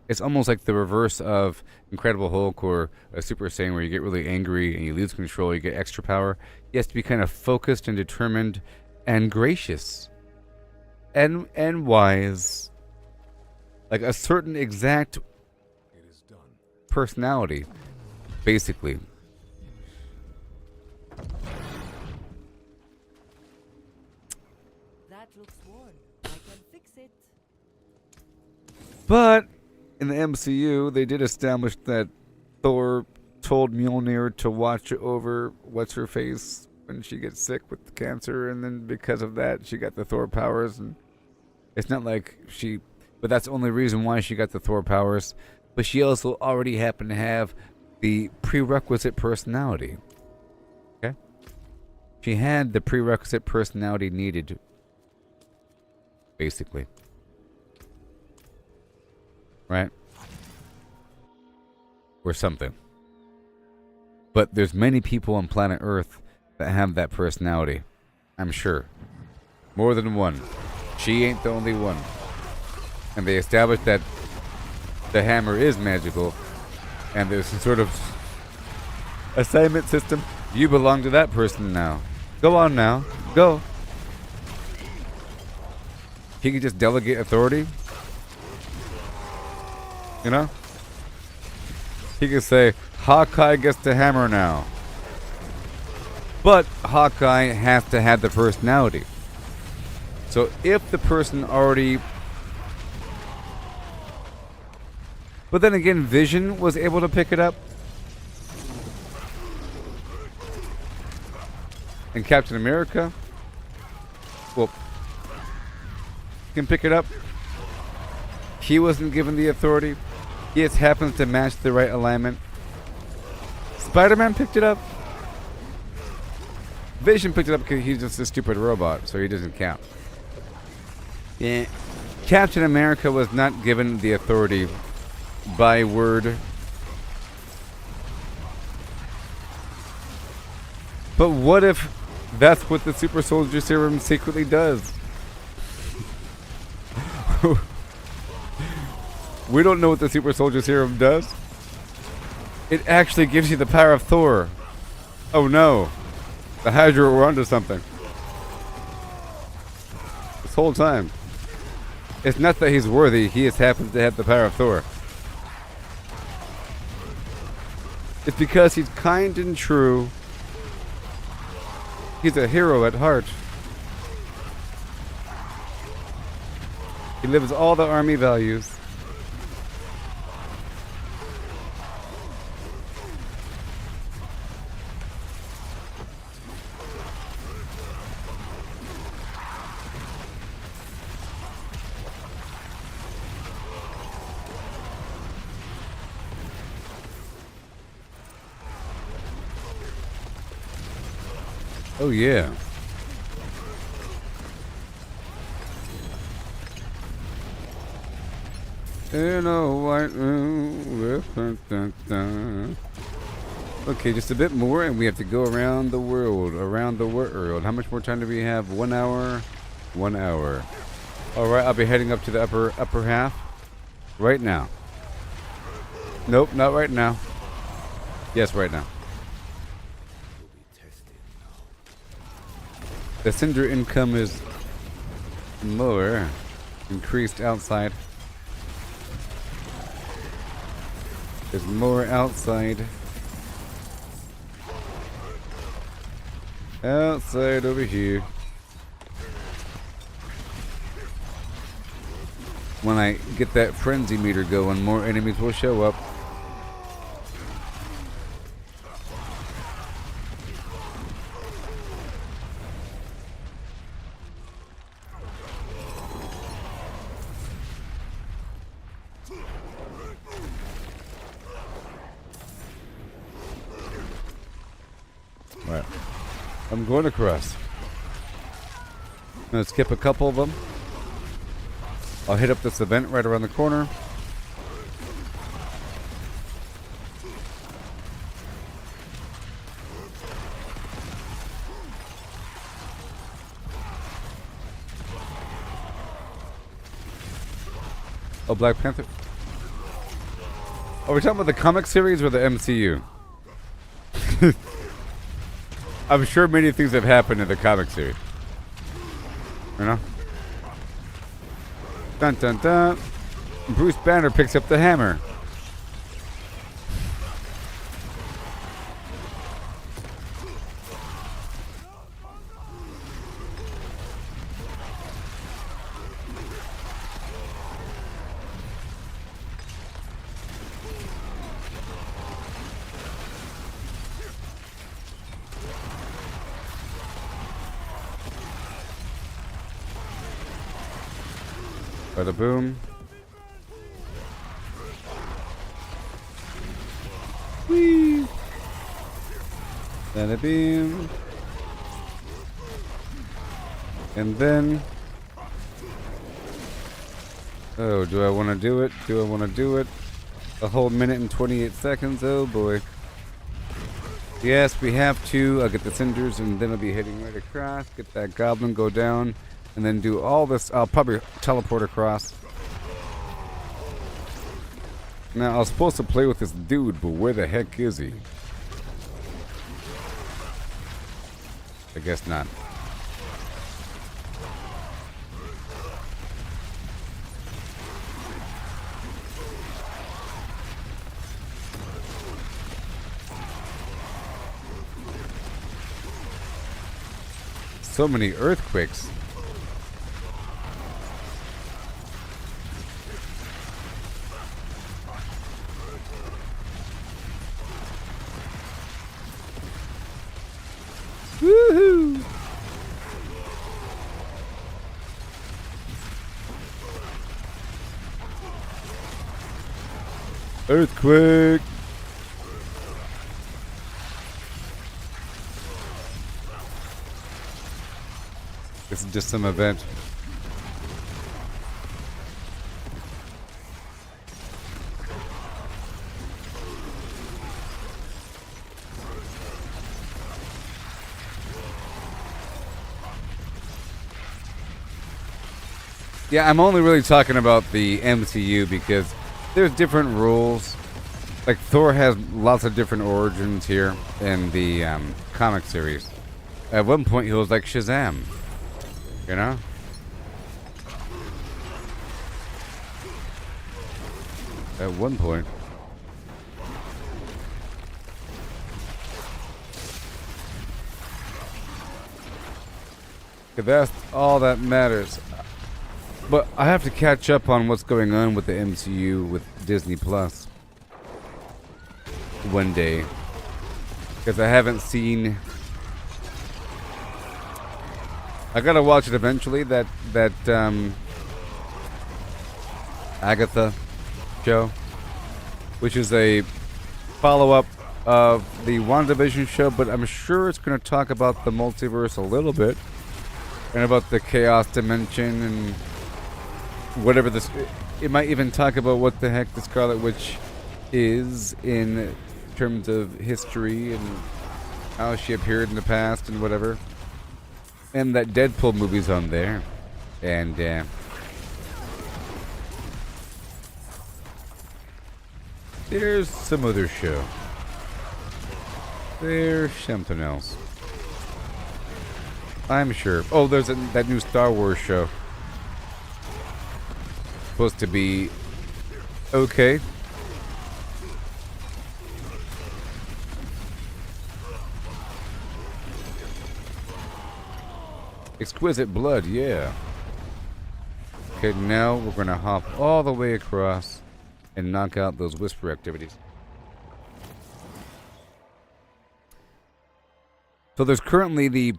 It's almost like the reverse of Incredible Hulk or a Super Saiyan, where you get really angry and you lose control, you get extra power. He has to be kind of focused and determined and gracious and wise. Like a certain exact personality, basically. That looks worn. I can fix it. But in the MCU, they did establish that Thor told Mjolnir to watch over what's-her-face when she gets sick with the cancer, and then because of that, she got the Thor powers. And it's not like she... But that's the only reason why she got the Thor powers. But she also already happened to have the prerequisite personality. Okay? She had the prerequisite personality needed, basically. Right? Or something. But there's many people on planet Earth that have that personality. I'm sure. More than one. She ain't the only one. And they established that the hammer is magical, and there's some sort of assignment system. You belong to that person now. Go on now. Go. He can just delegate authority. You know? He can say, Hawkeye gets the hammer now. But Hawkeye has to have the personality. So if the person already... But then again, Vision was able to pick it up. And Captain America, well, can pick it up. He wasn't given the authority. He just happens to match the right alignment. Spider-Man picked it up. Vision picked it up because he's just a stupid robot, so he doesn't count. Yeah. Captain America was not given the authority by word. But what if that's what the super soldier serum secretly does? We don't know what the super soldier serum does. It actually gives you the power of Thor. Oh no. The Hydra were onto something. This whole time. It's not that he's worthy, he just happens to have the power of Thor. It's because he's kind and true. He's a hero at heart. He lives all the army values. Oh yeah. In a white room. Okay, just a bit more and we have to go around the world. Around the world. How much more time do we have? 1 hour? 1 hour. Alright, I'll be heading up to the upper half. Right now. Nope, not right now. Yes, right now. The cinder income is more increased outside. There's more outside. Outside over here. When I get that frenzy meter going, more enemies will show up. Right. I'm going across. I'm gonna skip a couple of them. I'll hit up this event right around the corner. Oh, Black Panther. Are we talking about the comic series or the MCU? I'm sure many things have happened in the comic series. You know? Dun dun dun. Bruce Banner picks up the hammer. Bada boom. Whee! Bada beam. And then... Oh, do I want to do it? Do I want to do it? A whole minute and 28 seconds? Oh boy. Yes, we have to. I'll get the cinders and then I'll be heading right across. Get that goblin, go down. And then do all this. I'll probably teleport across. Now, I was supposed to play with this dude, but where the heck is he? I guess not. So many earthquakes. Woohoo! Earthquake! This is just some event. Yeah, I'm only really talking about the MCU because there's different rules. Like Thor has lots of different origins here in the comic series. At one point he was like Shazam, you know? At one point. That's all that matters. But I have to catch up on what's going on with the MCU with Disney Plus one day, because I haven't seen. I gotta watch it eventually. That Agatha show, which is a follow-up of the WandaVision show, but I'm sure it's going to talk about the multiverse a little bit and about the chaos dimension and whatever this. It might even talk about what the heck the Scarlet Witch is in terms of history and how she appeared in the past and whatever. And that Deadpool movie's on there. And there's some other show. There's something else. I'm sure. Oh, there's that new Star Wars show. Supposed to be okay. Exquisite blood, yeah. Okay, now we're gonna hop all the way across and knock out those whisper activities. So there's currently the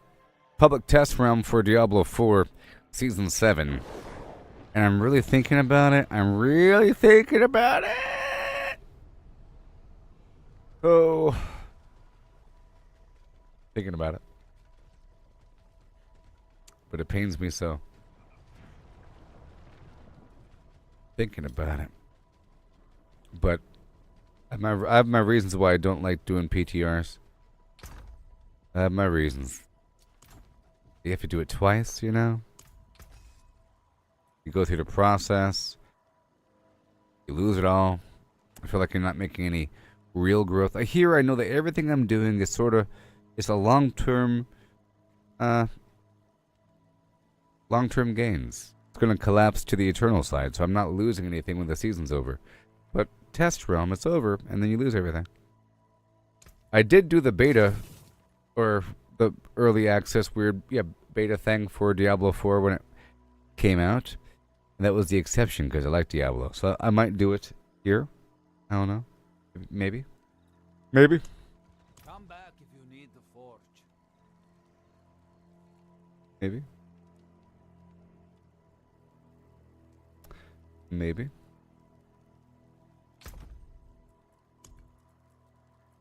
public test realm for Diablo 4 Season 7. And I'm really thinking about it. Oh. Thinking about it. But it pains me so. Thinking about it. But I have my reasons why I don't like doing PTRs. I have my reasons. You have to do it twice, you know? You go through the process. You lose it all. I feel like you're not making any real growth. I know that everything I'm doing is sort of... It's a long-term... long-term gains. It's going to collapse to the eternal side, so I'm not losing anything when the season's over. But test realm, it's over, and then you lose everything. I did do the beta... Or the early access weird beta thing for Diablo 4 when it came out. And that was the exception because I like Diablo. So I might do it here. I don't know. Maybe. Maybe. Come back if you need the forge. Maybe. Maybe.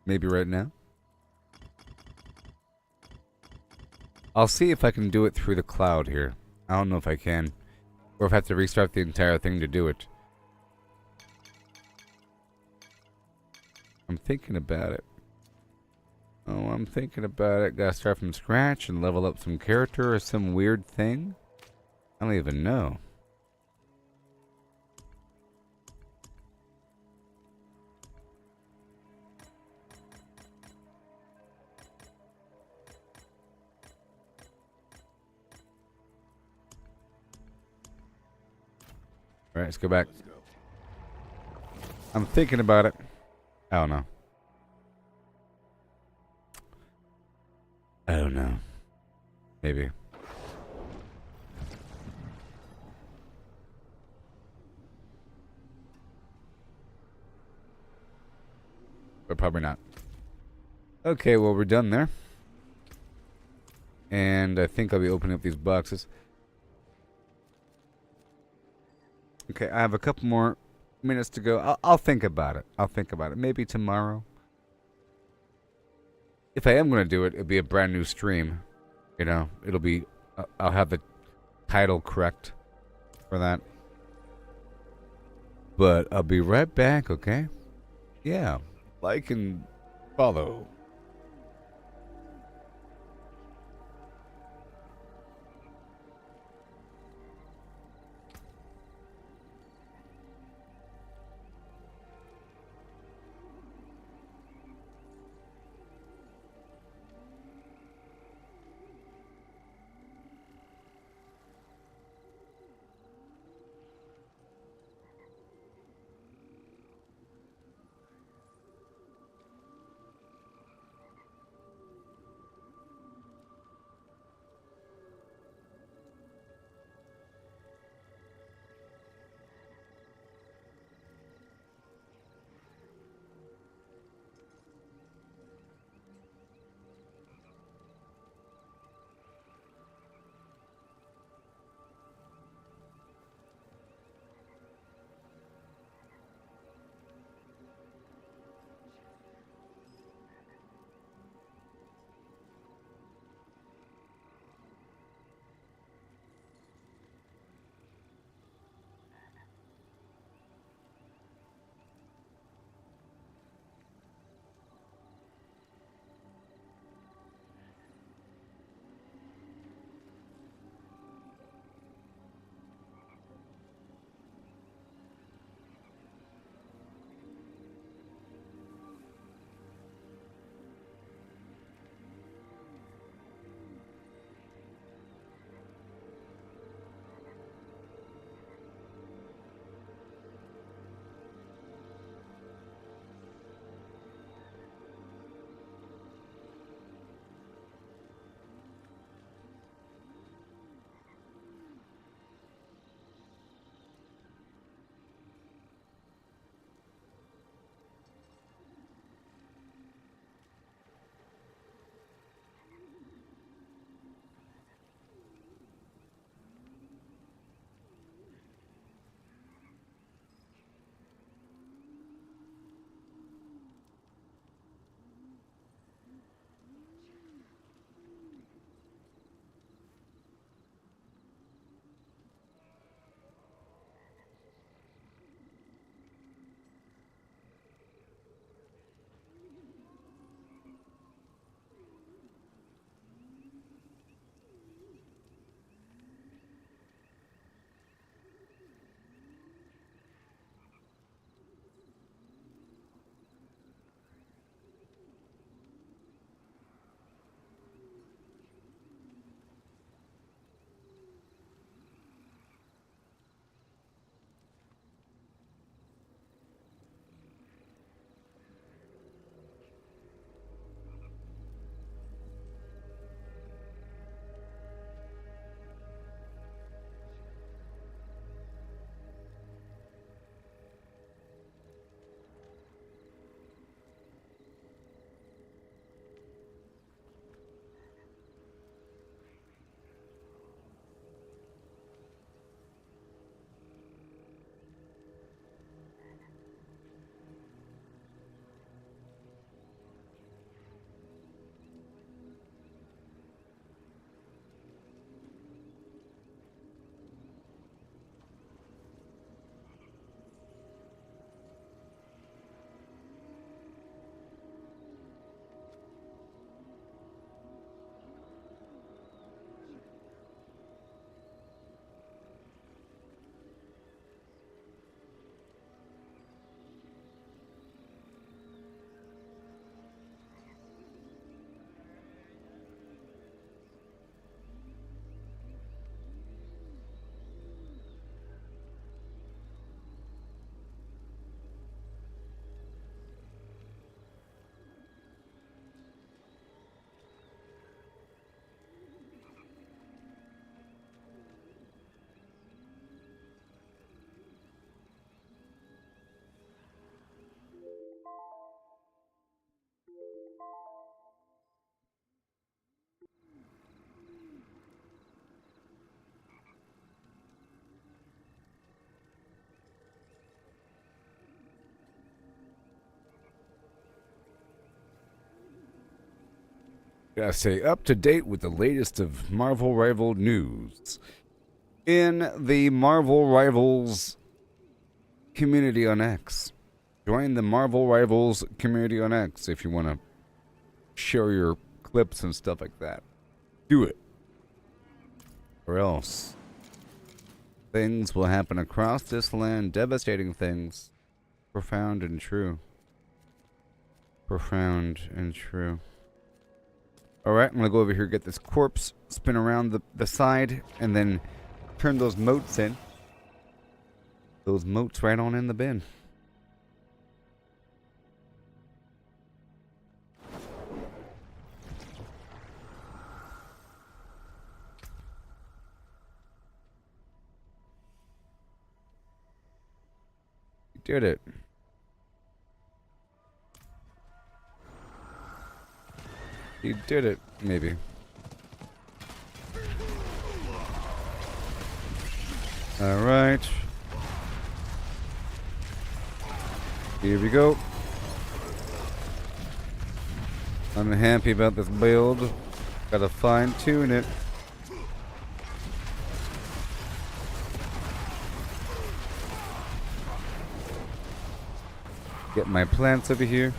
Maybe right now. I'll see if I can do it through the cloud here. I don't know if I can. Or if I have to restart the entire thing to do it. I'm thinking about it. Oh, I'm thinking about it. Gotta start from scratch and level up some character or some weird thing? I don't even know. Alright, let's go back. I'm thinking about it. I don't know. I don't know. Maybe. But probably not. Okay, well, we're done there. And I think I'll be opening up these boxes. Okay, I have a couple more minutes to go. I'll think about it. I'll think about it. Maybe tomorrow. If I am going to do it, it'll be a brand new stream. You know, it'll be... I'll have the title correct for that. But I'll be right back, okay? Yeah. Like and follow. Gotta stay up to date with the latest of Marvel Rival news. In the Marvel Rivals community on X. Join the Marvel Rivals community on X if you want to share your clips and stuff like that. Do it. Or else things will happen across this land, devastating things. Profound and true. Profound and true. Alright, I'm gonna go over here, get this corpse, spin around the side, and then turn those moats in. Those moats right on in the bin. You did it. You did it, maybe. Alright. Here we go. I'm happy about this build. Gotta fine tune it. Get my plants over here.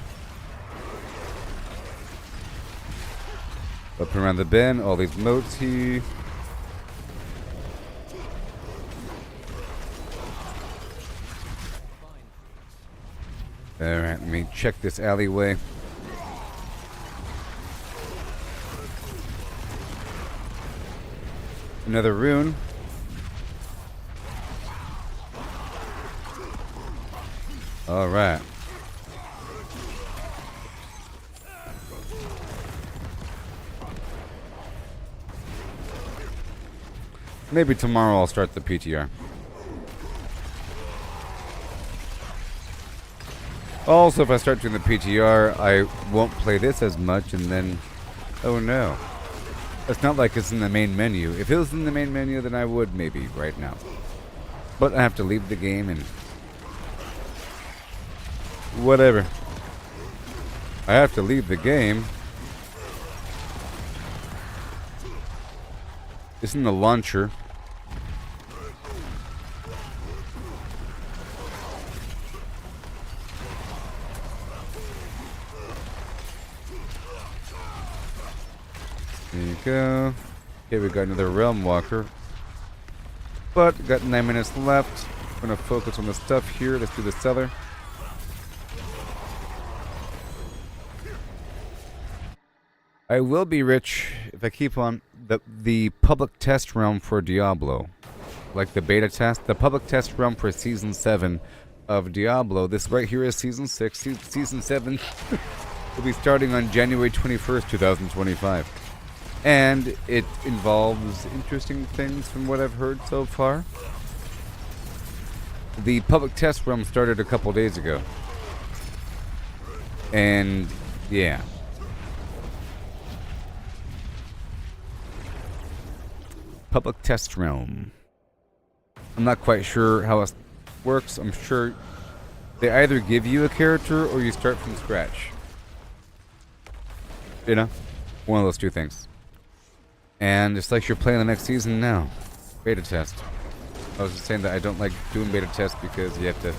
Up around the bend, all these moats here. Alright, let me check this alleyway. Another rune. Alright. Maybe tomorrow I'll start the PTR. Also, if I start doing the PTR, I won't play this as much, and then... Oh no. It's not like it's in the main menu. If it was in the main menu, then I would maybe right now. But I have to leave the game and... whatever. I have to leave the game. It's in the launcher. There you go. Okay, we got another Realm Walker. But, got 9 minutes left. Gonna focus on the stuff here. Let's do the cellar. I will be rich if I keep on the public test realm for Diablo. Like the beta test. The public test realm for Season 7 of Diablo. This right here is Season 6. Season 7 will be starting on January 21st, 2025. And it involves interesting things from what I've heard so far. The public test realm started a couple days ago. And, yeah. Public test realm. I'm not quite sure how it works. I'm sure they either give you a character or you start from scratch. You know? One of those two things. And it's like you're playing the next season now. Beta test. I was just saying that I don't like doing beta tests because you have to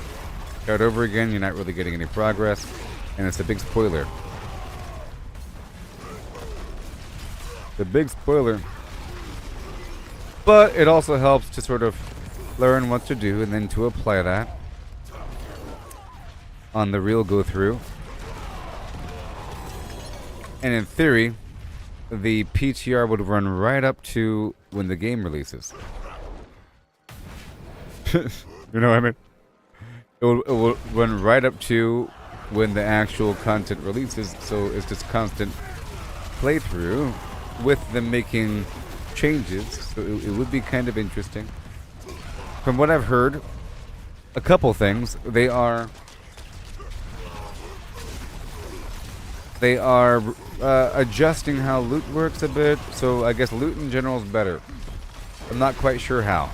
start over again. You're not really getting any progress. And it's a big spoiler. The big spoiler. But it also helps to sort of learn what to do and then to apply that on the real go through. And in theory, the PTR would run right up to when the game releases. You know what I mean? It will run right up to when the actual content releases, so it's just constant playthrough with them making changes, so it would be kind of interesting. From what I've heard, a couple things. They are adjusting how loot works a bit, so I guess loot in general is better. I'm not quite sure how.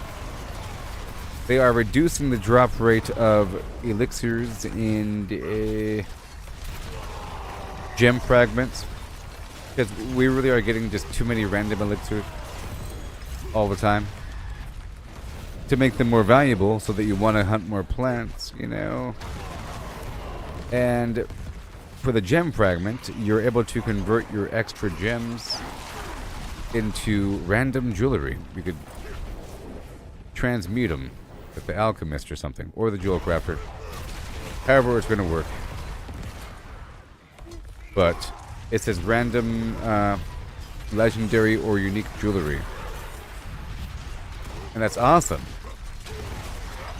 They are reducing the drop rate of elixirs and gem fragments. Because we really are getting just too many random elixirs all the time. To make them more valuable so that you want to hunt more plants, you know. And for the gem fragment, you're able to convert your extra gems into random jewelry. You could transmute them with the alchemist or something, or the jewel crafter. However it's going to work. But it says random legendary or unique jewelry. And that's awesome.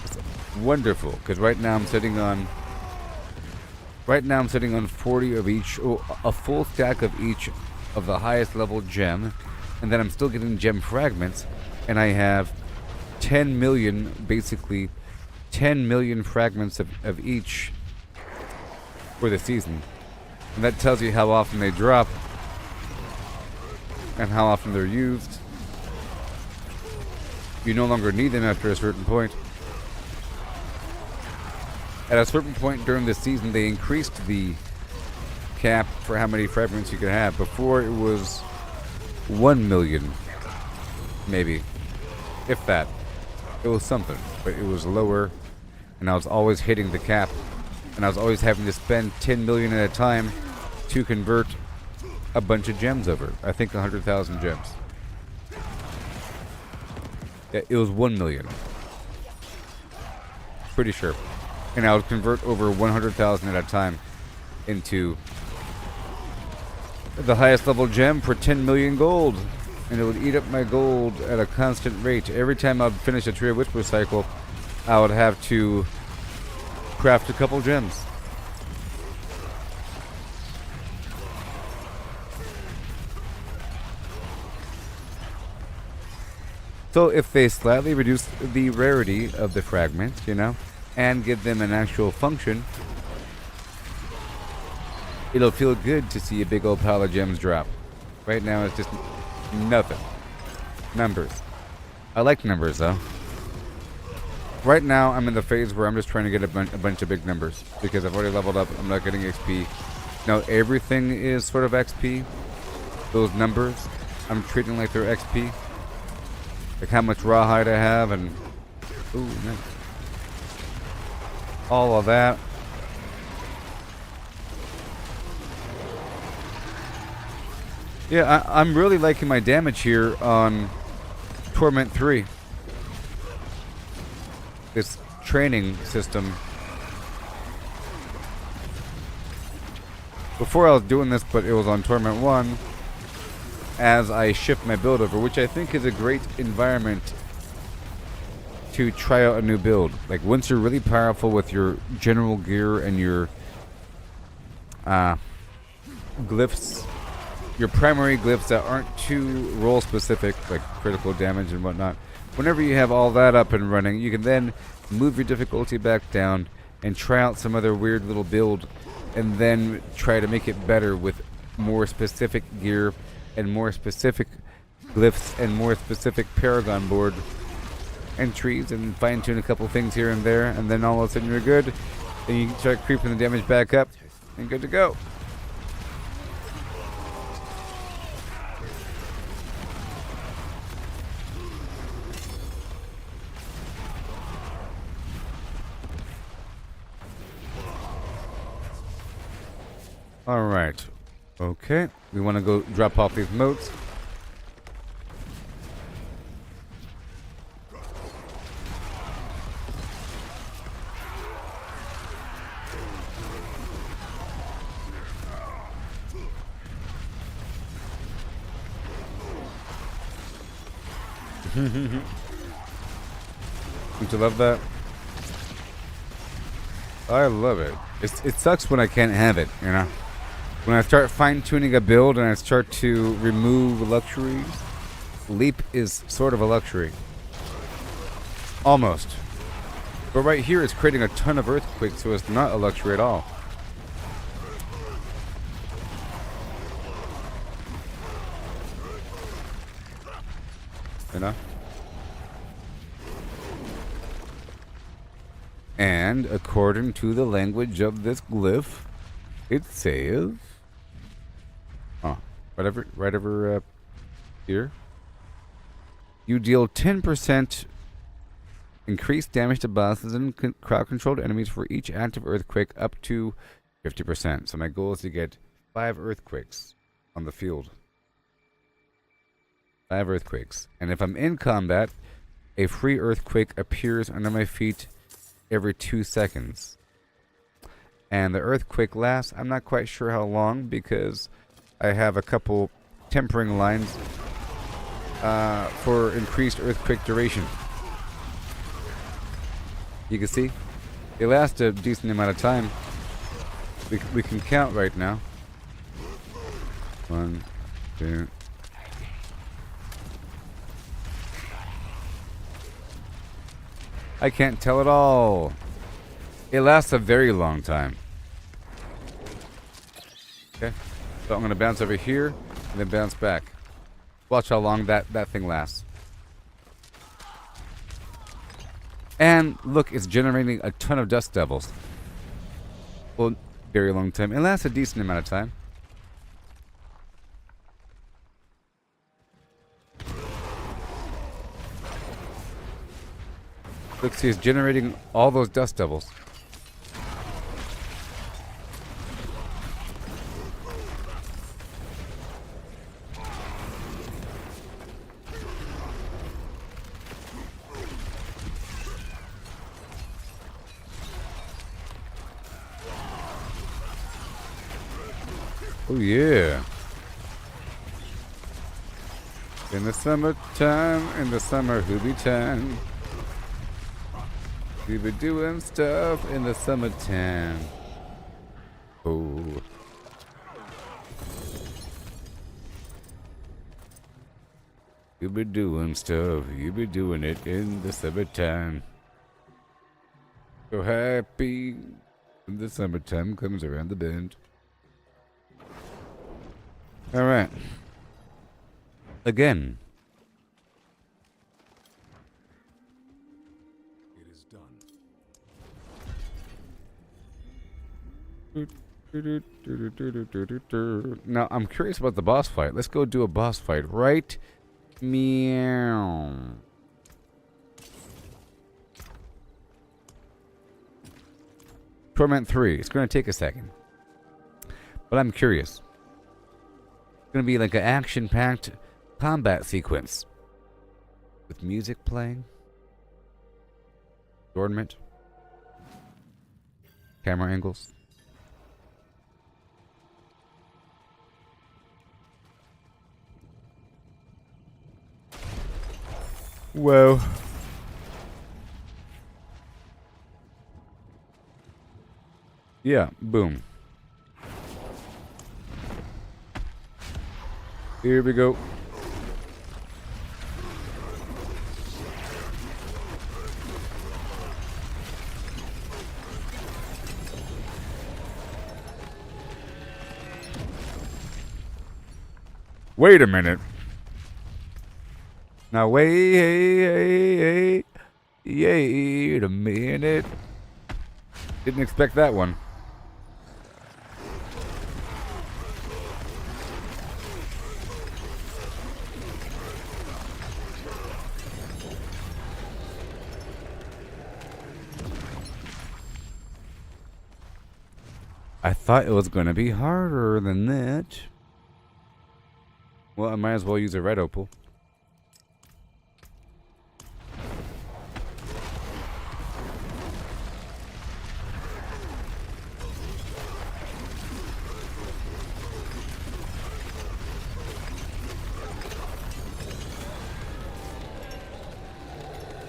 It's wonderful, because right now I'm sitting on 40 of each, a full stack of each of the highest level gem, and then I'm still getting gem fragments, and I have 10 million, basically 10 million fragments of each for the season. And that tells you how often they drop and how often they're used. You no longer need them after a certain point. At a certain point during the season, they increased the cap for how many fragments you could have. Before it was 1 million, maybe, if that. It was something, but it was lower, and I was always hitting the cap, and I was always having to spend 10 million at a time to convert a bunch of gems over. I think 100,000 gems. Yeah, it was 1 million. Pretty sure. And I would convert over 100,000 at a time into the highest level gem for 10 million gold. And it would eat up my gold at a constant rate. Every time I would finish a Tree of Whisper cycle, I would have to craft a couple gems. So if they slightly reduce the rarity of the fragments, you know, and give them an actual function, it'll feel good to see a big old pile of gems drop. Right now it's just nothing. Numbers. I like numbers though. Right now I'm in the phase where I'm just trying to get a bunch of big numbers, because I've already leveled up. I'm not getting XP. Now everything is sort of XP. Those numbers I'm treating like they're XP. Like how much rawhide I have, and ooh, nice. All of that. Yeah, I'm really liking my damage here on Torment 3. This training system. Before I was doing this, but it was on Torment 1. As I shift my build over, which I think is a great environment to try out a new build. Like once you're really powerful with your general gear and your glyphs, your primary glyphs that aren't too role specific, like critical damage and whatnot. Whenever you have all that up and running, you can then move your difficulty back down and try out some other weird little build, and then try to make it better with more specific gear and more specific glyphs and more specific Paragon board entries, and fine-tune a couple things here and there, and then all of a sudden you're good, and you can start creeping the damage back up, and good to go. Alright. Okay. We want to go drop off these motes. Don't you love that? I love it. It sucks when I can't have it, you know? When I start fine-tuning a build and I start to remove luxuries, leap is sort of a luxury. Almost. But right here it's creating a ton of earthquakes, so it's not a luxury at all. You know? And according to the language of this glyph, it says... Huh. right over here. You deal 10% increased damage to bosses and crowd-controlled enemies for each active earthquake up to 50%. So my goal is to get 5 earthquakes on the field. 5 earthquakes. And if I'm in combat, a free earthquake appears under my feet every 2 seconds. And the earthquake lasts, I'm not quite sure how long, because I have a couple tempering lines for increased earthquake duration. You can see it lasts a decent amount of time. We can count right now. 1, 2. I can't tell at all. It lasts a very long time. Okay, so I'm gonna bounce over here and then bounce back. Watch how long that thing lasts. And look, it's generating a ton of dust devils. Well, very long time. It lasts a decent amount of time. Look, see, it's generating all those dust devils. Oh yeah. In the summertime, in the summer hoobie time. We be doing stuff in the summertime. Oh. You be doing stuff, you be doing it in the summertime. So happy when the summertime comes around the bend. Alright. Again. It is done. Now, I'm curious about the boss fight. Let's go do a boss fight, right? Meow. Torment 3. It's going to take a second. But I'm curious. It's going to be like an action-packed combat sequence. With music playing. Adornment. Camera angles. Whoa. Yeah, boom. Here we go. Wait a minute. Now wait a minute. Didn't expect that one. I thought it was going to be harder than that. Well, I might as well use a red opal.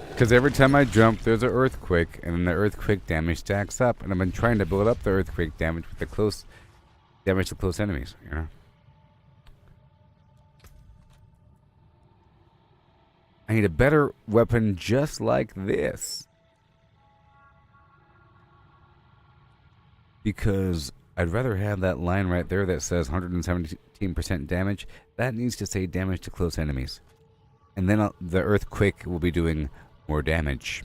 Because every time I jump, there's an earthquake, and then the earthquake damage stacks up. And I've been trying to build up the earthquake damage with the close damage to close enemies, you know? I need a better weapon just like this. Because I'd rather have that line right there that says 117% damage. That needs to say damage to close enemies. And then the earthquake will be doing more damage.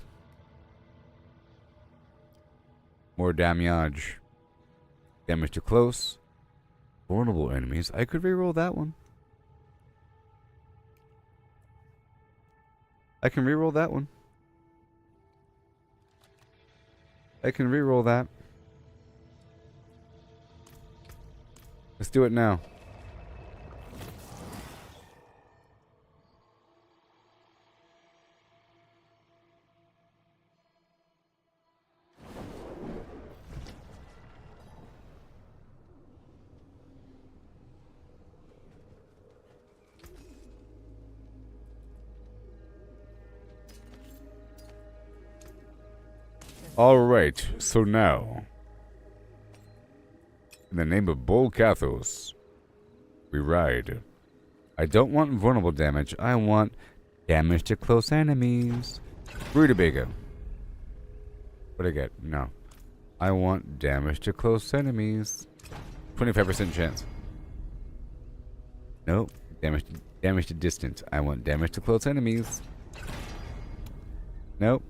More damage. Damage to close. Vulnerable enemies. I could reroll that one. I can reroll that one. I can reroll that. Let's do it now. Alright, so now, in the name of Bol Kathos, we ride. I don't want vulnerable damage, I want damage to close enemies. Rutabaga. What'd I get? No. I want damage to close enemies. 25% chance. Nope. Damage to distance. I want damage to close enemies. Nope.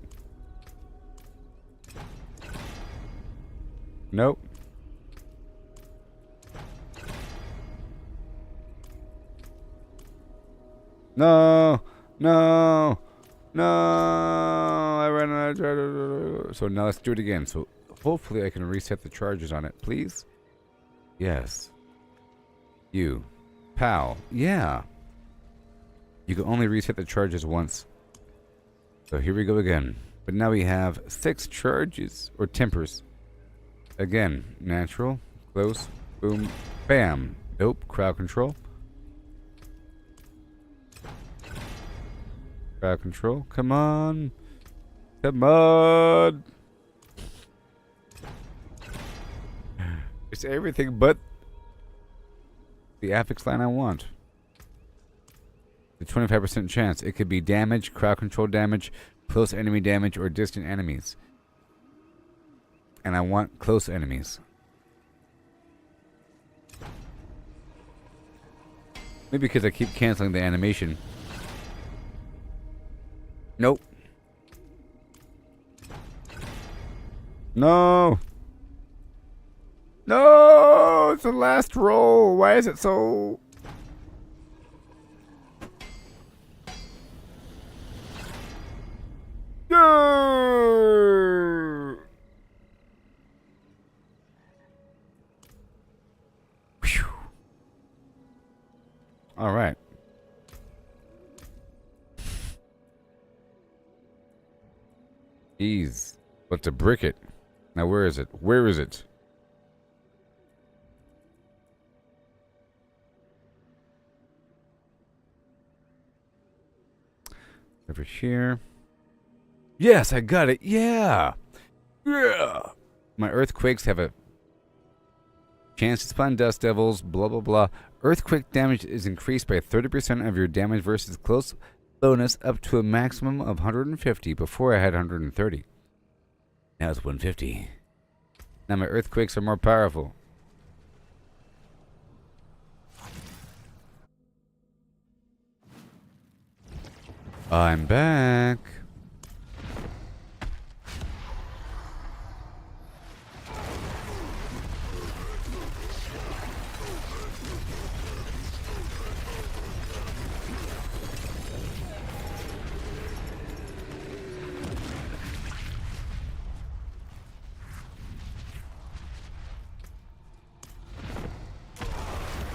Nope. No. No. No. I ran out of charges. So now let's do it again. So hopefully I can reset the charges on it, please. Yes. You. Pal. Yeah. You can only reset the charges once. So here we go again. But now we have 6 charges. Or tempers. Again, natural, close, boom, bam. Nope, crowd control. Crowd control, come on. Come on. It's everything but the affix line I want. The 25% chance. It could be damage, crowd control damage, close enemy damage, or distant enemies. And I want close enemies. Maybe because I keep canceling the animation. Nope. No. No! It's the last roll. Why is it so... No! Whew. All right. Ease. But to brick it. Now where is it? Where is it? Over here. Yes, I got it. Yeah. Yeah. My earthquakes have a chance to spawn dust devils, blah, blah, blah. Earthquake damage is increased by 30% of your damage versus close bonus up to a maximum of 150. Before I had 130. Now it's 150. Now my earthquakes are more powerful. I'm back.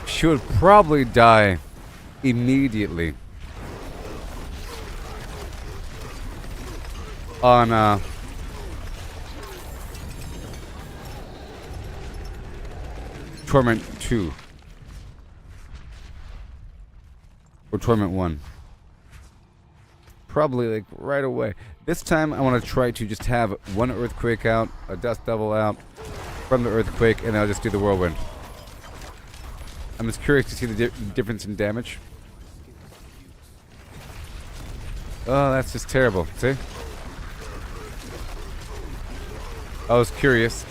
She would probably die immediately on Torment 2 or Torment 1. Probably like right away. This time I want to try to just have one earthquake out, a dust devil out from the earthquake, and I'll just do the whirlwind. I'm just curious to see the difference in damage. Oh, that's just terrible. See? I was curious.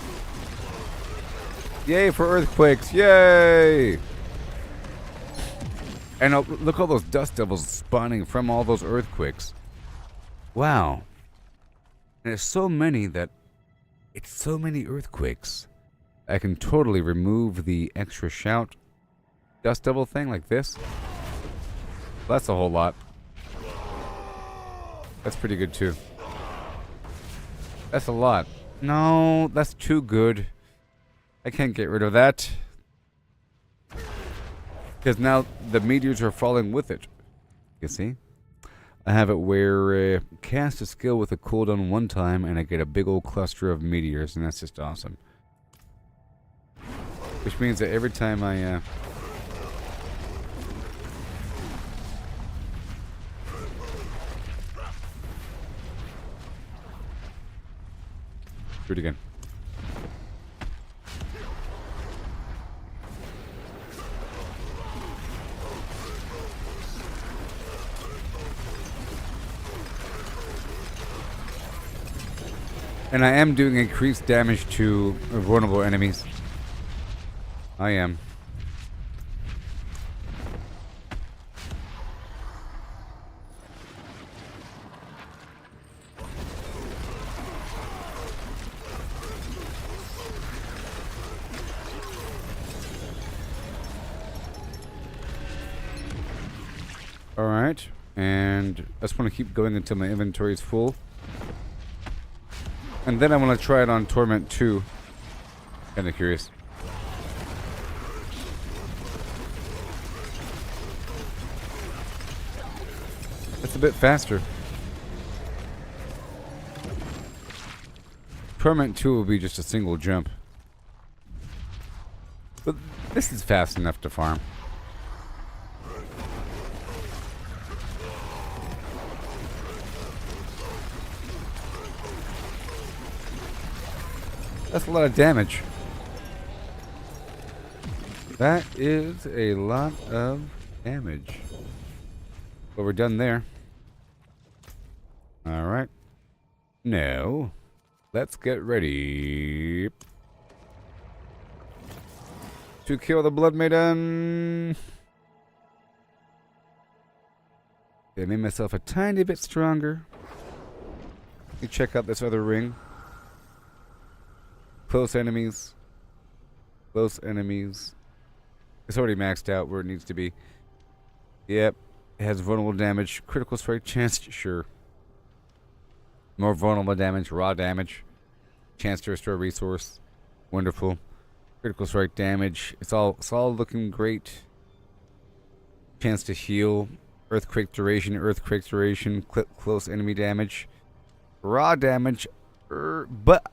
Yay for earthquakes! Yay! And look at all those dust devils spawning from all those earthquakes. Wow. And there's so many that... It's so many earthquakes. I can totally remove the extra shout dust devil thing like this. That's a whole lot. That's pretty good too. That's a lot. No, that's too good. I can't get rid of that. Because now the meteors are falling with it. You see? I have it where cast a skill with a cooldown one time and I get a big old cluster of meteors, and that's just awesome. Which means that every time I do it again. And I am doing increased damage to vulnerable enemies. I am. Alright, and I just want to keep going until my inventory is full. And then I want to try it on Torment 2. Kinda curious. That's a bit faster. Torment 2 will be just a single jump. But this is fast enough to farm. That's a lot of damage. That is a lot of damage. But we're done there. Alright. Now, let's get ready to kill the Blood Maiden. I made myself a tiny bit stronger. Let me check out this other ring. Close enemies. Close enemies. It's already maxed out where it needs to be. Yep. It has vulnerable damage. Critical strike chance. Sure. More vulnerable damage. Raw damage. Chance to restore resource. Wonderful. Critical strike damage. It's all looking great. Chance to heal. Earthquake duration. Earthquake duration. Close enemy damage. Raw damage. But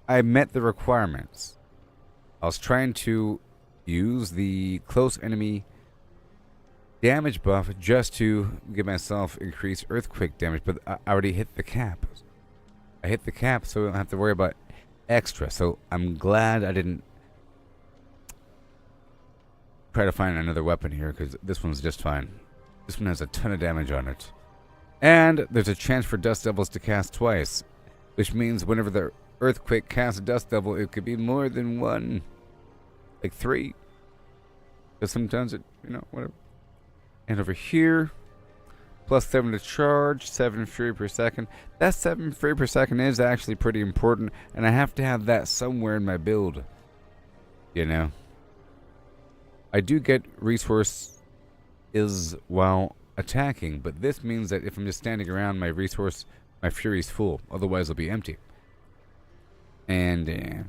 I met the requirements. I was trying to use the close enemy damage buff just to give myself increased earthquake damage, but I already hit the cap. I hit the cap, so I don't have to worry about extra. So I'm glad I didn't try to find another weapon here, because this one's just fine. This one has a ton of damage on it. And there's a chance for Dust Devils to cast twice, which means whenever the Earthquake casts a Dust Devil, it could be more than one. Like 3. Because sometimes it, whatever. And over here, plus 7 to charge, 7 fury per second. That 7 fury per second is actually pretty important, and I have to have that somewhere in my build. I do get resource is while attacking, but this means that if I'm just standing around, my fury's full. Otherwise, it'll be empty. And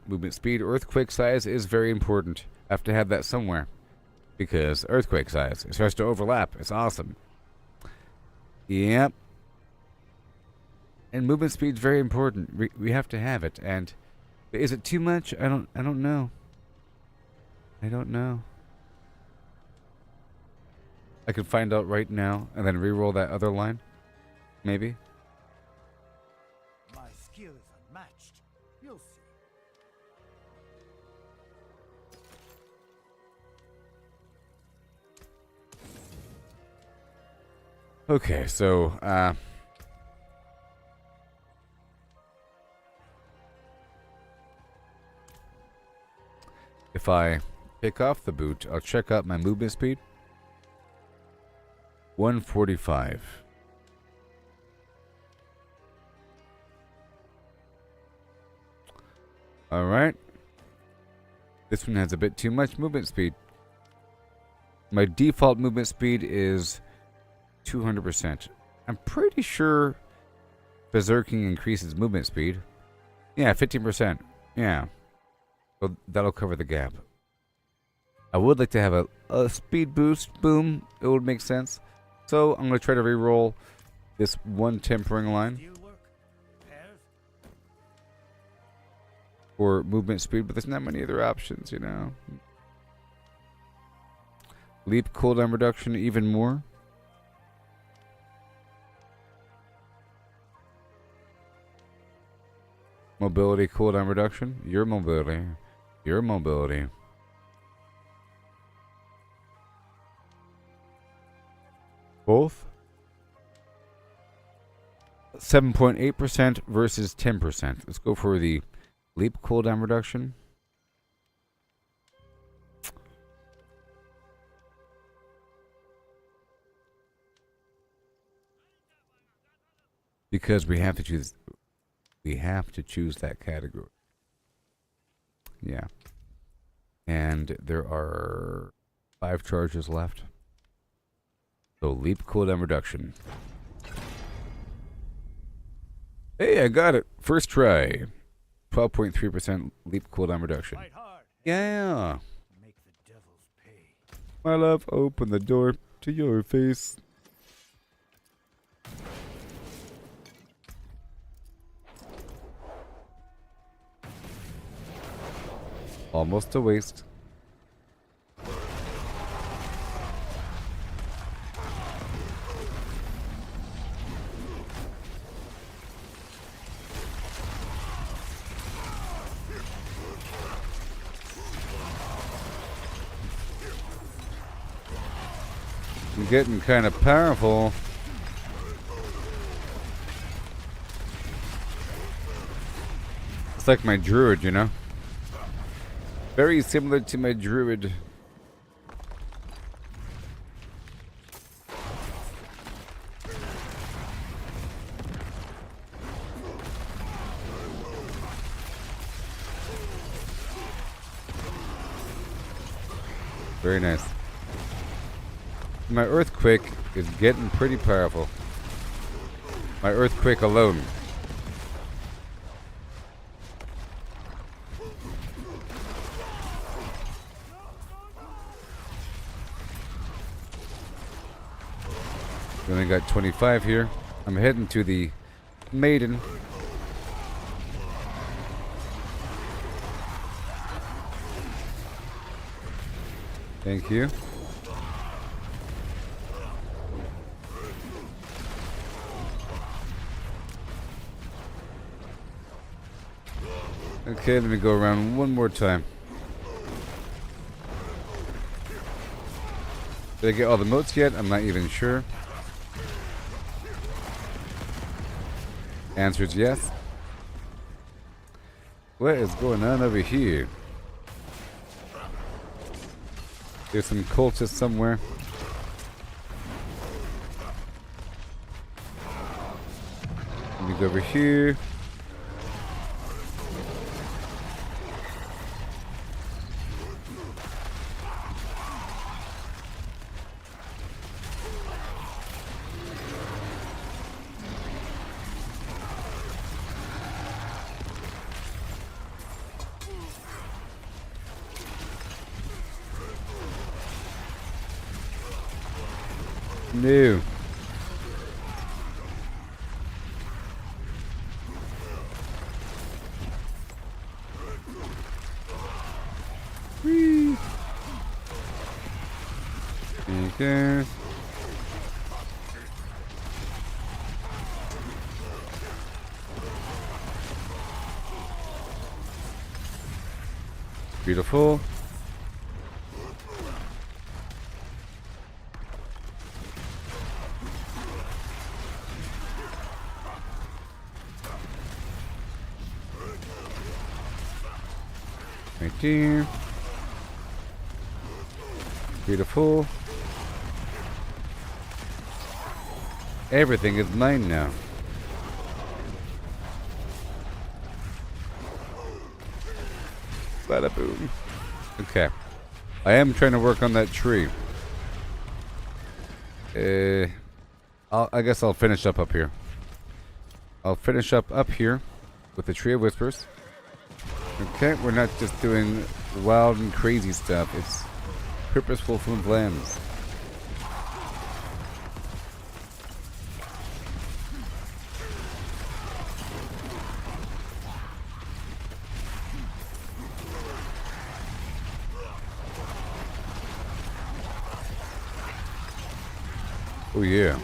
movement speed, earthquake size is very important. I have to have that somewhere. Because earthquake size, it starts to overlap. It's awesome. Yep. And movement speed is very important. We have to have it. And is it too much? I don't know. I don't know. I could find out right now and then re-roll that other line. Maybe. My skill is unmatched. You'll see. Okay, so if I pick off the boot, I'll check out my movement speed. 145. All right. This one has a bit too much movement speed. My default movement speed is 200%. I'm pretty sure Berserking increases movement speed. Yeah, 15%. Yeah. So that'll cover the gap. I would like to have a speed boost. Boom. It would make sense. So I'm going to try to reroll this one tempering line Steelwork, repairs, for movement speed, but there's not many other options, you know. Leap cooldown reduction even more. Mobility cooldown reduction. Your mobility. Your mobility. Both. 7.8% versus 10%. Let's go for the leap cooldown reduction. Because we have to choose that category. Yeah. And there are 5 charges left. So leap cooldown reduction. Hey, I got it. First try. 12.3% leap cooldown reduction. fight hard, Yeah. make the devils pay. My love, open the door to your face. Almost a waste. I'm getting kind of powerful. It's like my druid, you know? Very similar to my druid. Very nice. My earthquake is getting pretty powerful. My earthquake alone. We only got 25 here. I'm heading to the maiden. Thank you. Okay, let me go around one more time. Did I get all the motes yet? I'm not even sure. Answer is yes. What is going on over here? There's some cultists somewhere. Let me go over here. No. Whee. Okay. Beautiful. Right there. Beautiful. Everything is mine now. Bada boom. Okay. I am trying to work on that tree. I guess I'll finish up here. I'll finish up here with the Tree of Whispers. Okay, we're not just doing wild and crazy stuff. It's purposeful from plans. Oh yeah.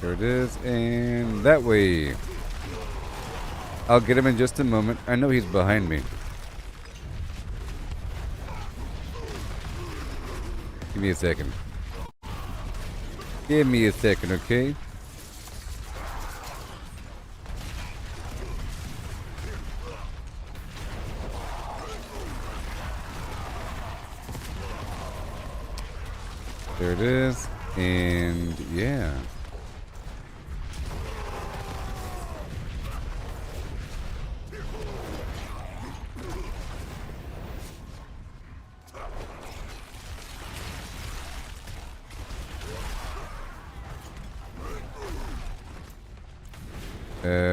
There it is, and that way. I'll get him in just a moment. I know he's behind me. Give me a second. Give me a second, okay? There it is, and yeah.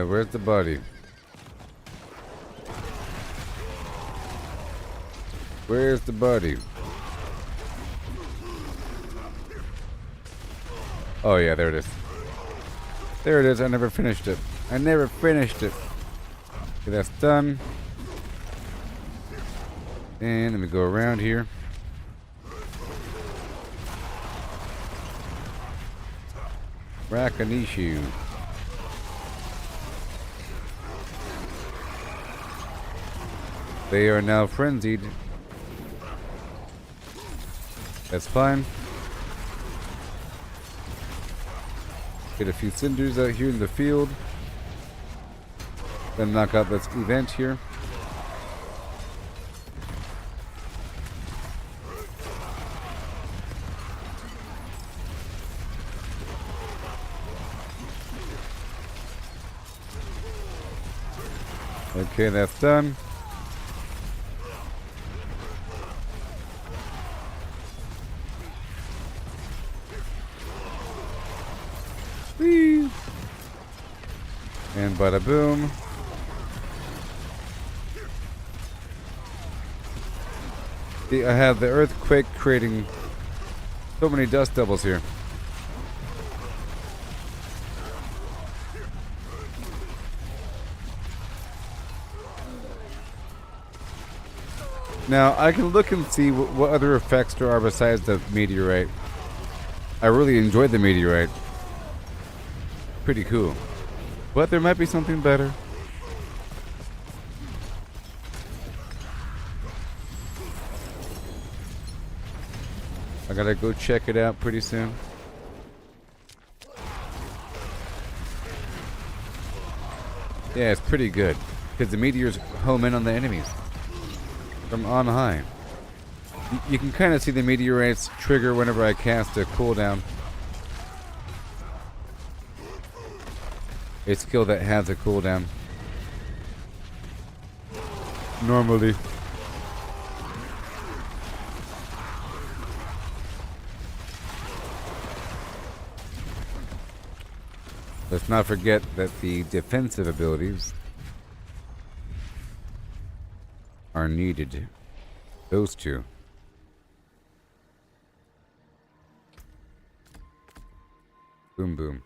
Where's the body? Where's the body? Oh yeah, there it is. There it is. I never finished it. I never finished it. Okay, that's done. And let me go around here. Rakanishu. They are now frenzied. That's fine. Get a few cinders out here in the field. Then knock out this event here. Okay, that's done. Whee! And bada boom. See, I have the earthquake creating so many dust devils here. Now, I can look and see what other effects there are besides the meteorite. I really enjoyed the meteorite. Pretty cool. But there might be something better. I gotta go check it out pretty soon. Yeah, it's pretty good. Because the meteors home in on the enemies from on high. You can kind of see the meteorites trigger whenever I cast a cooldown. A skill that has a cooldown. Normally. Let's not forget that the defensive abilities are needed. Those two. Boom boom.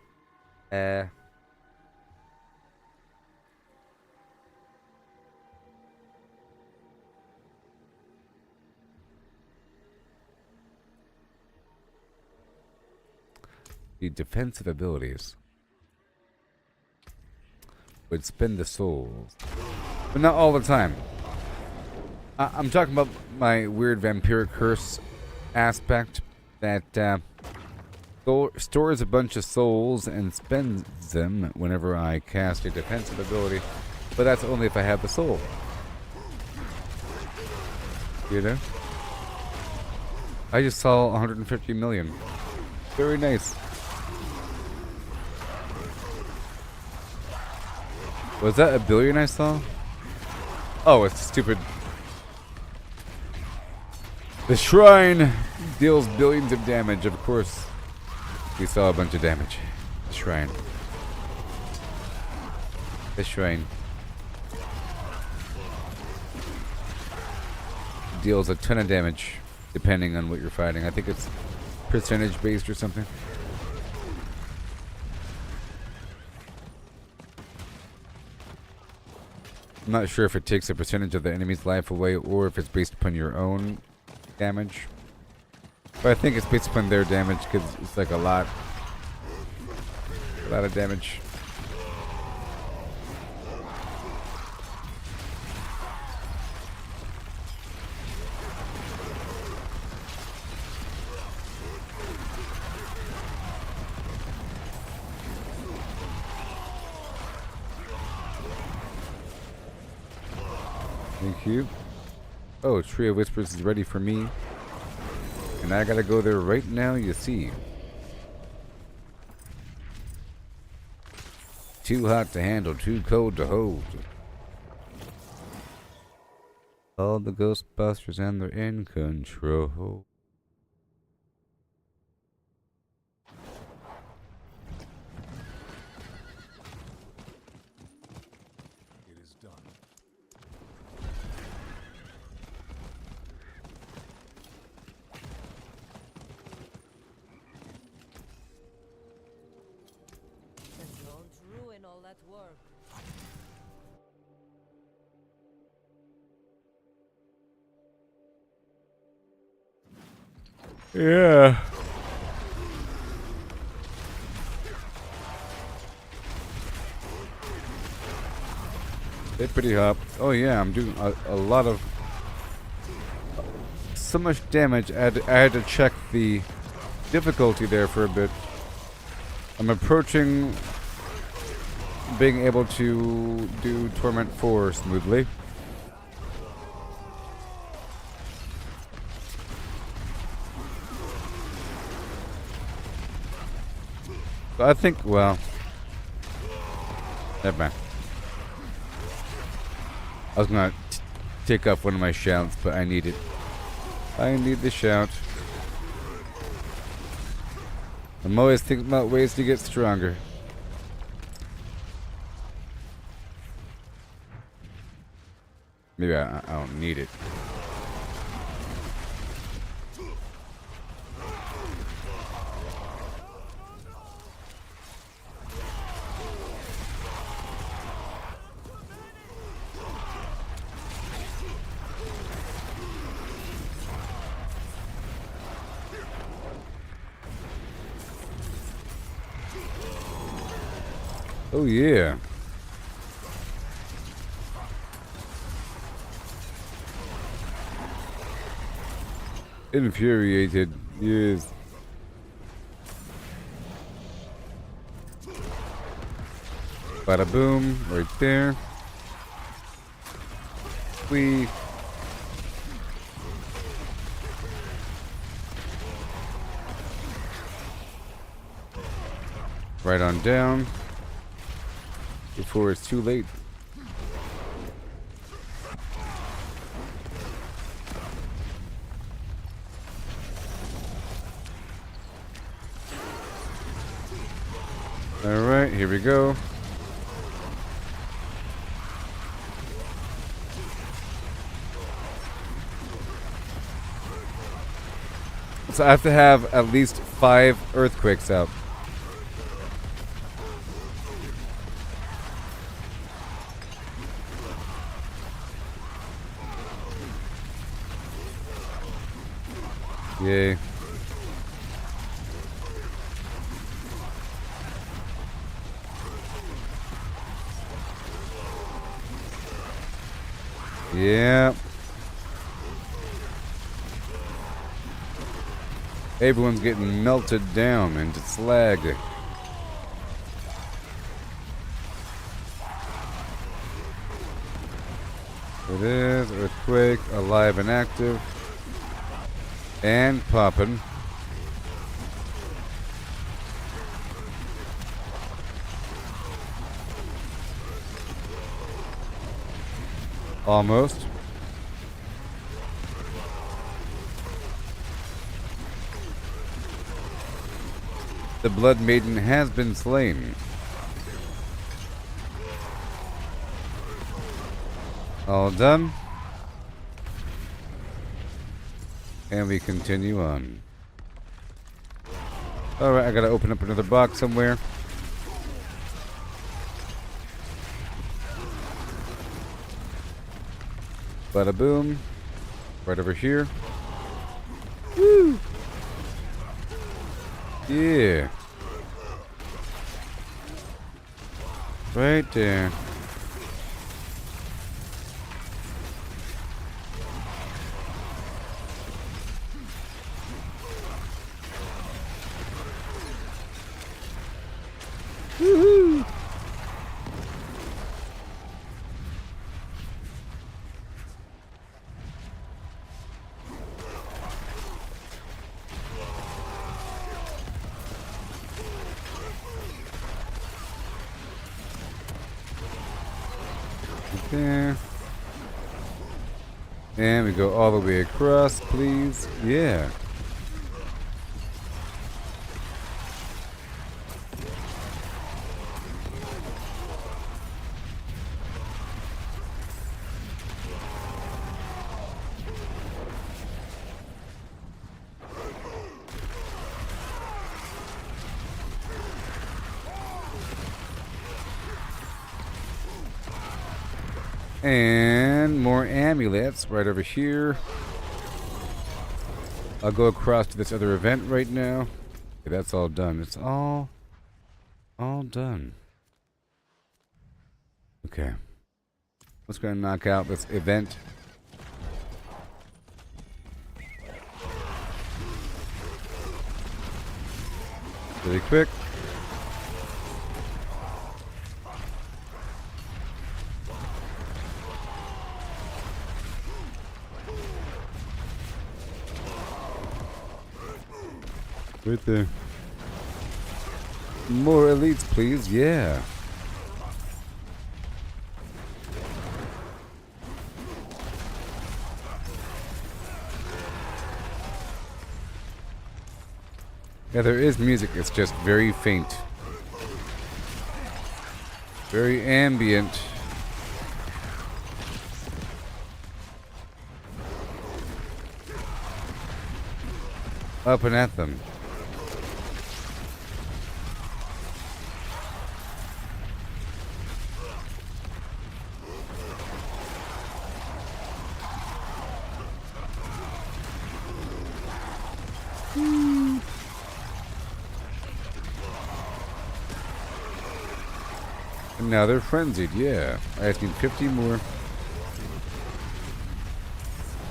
The defensive abilities would spend the souls, but not all the time. I'm talking about my weird vampiric curse aspect that stores a bunch of souls and spends them whenever I cast a defensive ability, but that's only if I have the soul. You know? I just saw 150 million. Very nice. Was that a billion I saw? Oh, it's stupid. The shrine deals billions of damage, of course. We saw a bunch of damage. The shrine. The shrine. Deals a ton of damage, depending on what you're fighting. I think it's percentage based or something. I'm not sure if it takes a percentage of the enemy's life away or if it's based upon your own damage. But I think it's based upon their damage because it's like a lot of damage. Thank you. Oh, Tree of Whispers is ready for me. And I gotta go there right now, you see. Too hot to handle, too cold to hold. All the Ghostbusters and they're in control. It is done. And don't ruin all that work. Yeah. They're pretty hot. Oh yeah, I'm doing a lot of... So much damage, I had to check the difficulty there for a bit. I'm approaching being able to do Torment 4 smoothly. So I think, well, never mind. I was gonna take off one of my shouts, but I need it. I need the shout. I'm always thinking about ways to get stronger. Maybe I don't need it. Oh yeah. Infuriated, yes. Bada boom, right there. We right on down before it's too late. All right, here we go. So I have to have at least 5 earthquakes out. Yay. Yeah. Everyone's getting melted down into slag. It is earthquake, alive and active. And popping. Almost. The Blood Maiden has been slain. All done. And we continue on. Alright, I gotta open up another box somewhere. Bada boom. Right over here. Woo! Yeah. Right there. Woohoo! There. And we go all the way across, please. Yeah. And more amulets right over here. I'll go across to this other event right now. Okay, that's all done. It's all done. Okay. Let's go and knock out this event. Really quick. Right there. More elites, please. Yeah. Yeah, there is music. It's just very faint. Very ambient. Up and at them. And now they're frenzied, yeah. I just need 50 more.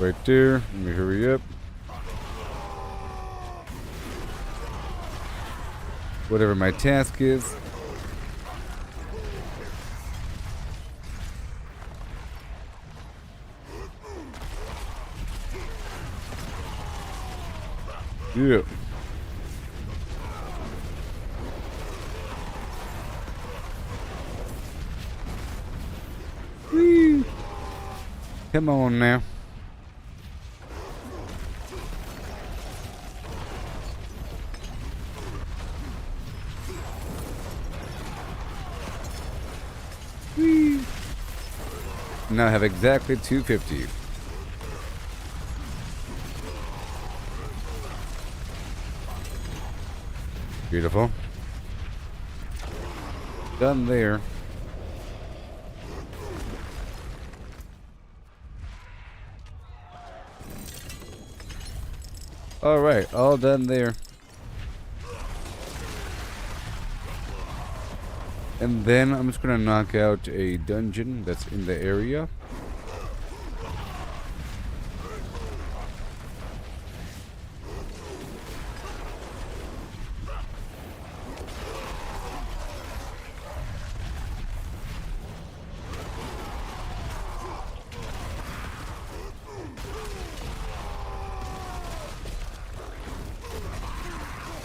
Right there. Let me hurry up. Whatever my task is. Yeah. Whee! Come on now. Whee! Now I have exactly 250. Beautiful. Done there. All right, all done there. And then I'm just gonna knock out a dungeon that's in the area.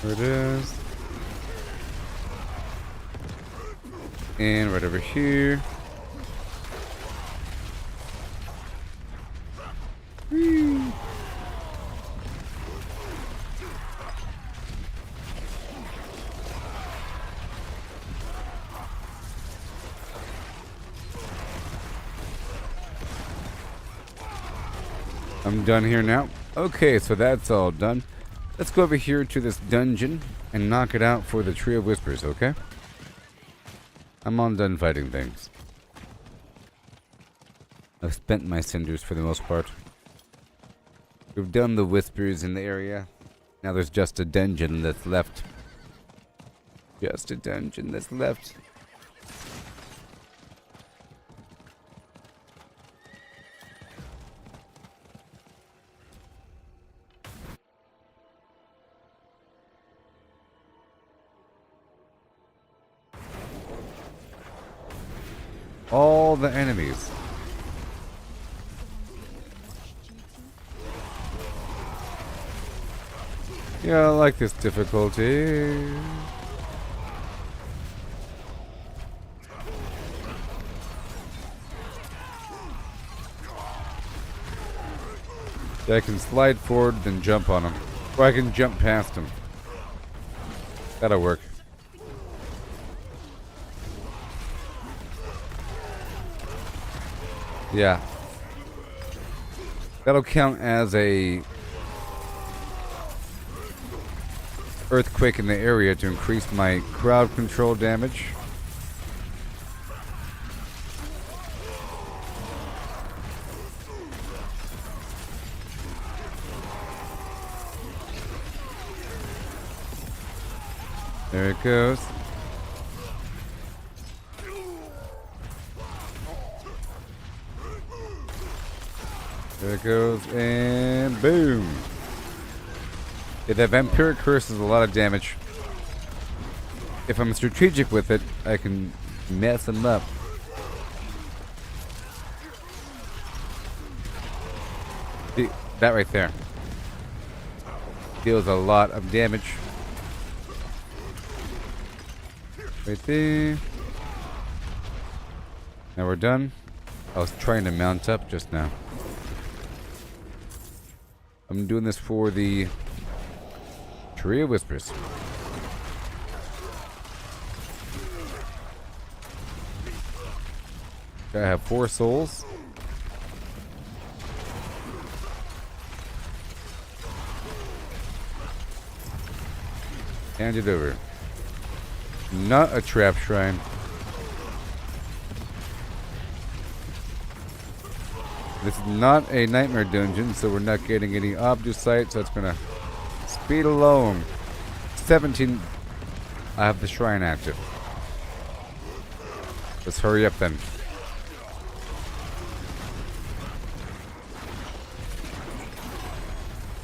There it is. And right over here. Whee. I'm done here now. Okay, so that's all done. Let's go over here to this dungeon and knock it out for the Tree of Whispers, okay? I'm all done fighting things. I've spent my cinders for the most part. We've done the Whispers in the area. Now there's just a dungeon that's left. Just a dungeon that's left. All the enemies. Yeah, I like this difficulty. I can slide forward, then jump on him. Or I can jump past him. That'll work. Yeah. That'll count as a earthquake in the area to increase my crowd control damage. There it goes. There it goes, and boom. Yeah, that Vampiric Curse is a lot of damage. If I'm strategic with it, I can mess them up. See, that right there deals a lot of damage. Right there. Now we're done. I was trying to mount up just now. I'm doing this for the Tree of Whispers. I have 4 souls. Hand it over. Not a trap shrine. This is not a nightmare dungeon, so we're not getting any Obducite, so it's gonna speed along. 17. I have the shrine active. Let's hurry up then.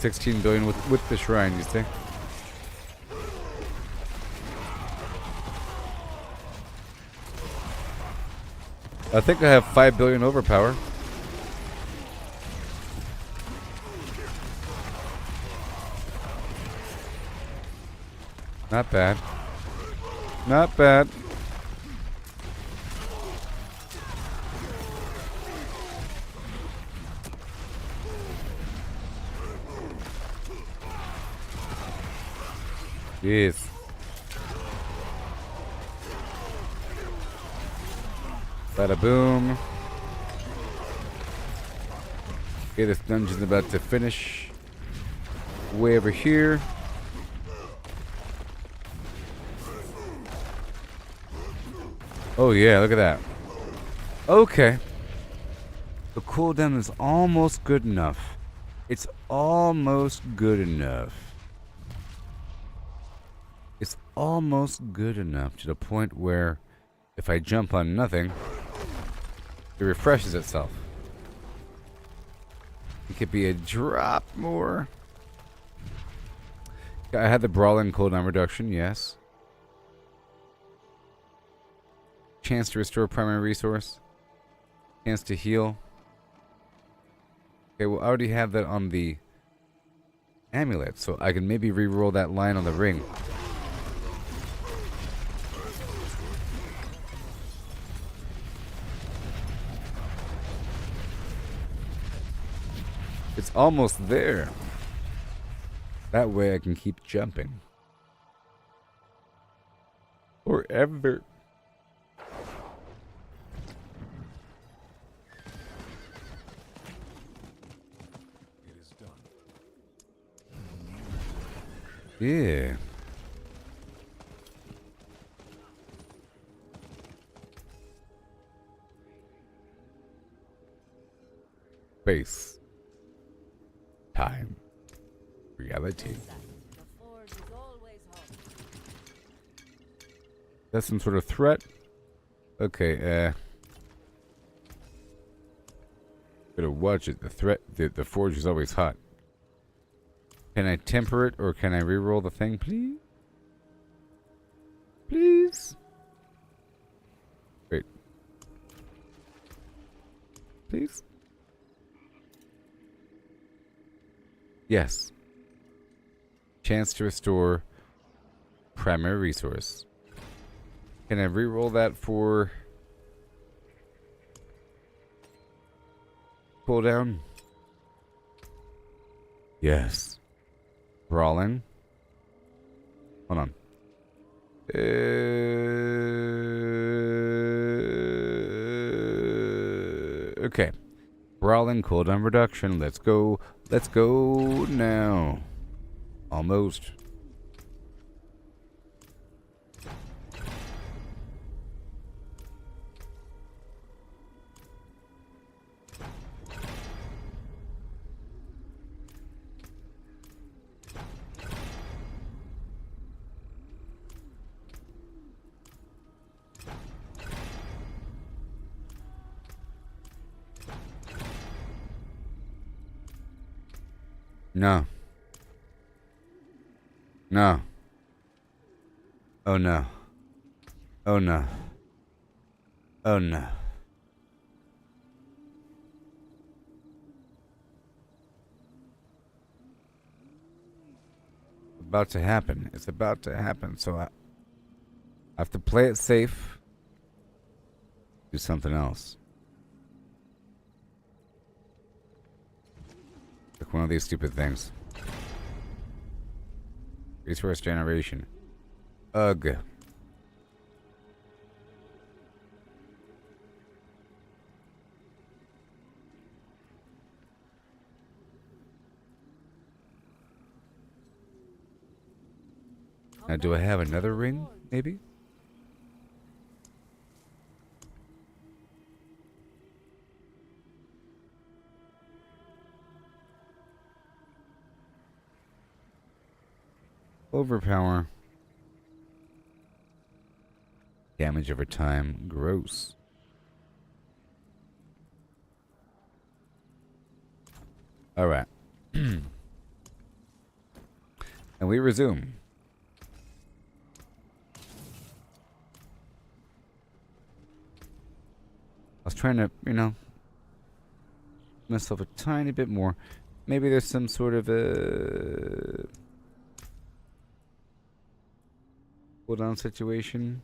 $16 billion with the shrine, you see? I think I have 5 billion overpower. Not bad. Not bad. Yes. Bada boom. Okay, this dungeon's about to finish. Way over here. Oh yeah, look at that. Okay. The cooldown is almost good enough. It's almost good enough. It's almost good enough to the point where if I jump on nothing, it refreshes itself. It could be a drop more. I had the brawling cooldown reduction, yes. Chance to restore primary resource. Chance to heal. Okay, well I already have that on the amulet, so I can maybe re-roll that line on the ring. It's almost there. That way I can keep jumping. Forever. It is done. Yeah. Space. Time. Reality. The forge is always hot. That's some sort of threat? Okay, better watch it. The forge is always hot. Can I temper it or can I re-roll the thing, please? Please? Wait. Please? Yes. Chance to restore primary resource. Can I re-roll that for cooldown? Yes. Brawling. Hold on. Okay. Brawling cooldown reduction. Let's go. Let's go now. Almost. No. No. Oh no. Oh no. Oh no. About to happen. It's about to happen. So I have to play it safe. Do something else. Like one of these stupid things. Resource generation. Ugh. Now, do I have another ring, maybe? Overpower. Damage over time. Gross. Alright. And we resume. I was trying to, myself a tiny bit more. Maybe there's some sort of a cooldown situation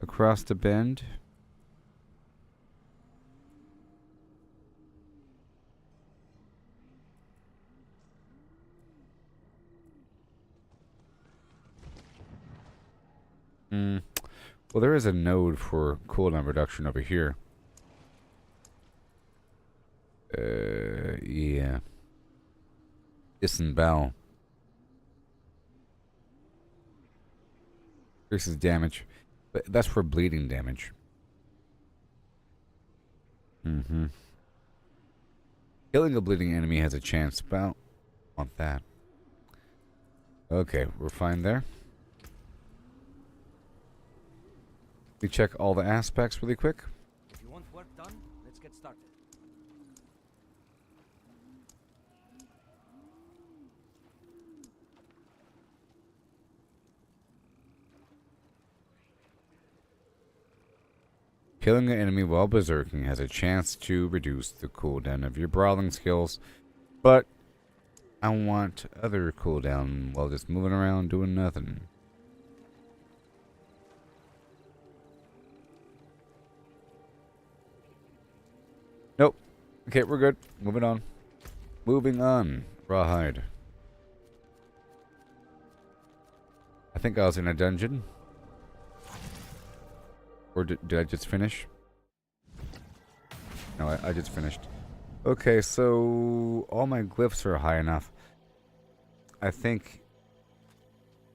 across the bend. Well, there is a node for cooldown reduction over here. Yeah. Disembowel. Increases damage. But that's for bleeding damage. Killing a bleeding enemy has a chance, but I don't want that. Okay, we're fine there. Let me check all the aspects really quick. If you want work done, let's get started. Killing an enemy while berserking has a chance to reduce the cooldown of your brawling skills But I want other cooldown while just moving around doing nothing. Nope. Okay, we're good. Moving on. Moving on. Rawhide. I think I was in a dungeon. Or did I just finish? No, I just finished. Okay, so all my glyphs are high enough. I think...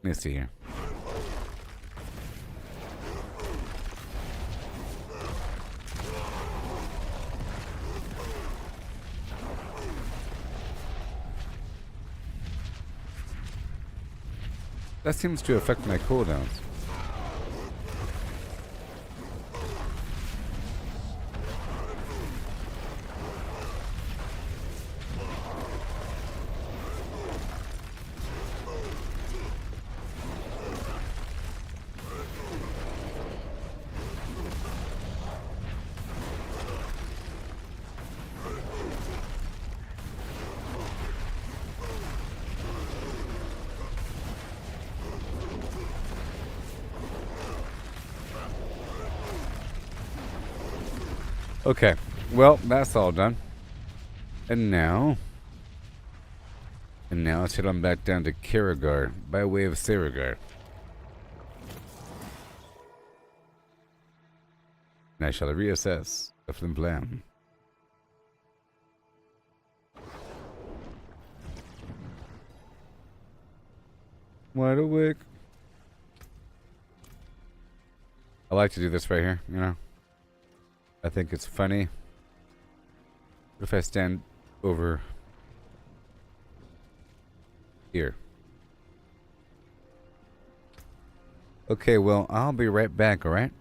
Let me see here. That seems to affect my cooldowns. Okay, well, that's all done. And now let's head on back down to Karagar by way of Saragar. And I shall reassess the Flim Flam. Wide awake. I like to do this right here, you know. I think it's funny. What if I stand over here? Okay, well, I'll be right back, alright?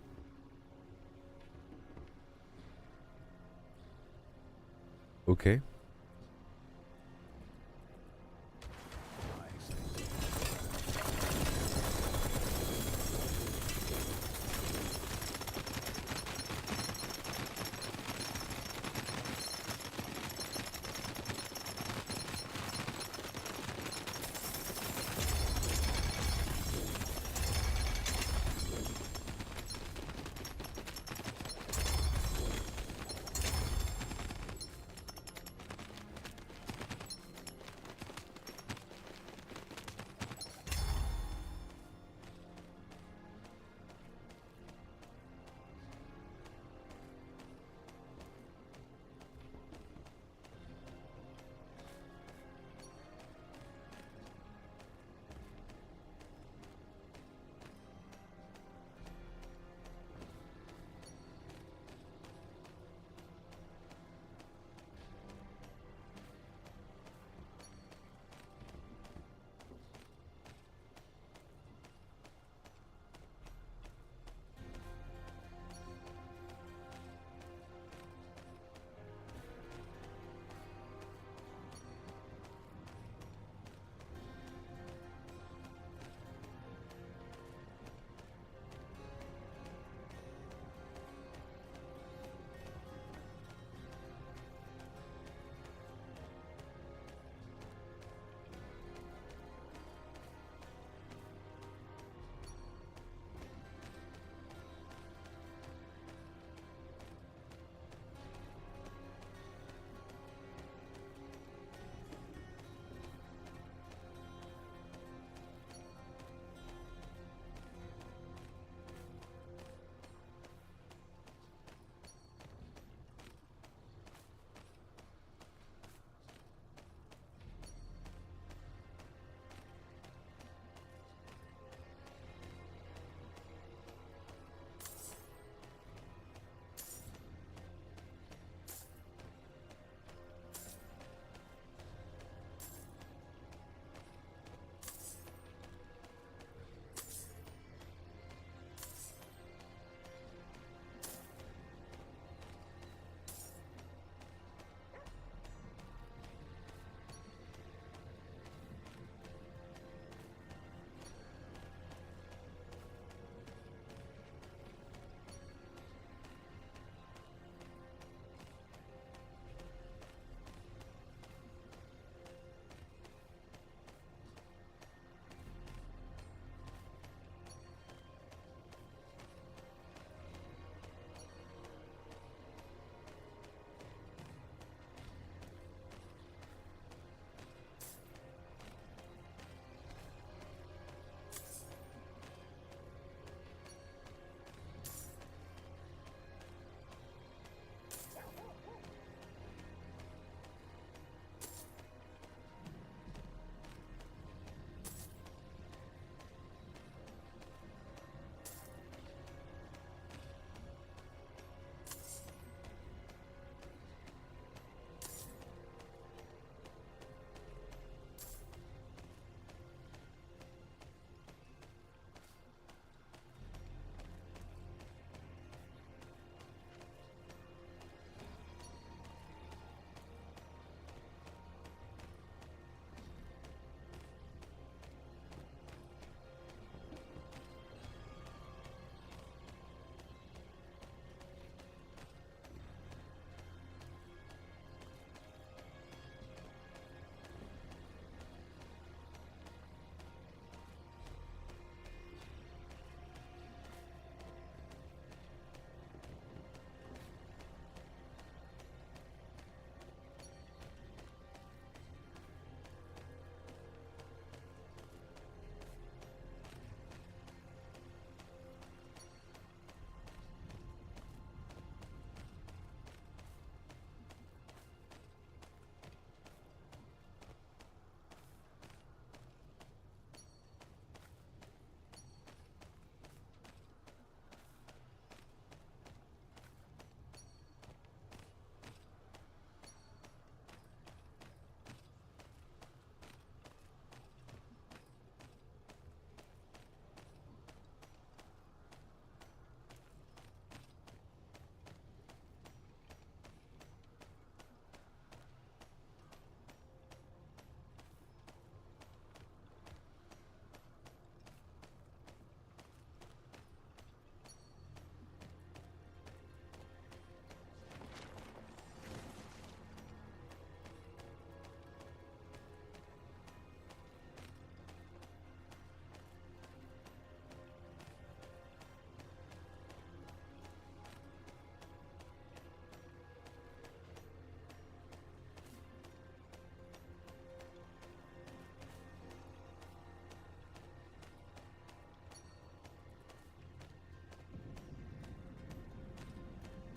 Okay.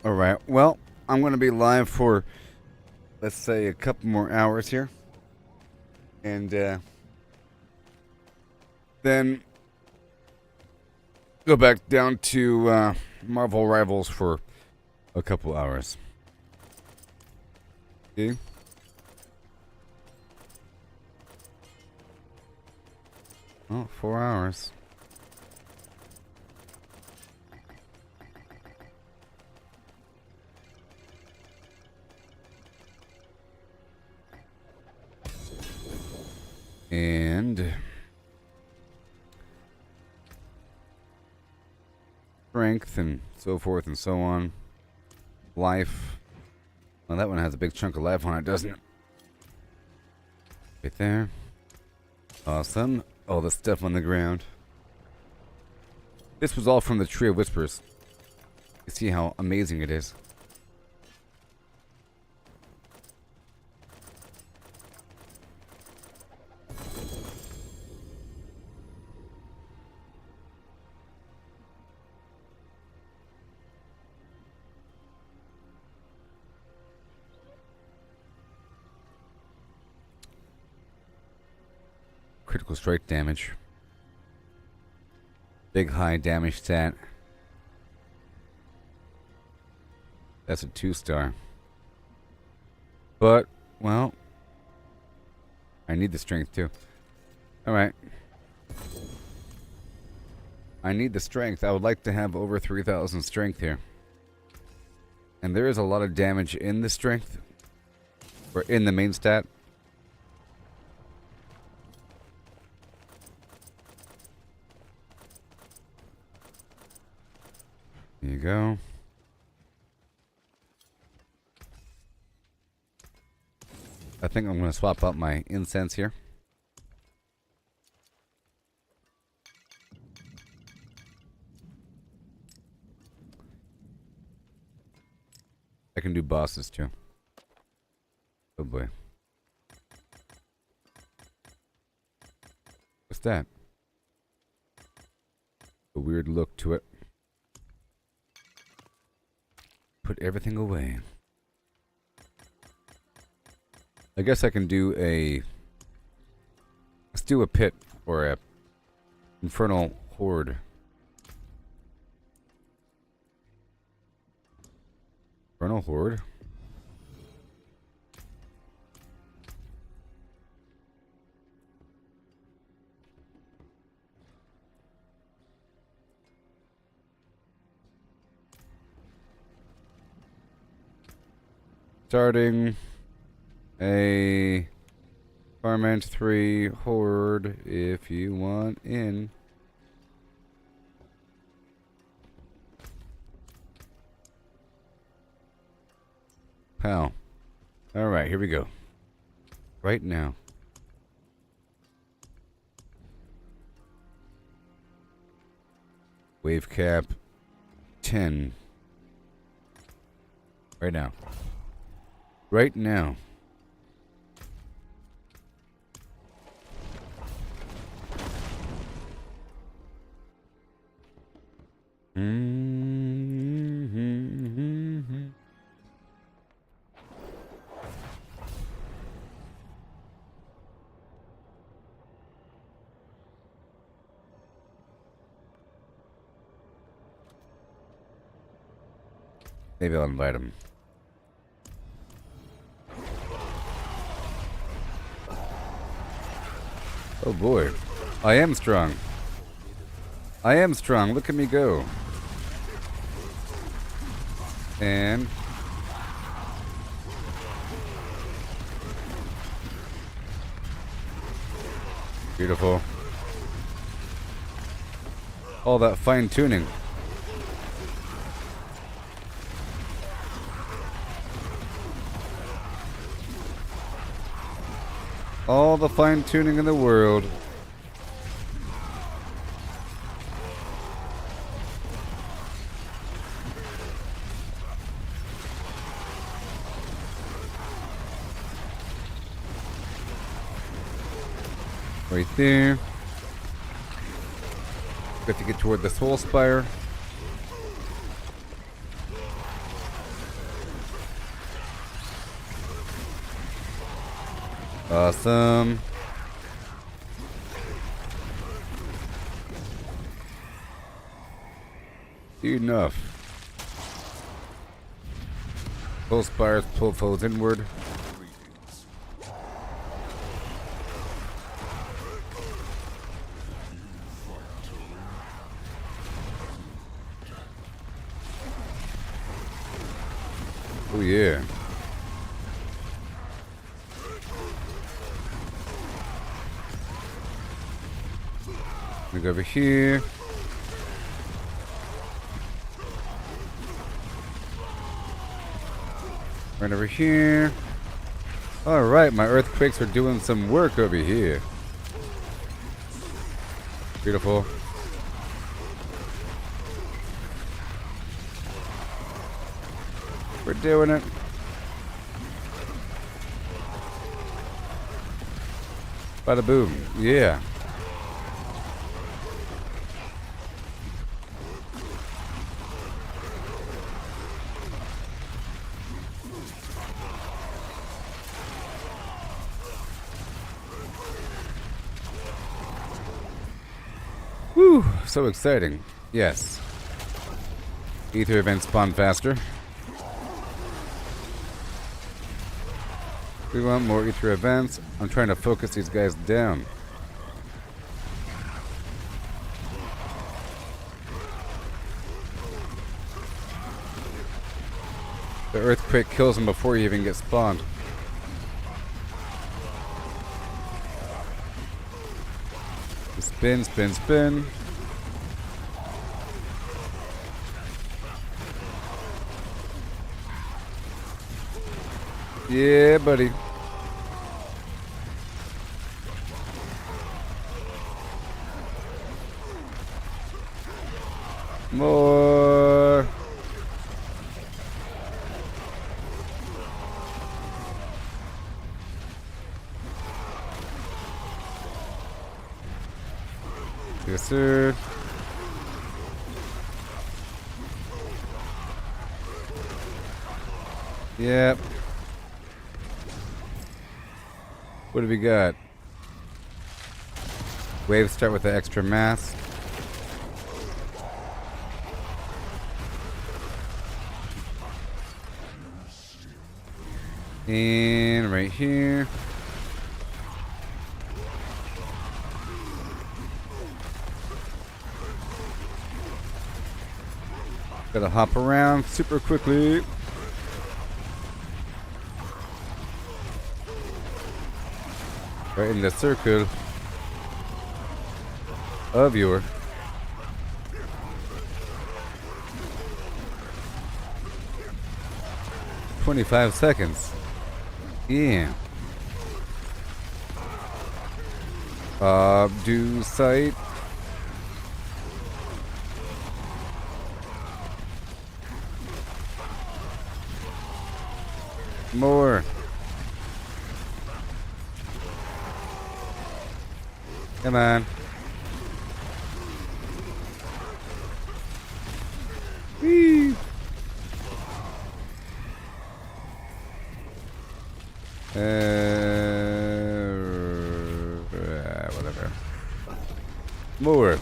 Alright, well, I'm going to be live for, let's say, a couple more hours here. And then go back down to Marvel Rivals for a couple hours. See? Oh, 4 hours. And strength and so forth and so on. Life. Well, that one has a big chunk of life on it, doesn't it? Right there. Awesome. All the stuff on the ground. This was all from the Tree of Whispers. You see how amazing it is. Critical strike damage. Big high damage stat. That's a 2-star. But, well, I need the strength too. Alright. I need the strength. I would like to have over 3,000 strength here. And there is a lot of damage in the strength. Or in the main stat. There you go. I think I'm going to swap out my incense here. I can do bosses too. Oh boy. What's that? A weird look to it. Put everything away. I guess I can do a... Let's do a pit or a infernal horde. Infernal horde? Starting a Farmant 3 horde if you want in. Pal. Alright, here we go. Right now. Wave cap 10. Right now. Right now. Maybe I'll invite him. Oh boy. I am strong. I am strong. Look at me go. And... beautiful. All that fine tuning. All the fine tuning in the world. Right there. Got to get toward the Soul Spire. Awesome. Enough. Pull spires, pull foes inward. Oh yeah. We go over here. Right over here. Alright, my earthquakes are doing some work over here. Beautiful. We're doing it. Bada boom. Yeah. Whew, so exciting. Yes. Ether events spawn faster. We want more ether events. I'm trying to focus these guys down. The earthquake kills him before he even gets spawned. Spin, spin, spin. Yeah, buddy. More. Yes, sir. Yep. What do we got? Waves start with the extra mass. And right here. Gotta hop around super quickly. Right in the circle of your 25 seconds. Yeah. Obducite. More. Come on. Whee. Whatever. More.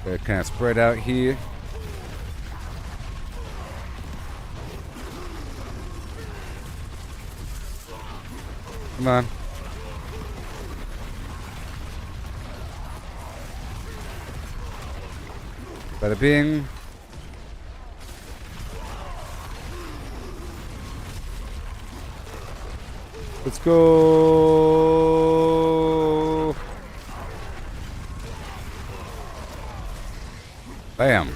They're kind of spread out here. Come on. Bada bing. Let's go. Bam.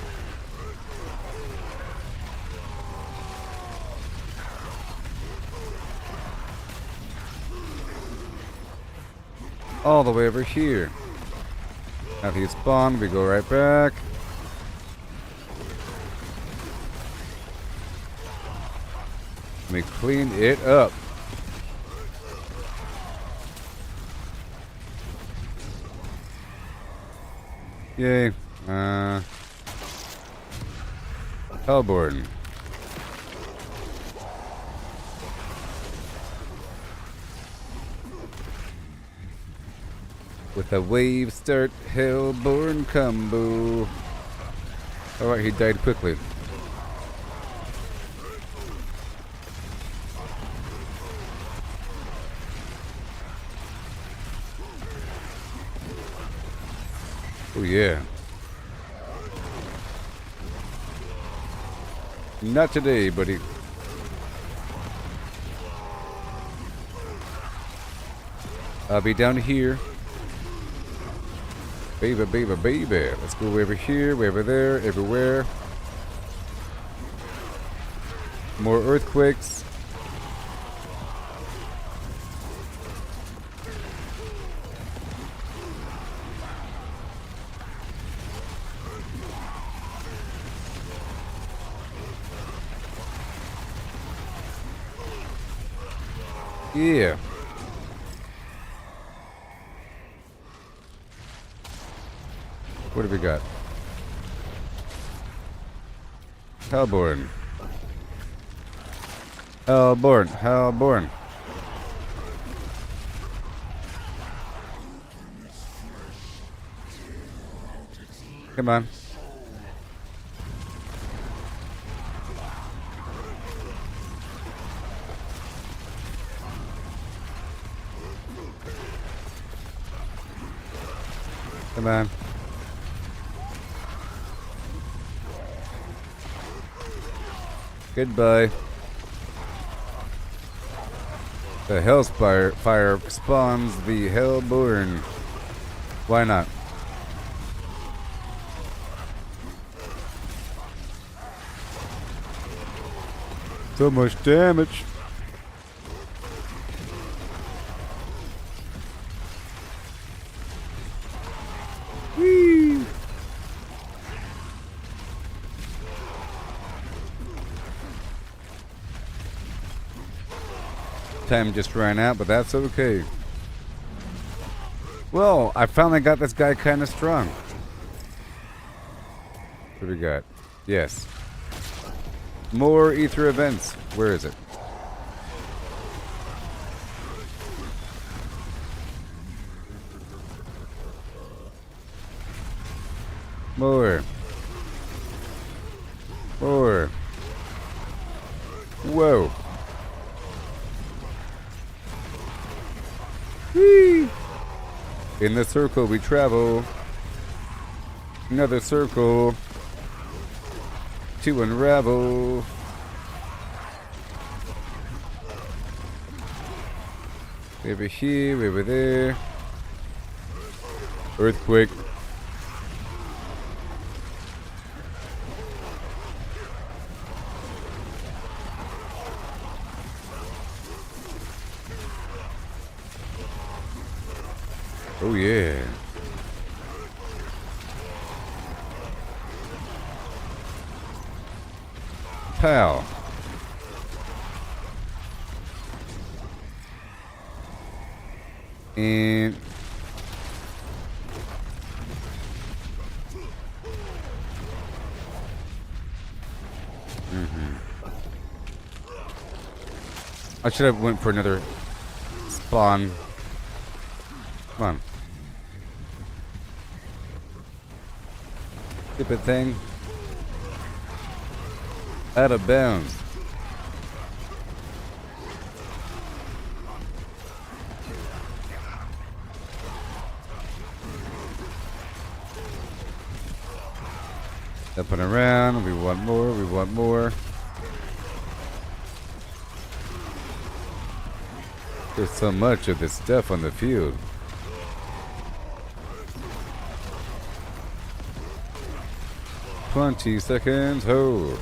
All the way over here. After you spawn, we go right back. We clean it up. Yay. Hellborn. With a wave start, Hellborn combo. Alright, he died quickly. Oh yeah. Not today, buddy. I'll be down here. Baby, baby, baby. Let's go over here, way over there, everywhere. More earthquakes. Yeah. What do we got? Hellborn. Hellborn. Hellborn. Come on. Come on. Goodbye. The Hellspire fire spawns the Hellborn. Why not? So much damage. Whee! Time just ran out, but that's okay. Well, I finally got this guy kind of strong. What do we got? Yes. More ether events. Where is it? More. More. Whoa. Whee! In the circle we travel. Another circle to unravel. Over here, over there. Earthquake. Oh yeah. Pow. And I should have went for another spawn. Come on. Stupid thing. Out of bounds. Up and around. We want more. We want more. There's so much of this stuff on the field. "20 seconds, ho."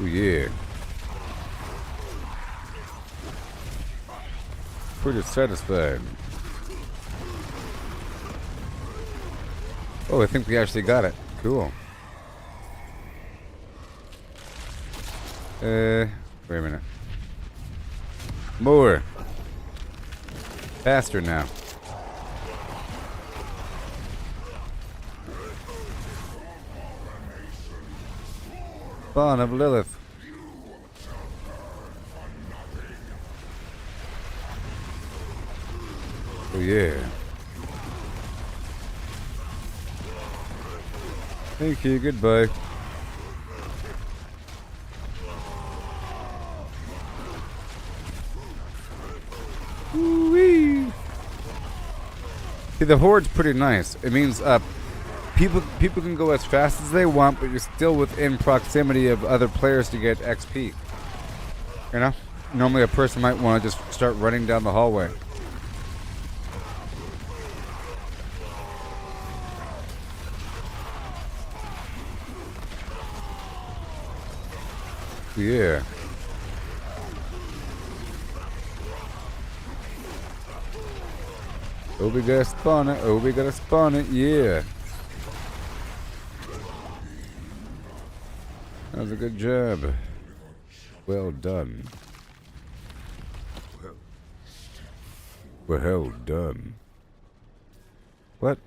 Oh yeah. Pretty satisfied. Oh, I think we actually got it. Cool. Wait a minute. More. Faster now. Spawn of Lilith. Oh yeah. Thank you, goodbye. Woo-wee. See, the Horde's pretty nice. It means people can go as fast as they want, but you're still within proximity of other players to get XP. You know? Normally a person might want to just start running down the hallway. Yeah. Oh, we gotta spawn it. Oh, we gotta spawn it. Yeah. That was a good job. Well done. Well done. What?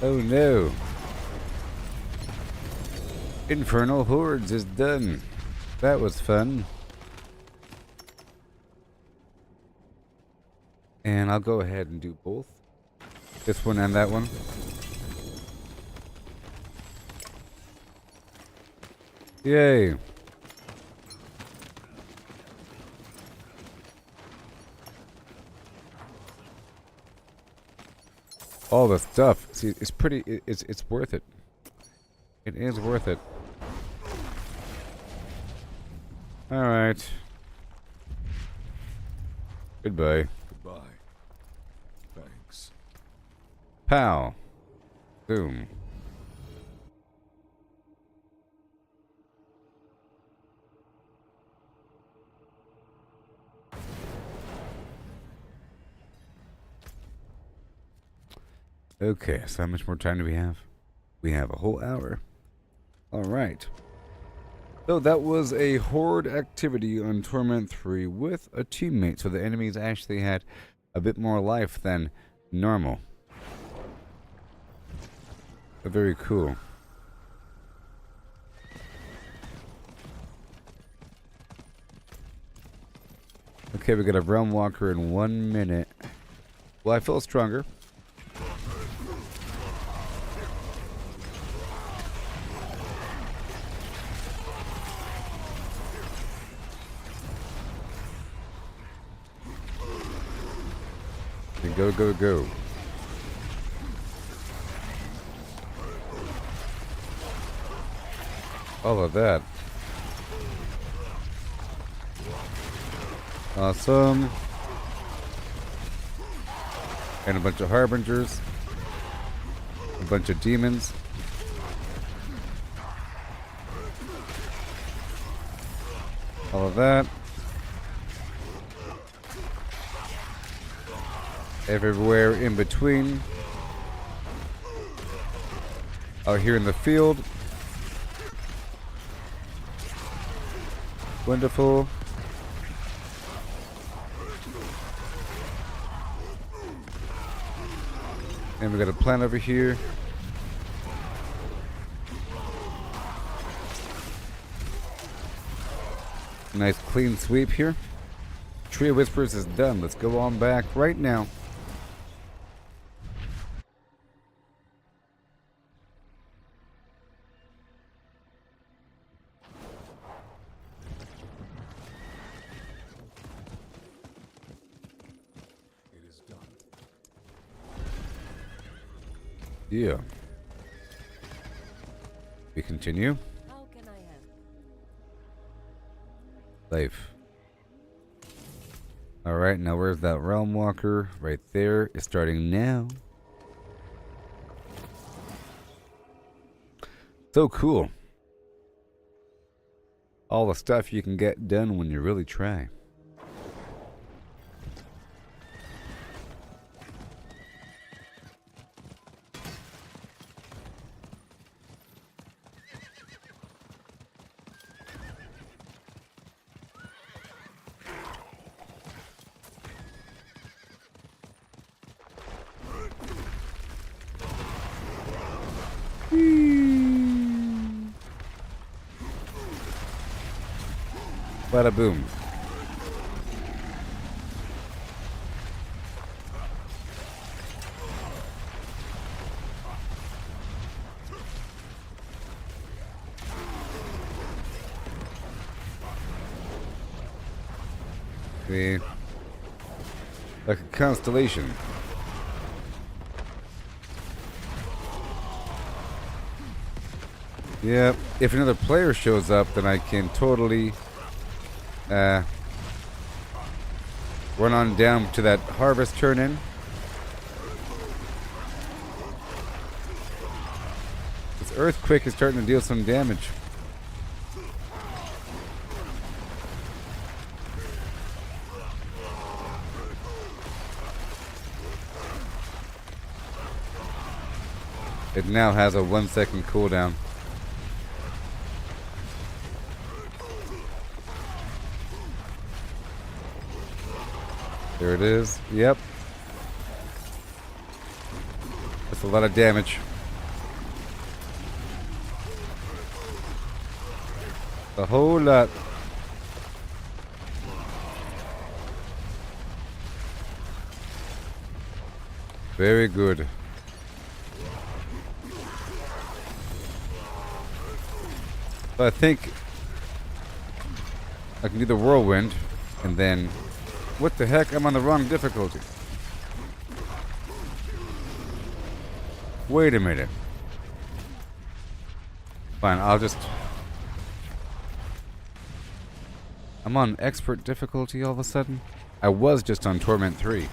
Oh no. Infernal Hordes is done. That was fun. And I'll go ahead and do both. This one and that one. Yay. All the stuff. See, it's pretty. It's worth it. It is worth it. All right. Goodbye. Goodbye. Thanks. Pow. Boom. Okay, so how much more time do we have? We have a whole hour. All right. So that was a horde activity on Torment 3 with a teammate. So the enemies actually had a bit more life than normal. Very cool. Okay, we got a Realm Walker in 1 minute. Well, I feel stronger. Go, go, go. All of that. Awesome. And a bunch of harbingers. A bunch of demons. All of that. Everywhere in between. Out here in the field. Wonderful. And we got a plant over here. Nice clean sweep here. Tree of Whispers is done. Let's go on back right now. Yeah. We continue. How can I help? Life. Alright, now where's that Realm Walker? Right there. It's starting now. So cool. All the stuff you can get done when you really try. Bada boom. See? Like a constellation. Yep. If another player shows up, then I can totally run on down to that harvest turn-in. This earthquake is starting to deal some damage. It now has a 1-second cooldown. There it is. Yep. That's a lot of damage. A whole lot. Very good. So I think I can do the whirlwind and then... What the heck? I'm on the wrong difficulty. Wait a minute. Fine, I'll just... I'm on expert difficulty all of a sudden? I was just on Torment 3.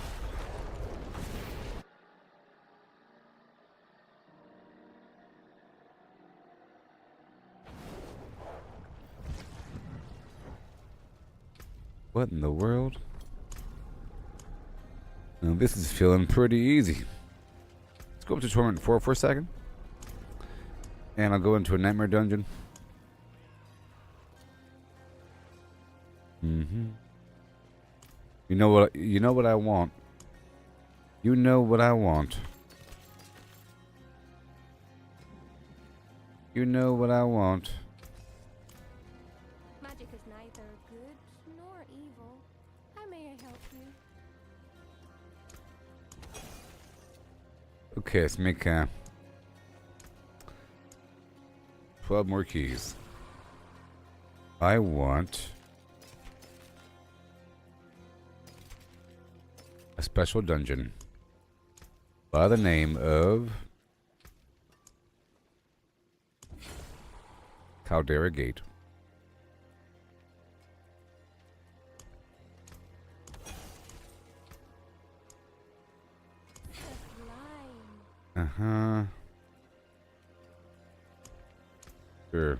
What in the world? Now this is feeling pretty easy. Let's go up to Torment 4 for a second. And I'll go into a Nightmare Dungeon. You know what I want. You know what I want. You know what I want. Magic is neither good nor evil. How may I help you? Okay, let's make 12 more keys. I want a special dungeon by the name of Caldera Gate. Uh-huh. Sure.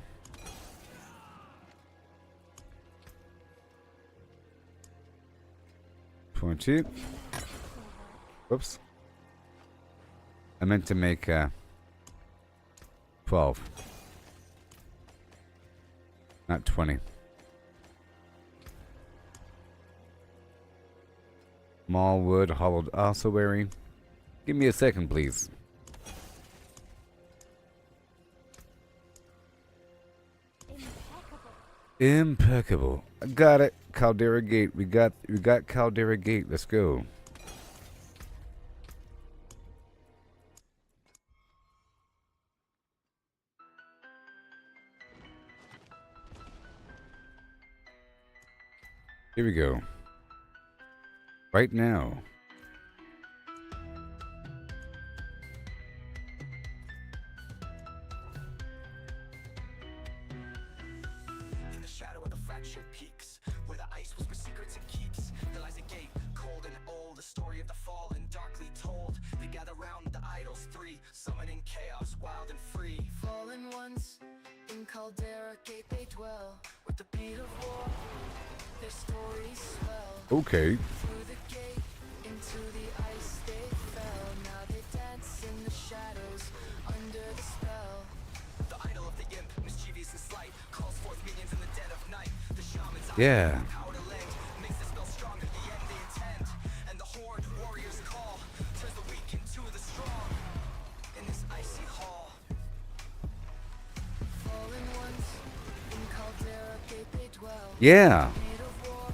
$20. Whoops. I meant to make 12. Not 20. Small wood, hollowed ossuary. Give me a second, please. Impeccable. I got it. Caldera Gate. We got Caldera Gate. Let's go. Here we go. Right now. In the shadow of the fractured peaks, where the ice whispers secrets and keeps, there lies a gate, cold and old, the story of the fallen, darkly told. They gather round the idols three, summoning chaos, wild and free. Fallen ones, In Caldera Gate they dwell. With the beat of war, their stories swell. Okay. Through the gate, into the ice they fell. Now they dance in the shadows, under the spell. The idol of the imp, mischievous and slight, calls forth minions in the dead of night. The shaman's Yeah. power to lend, makes the spell stronger, the end they intend. And the horde warriors call, turns the weak into the strong. In this icy hall, fallen ones, in Caldera Gate they dwell. Yeah. Beat of war,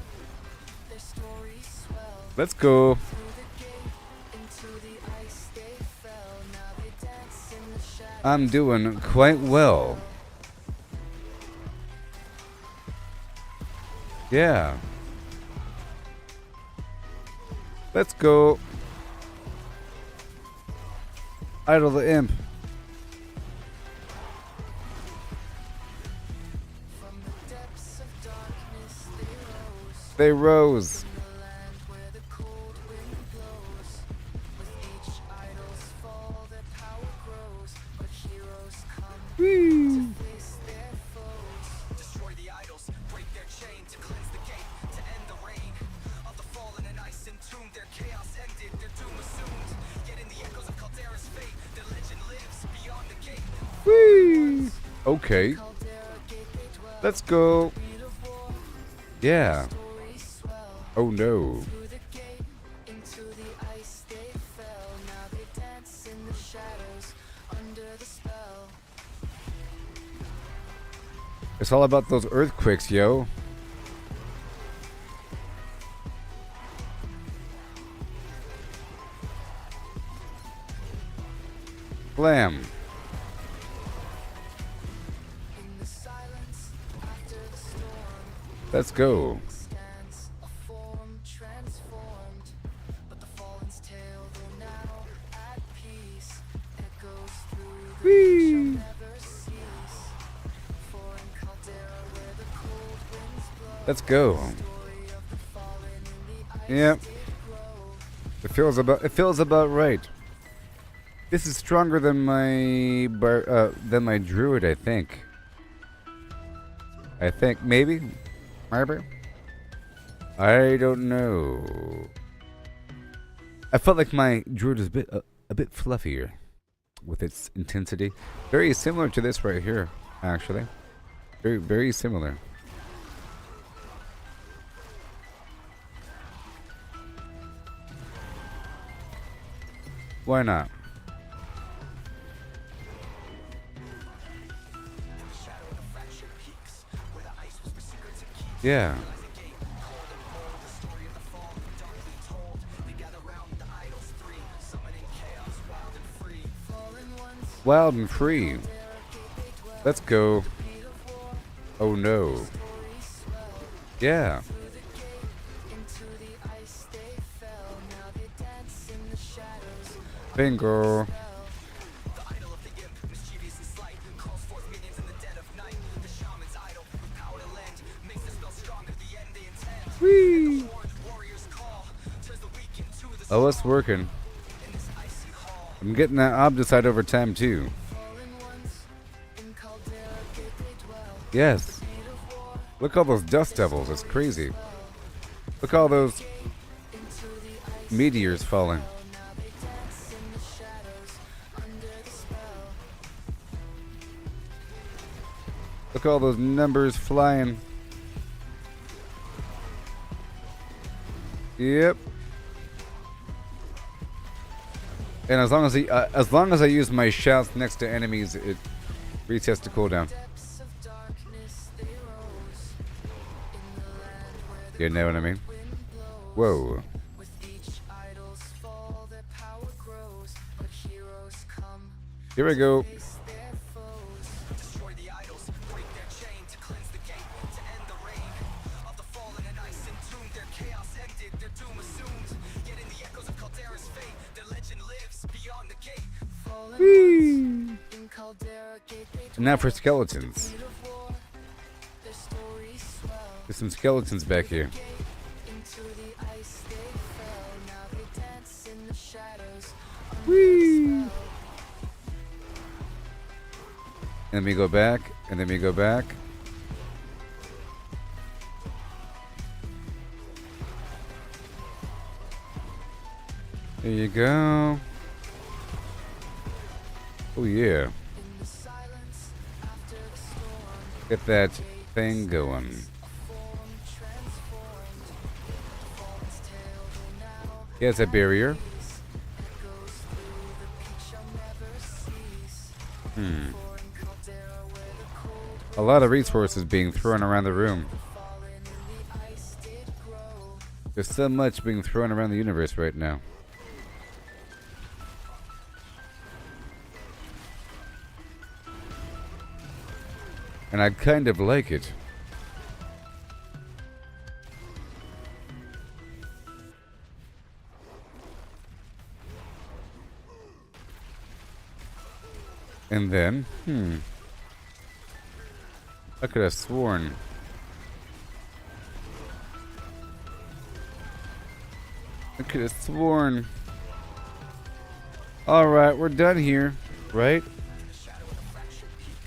their stories swell. Let's go. Through the gate, into the ice they fell. Now they dance in the shadows. I'm doing quite well. Yeah. Let's go. Idle the imp. From the depths of darkness They rose. in the land where the cold wind blows. With each idol's fall, their power grows. But heroes come to face their foes. Destroy the idols, break their chain to cleanse the gate, to end the reign of the fallen and ice entombed. Their chaos ended, their doom assumed. Yet in the echoes of Caldera's fate, their legend lives beyond the gate. Whee! Okay. Caldera Gate they dwell. Let's go. Beat of war, Yeah. stories swell. Oh no. Through the gate, into the ice they fell. Now they dance in the shadows, under the spell. It's all about those earthquakes, yo. Blam. In the silence, after the storm, Let's go. stands a form transformed. But the fallen's tale, though now at peace, echoes through the night shall never cease. For in Caldera, where the cold winds blow, Let's go. story of the fallen in the ice Yep. did grow. It feels about right. This is stronger than my druid, I think. Maybe. I don't know. I felt like my druid is a bit fluffier with its intensity. Very similar to this right here, actually. Very similar. Why not? Yeah. Wild and free. Let's go. Oh no. Yeah. Bingo. Whee! Oh, it's working. I'm getting that Obducite over time too. Yes. Look all those dust devils. It's crazy. Look all those meteors falling. Look all those numbers flying. Yep. And as long as I use my shouts next to enemies, it resets the cooldown. You know what I mean? Whoa. Here we go. Whee! Now for skeletons. There's some skeletons back here. Whee! Then we go back, and then we go back. There you go. Oh yeah. In the silence after the storm, Get that thing going. a form transformed. Fallen's tale will now He has a barrier. cease. Echoes through the peak shall never cease. Hmm. For in Caldera where the cold A lot of resources being thrown around the room. fallen in the ice did grow. There's so much being thrown around the universe right now. And I kind of like it. And then, I could have sworn. I could have sworn. Alright, we're done here, right?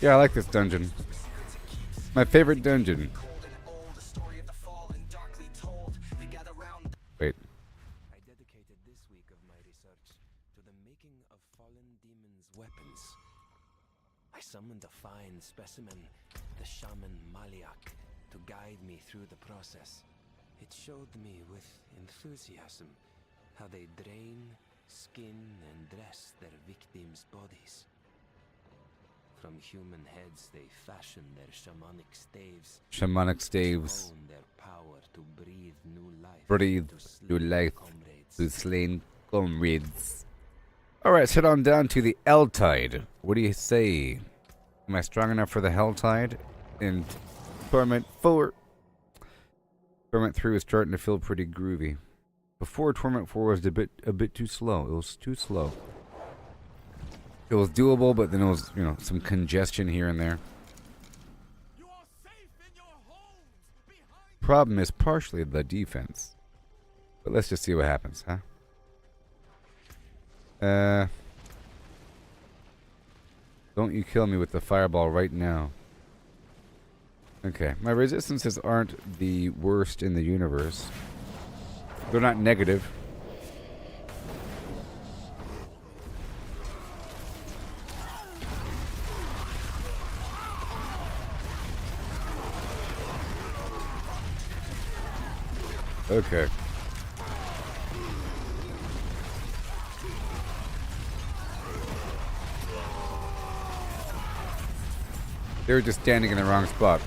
Yeah, I like this dungeon. My favorite dungeon. Wait. I dedicated this week of my research to the making of fallen demons' weapons. I summoned a fine specimen, the shaman Maliak, to guide me through the process. It showed me with enthusiasm how they drain, skin, and dress their victims' bodies. From human heads they fashion their shamanic staves. Shamanic staves. Own their power to breathe new life. Breathe to new slain life comrades. to slain comrades. Alright, let's head on down to the Helltide. What do you say? Am I strong enough for the Helltide? And Torment 4. Torment 3 was starting to feel pretty groovy. Before Torment 4 was a bit too slow. It was too slow. It was doable, but then it was, some congestion here and there. You are safe in your homes behind. Problem is partially the defense. But let's just see what happens, huh? Don't you kill me with the fireball right now. Okay, my resistances aren't the worst in the universe. They're not negative. Okay. They were just standing in the wrong spot.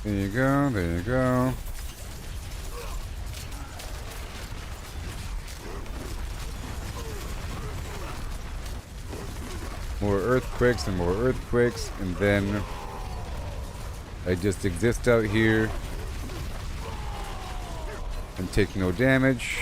There you go, there you go. More earthquakes and more earthquakes, and then I just exist out here and take no damage.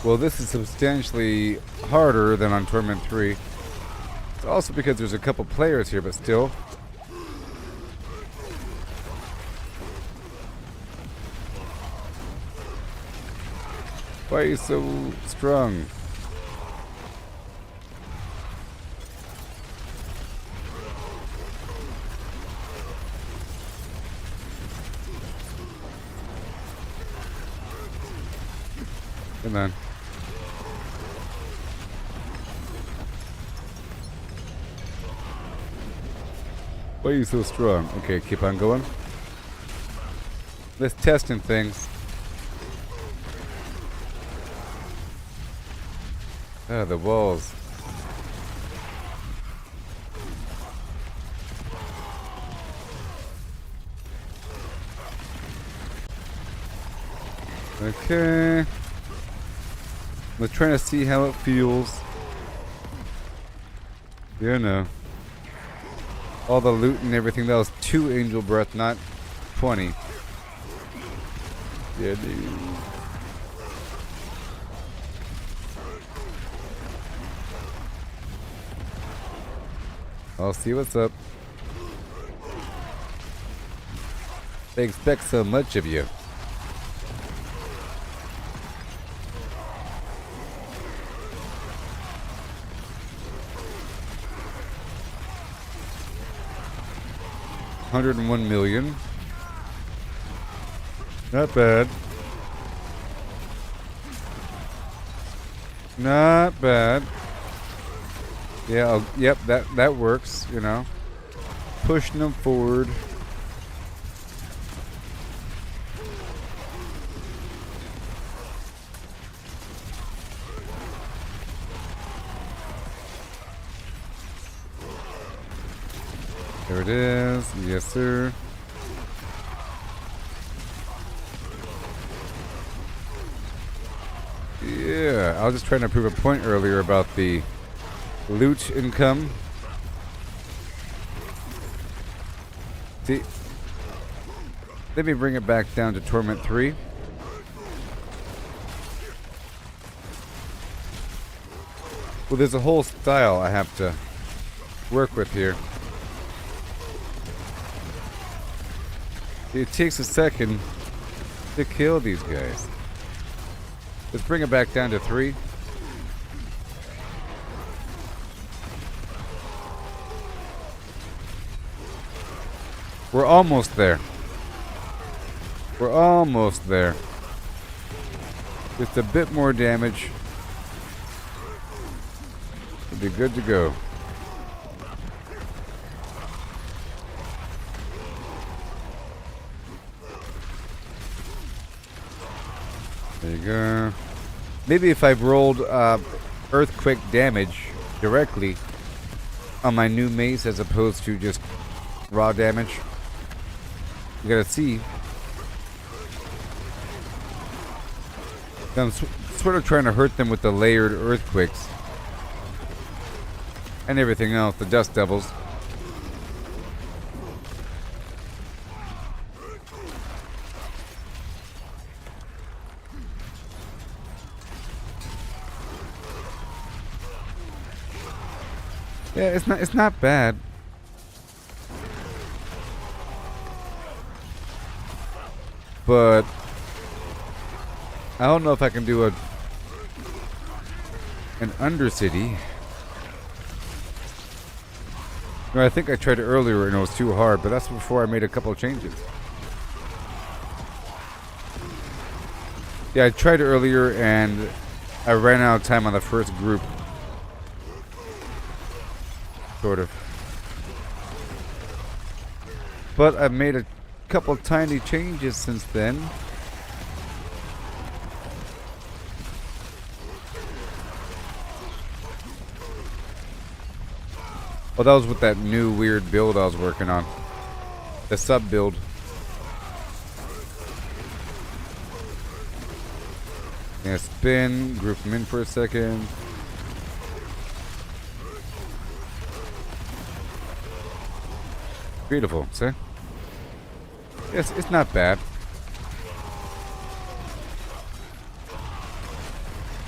Well, this is substantially harder than on Torment 3. It's also because there's a couple players here, but still. Why are you so strong? Come on. Why are you so strong? Okay, keep on going. Let's testing things. Ah, the walls. Okay. We're trying to see how it feels. You know. All the loot and everything. That was 2 angel breath, not 20. Yeah, dude. I'll see what's up. They expect so much of you. $101 million. Not bad. Not bad. Yeah, yep, that works, you know. Pushing them forward. There it is. Yes, sir. Yeah, I was just trying to prove a point earlier about the loot income. See, let me bring it back down to Torment 3. Well, there's a whole style I have to work with here. It takes a second to kill these guys. Let's bring it back down to 3. We're almost there. We're almost there. Just a bit more damage. We'll be good to go. There you go. Maybe if I've rolled earthquake damage directly on my new mace as opposed to just raw damage. You gotta see. I'm sort of trying to hurt them with the layered earthquakes. And everything else, the dust devils. Yeah, it's not bad. But I don't know if I can do an Undercity. No, I think I tried it earlier and it was too hard, but that's before I made a couple of changes. Yeah, I tried it earlier and I ran out of time on the first group. Sort of. But I've made a couple tiny changes since then. Well, that was with that new weird build I was working on. The sub build. Yeah, spin, group them in for a second. Beautiful, see? Yes, it's not bad.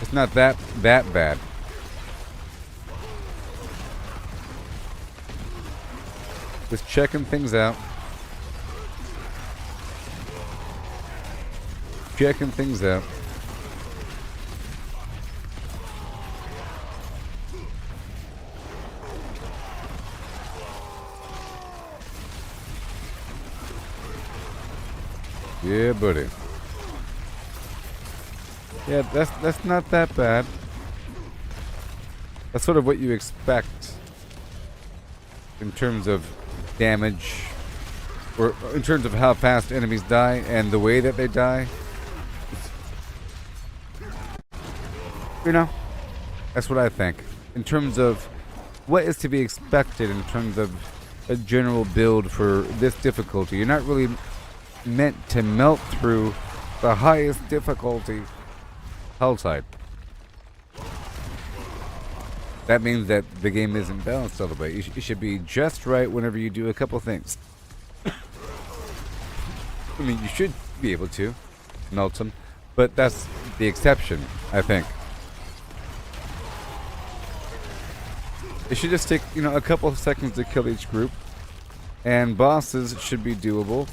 It's not that bad. Just checking things out. Checking things out. Yeah, buddy. Yeah, that's not that bad. That's sort of what you expect in terms of damage, or in terms of how fast enemies die and the way that they die. You know, that's what I think. In terms of what is to be expected in terms of a general build for this difficulty. You're not really meant to melt through the highest difficulty Helltide. that means that the game isn't balanced all the way. It should be just right whenever you do a couple things. I mean, you should be able to melt them, but that's the exception, I think. It should just take, you know, a couple of seconds to kill each group, and bosses should be doable.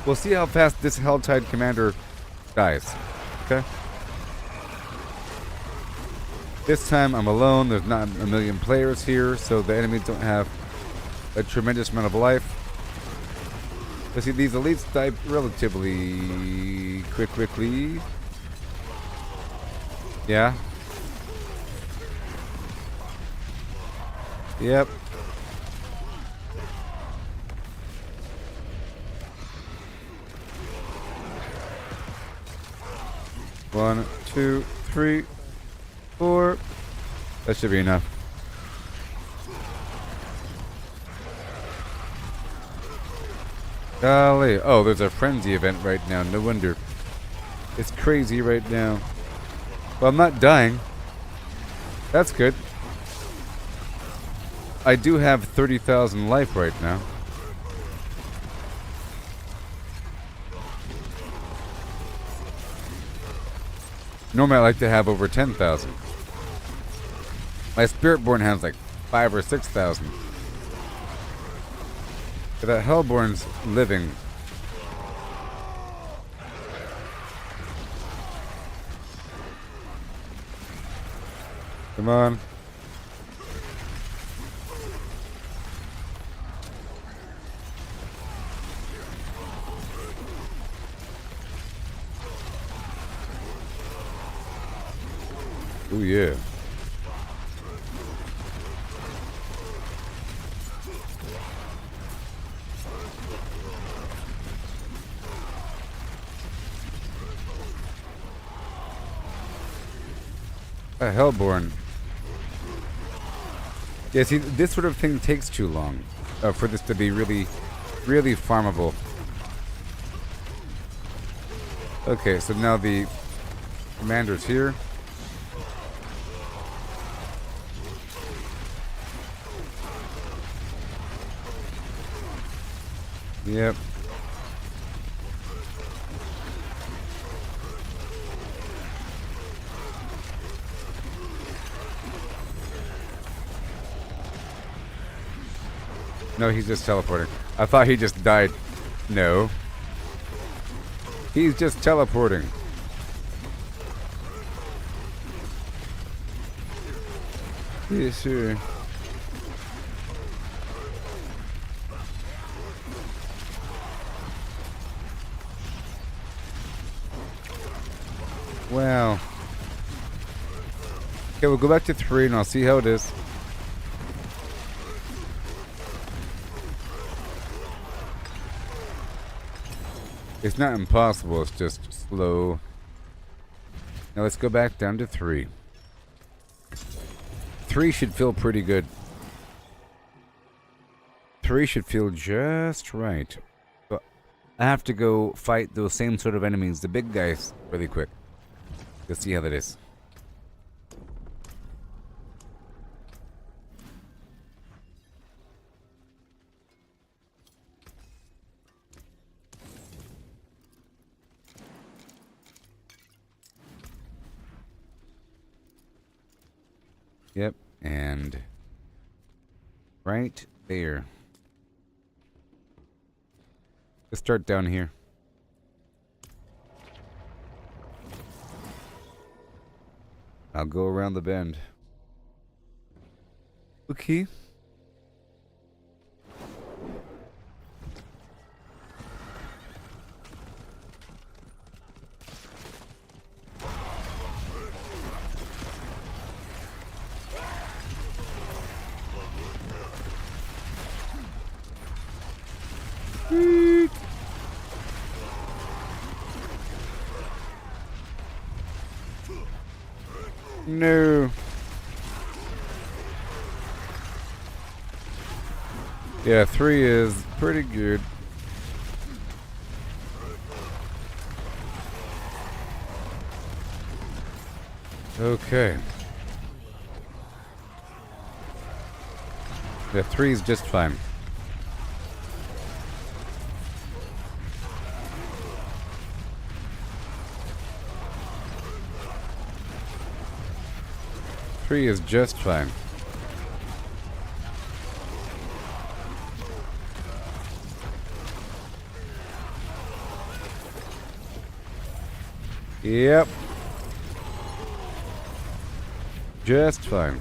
We'll see how fast this Helltide commander dies. Okay? This time I'm alone. There's not a million players here, so the enemies don't have a tremendous amount of life. But see, these elites die relatively quickly. Yeah. Yep. One, two, three, four. That should be enough. Golly. Oh, there's a frenzy event right now. No wonder. It's crazy right now. Well, I'm not dying. That's good. I do have 30,000 life right now. Normally I like to have over 10,000. My Spiritborn has like 5 or 6,000. But that Hellborn's living. Come on. Oh yeah. A Hellborn. Yeah, see, this sort of thing takes too long for this to be really, really farmable. Okay, so now the commander's here. Yep. No, he's just teleporting. I thought he just died. No. He's just teleporting. Yeah, sure. Wow. Okay, we'll go back to 3 and I'll see how it is. It's not impossible, it's just slow. Now let's go back down to 3. 3 should feel pretty good. 3 should feel just right. But I have to go fight those same sort of enemies, the big guys, really quick. Let's see how that is. Yep, and right there. Let's start down here. I'll go around the bend. Okay. No. Yeah, 3 is pretty good. Okay. Yeah, 3 is just fine. Three is just fine. Yep. Just fine.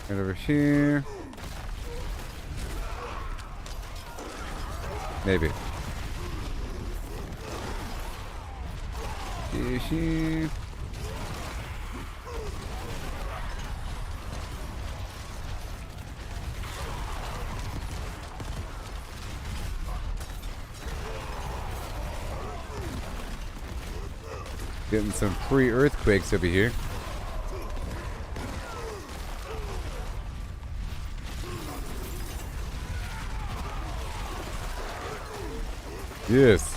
Right over here. Maybe. Here. Getting some free earthquakes over here. Yes.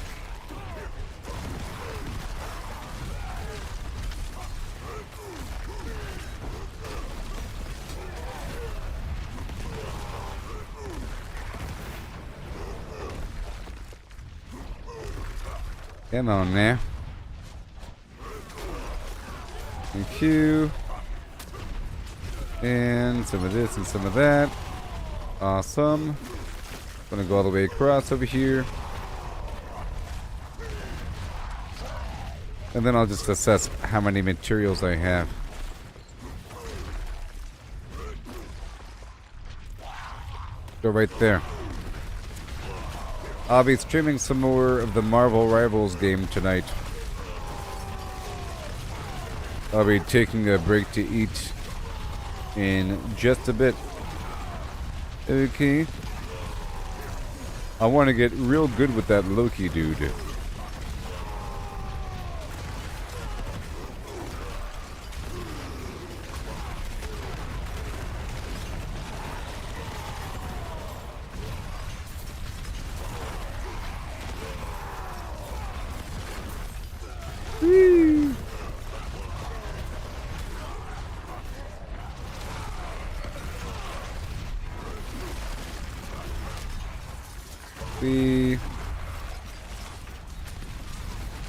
Come on now. Thank you. And some of this and some of that. Awesome. Gonna go all the way across over here. And then I'll just assess how many materials I have. Go right there. I'll be streaming some more of the Marvel Rivals game tonight. I'll be taking a break to eat in just a bit. Okay. I want to get real good with that Loki dude.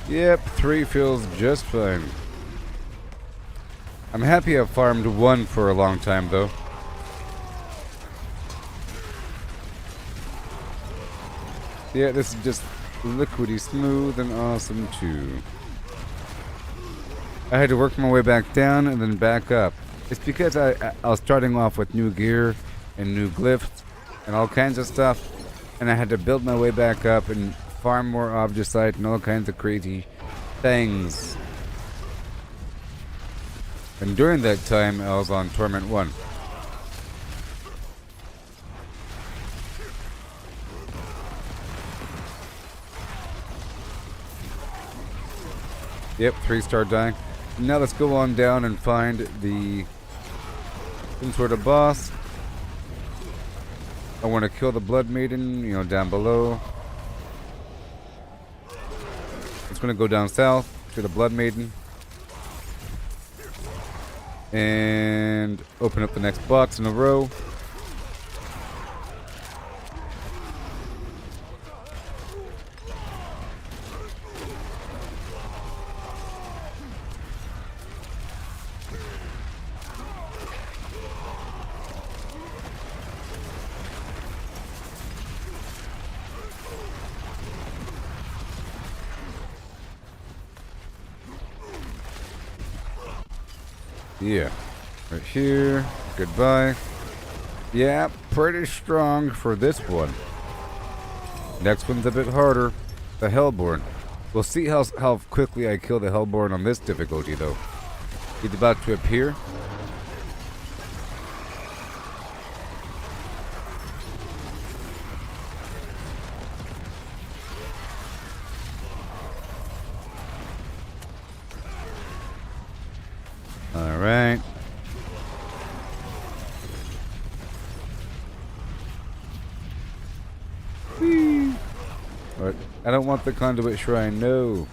Yep, 3 feels just fine. I'm happy I've farmed 1 for a long time, though. Yeah, this is just liquidy smooth and awesome, too. I had to work my way back down and then back up. It's because I was starting off with new gear and new glyphs and all kinds of stuff, and I had to build my way back up and farm more Obducite and all kinds of crazy things. And during that time, I was on Torment 1. Yep, 3-star dying. Now let's go on down and find the some sort of boss. I want to kill the Blood Maiden, you know, down below. It's going to go down south to the Blood Maiden. And open up the next box in a row. Yeah, right here. Goodbye. Yeah, pretty strong for this one. Next one's a bit harder. The Hellborn. We'll see how quickly I kill the Hellborn on this difficulty, though. He's about to appear. Alright. But I don't want the conduit shrine, no.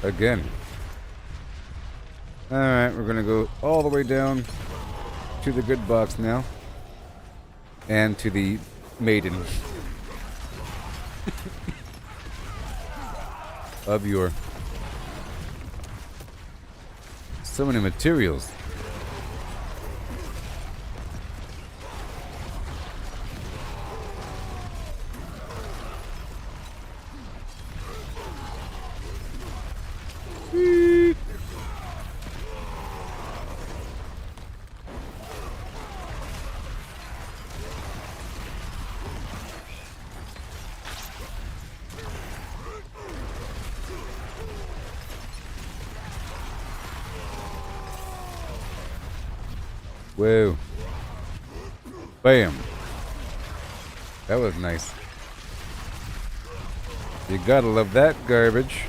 Again. Alright, we're gonna go all the way down to the good box now. And to the maiden. Of your. So many materials. Whoa. Bam. That was nice. You gotta love that garbage.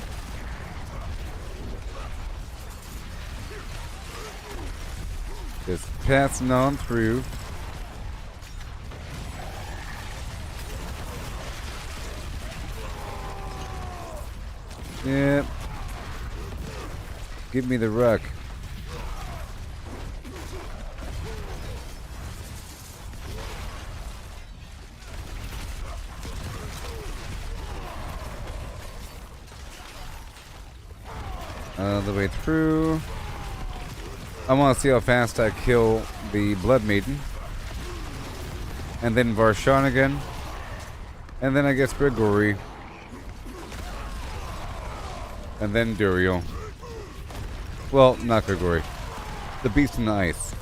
Just passing on through. Yep. Give me the rock. All the way through. I want to see how fast I kill the Blood Maiden. And then Varshan again. And then I guess Grigori. And then Duriel. Well, not Grigori. The Beast in the Ice.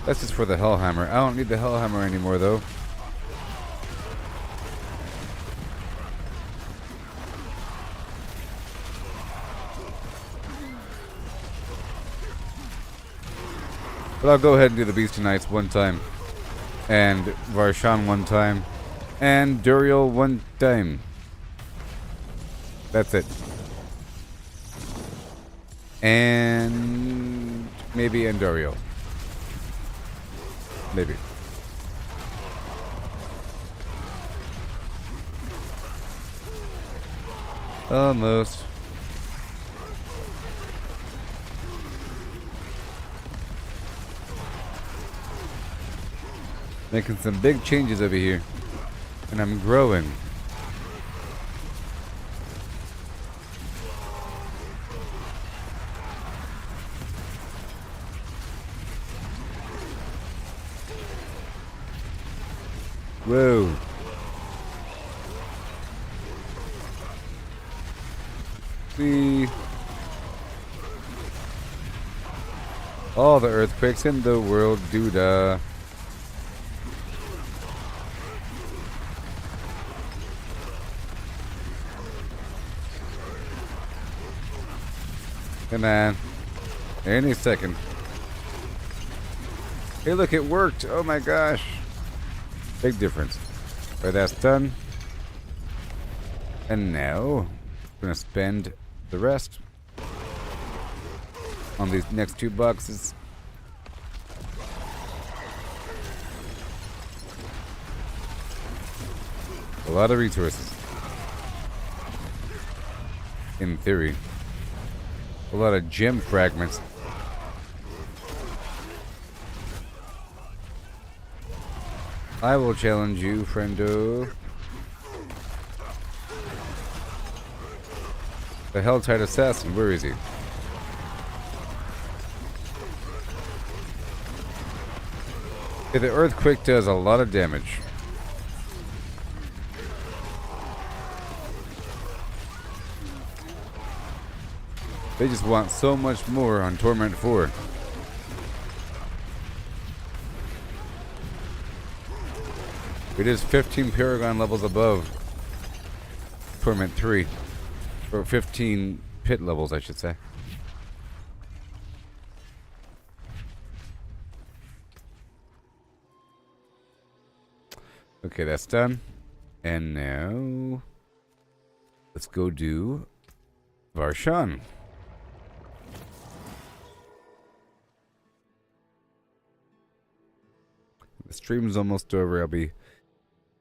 That's just for the Hellhammer. I don't need the Hellhammer anymore though. But I'll go ahead and do the Beast and Ice one time. And Varshan one time. And Duriel one time. That's it. And maybe Duriel. Maybe. Almost. Making some big changes over here. And I'm growing. Whoa. See. All the earthquakes in the world, doodah. Come on. Any second. Hey, look, it worked. Oh my gosh. Big difference. Alright, that's done. And now, I'm going to spend the rest on these next two boxes. A lot of resources. In theory. A lot of gem fragments. I will challenge you, friendo. The Helltide assassin, where is he? Okay, the earthquake does a lot of damage. They just want so much more on Torment 4. It is 15 Paragon levels above Torment 3. Or 15 pit levels, I should say. Okay, that's done. And now, let's go do Varshan. The stream's almost over. I'll be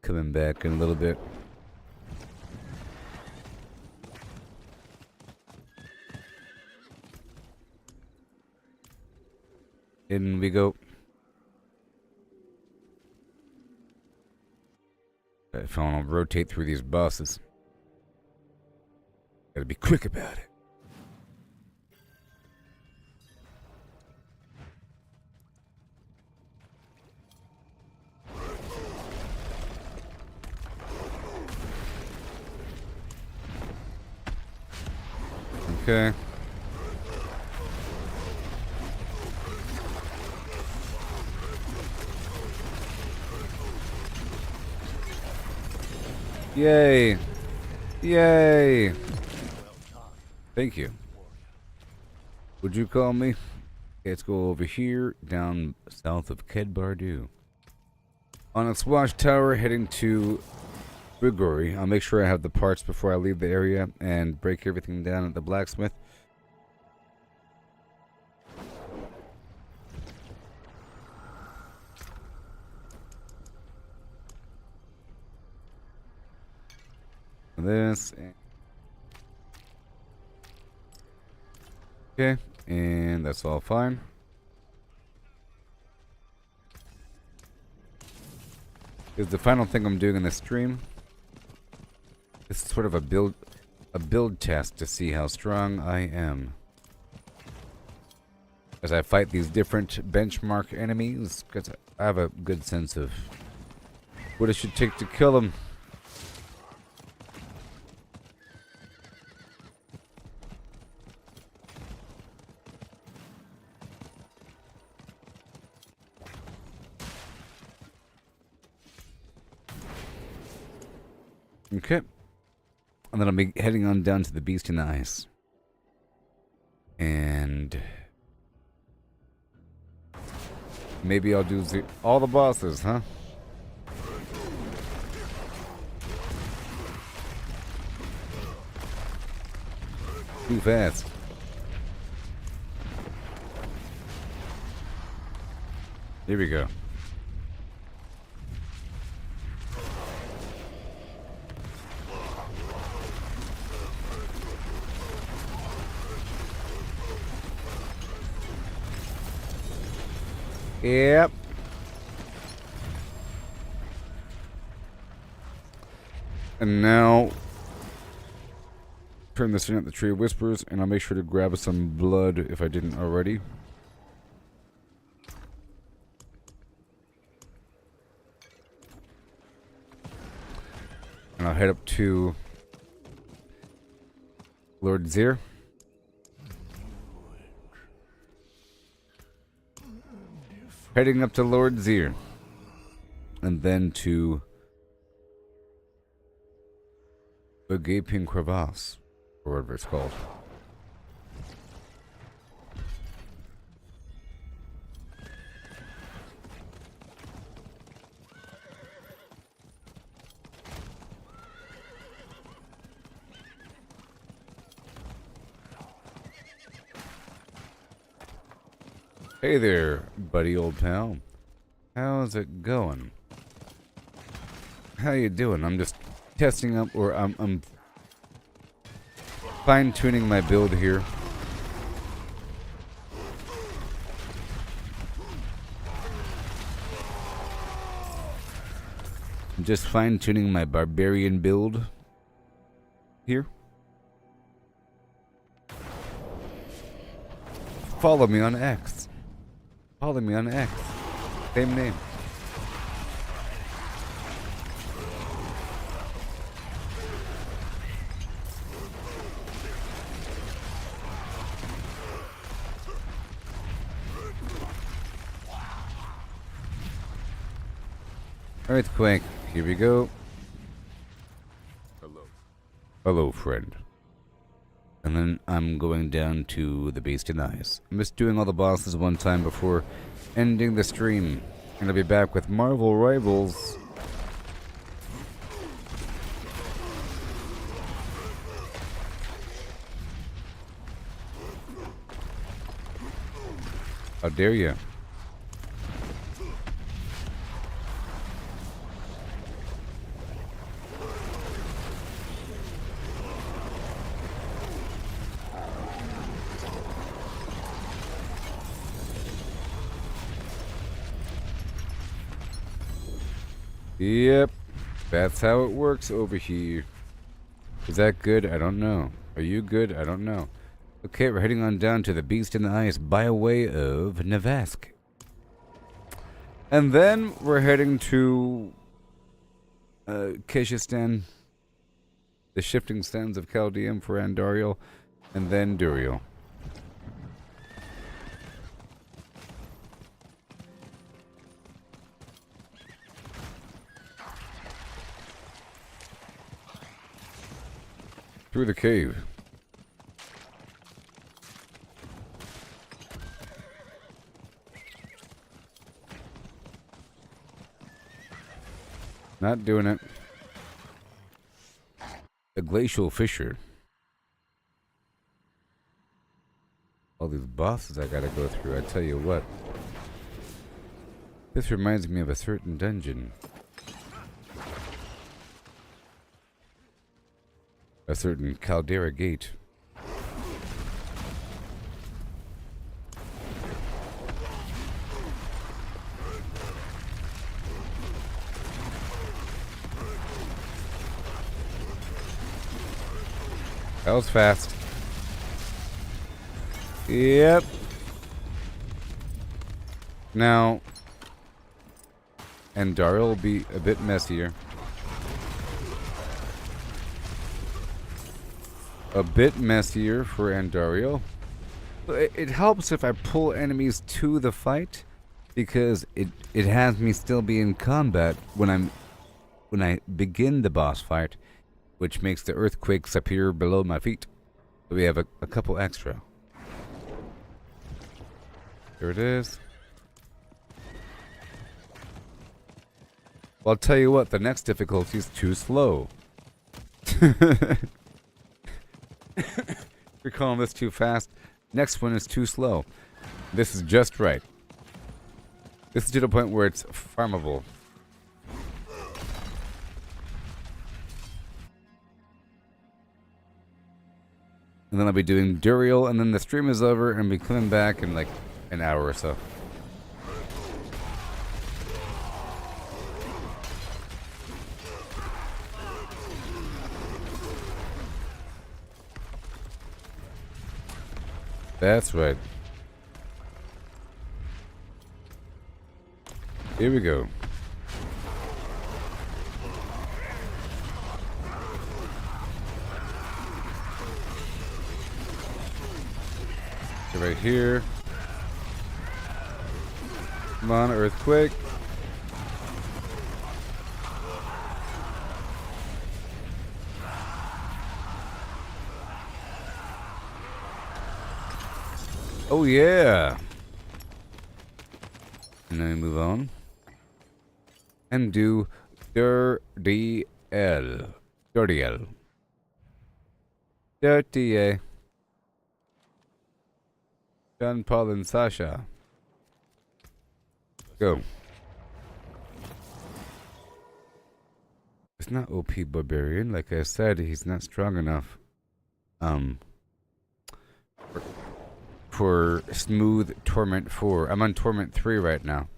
coming back in a little bit. In we go. If I want to rotate through these bosses, gotta be quick about it. Okay. Yay. Yay. Thank you. Would you call me? Okay, let's go over here, down south of Kedbardu. On its watchtower, heading to Grigori. I'll make sure I have the parts before I leave the area and break everything down at the blacksmith. This. Okay, and that's all fine. Is the final thing I'm doing in this stream. It's sort of a build test to see how strong I am as I fight these different benchmark enemies, because I have a good sense of what it should take to kill them. Okay. And then I'll be heading on down to the Beast in the Ice. And maybe I'll do all the bosses, huh? Too fast. Here we go. Yep. And now turn this in at the Tree of Whispers, and I'll make sure to grab some blood if I didn't already. And I'll head up to Lord Zir. Heading up to Lord Zir. And then to the Gaping Crevasse, or whatever it's called. Hey there, buddy old pal. How's it going? How you doing? I'm just testing up, or I'm fine-tuning my build here. I'm just fine-tuning my barbarian build here. Follow me on X. Follow me on X. Same name. Earthquake. Here we go. Hello. Hello, friend. And then I'm going down to the Beast in the Ice. I'm just doing all the bosses one time before ending the stream. And I'll be back with Marvel Rivals. How dare you? Yep. That's how it works over here. Is that good? I don't know. Are you good? I don't know. Okay, we're heading on down to the Beast in the Ice by way of Navask. And then we're heading to Keshistan, the shifting sands of Chaldeum for Andariel, and then Duriel. Through the cave. Not doing it. A glacial fissure. All these bosses I gotta go through, I tell you what. This reminds me of a certain dungeon. A certain Caldera Gate. That was fast. Yep. Now, Andariel will be a bit messier. A bit messier for Andariel. It helps if I pull enemies to the fight, because it has me still be in combat when I begin the boss fight, which makes the earthquakes appear below my feet. So we have a couple extra. There it is. Well, I'll tell you what, the next difficulty is too slow. You're calling this too fast. Next one is too slow. This is just right. This is to the point where it's farmable. And then I'll be doing Duriel, and then the stream is over, and I'll be coming back in like an hour or so. That's right. Here we go. Right here. Come on, earthquake. Oh yeah. And then we move on. And do Dirty L. Dirty L. Dirty A. John, Paul, and Sasha. Go. It's not OP Barbarian. Like I said, he's not strong enough. For smooth Torment 4. I'm on Torment 3 right now.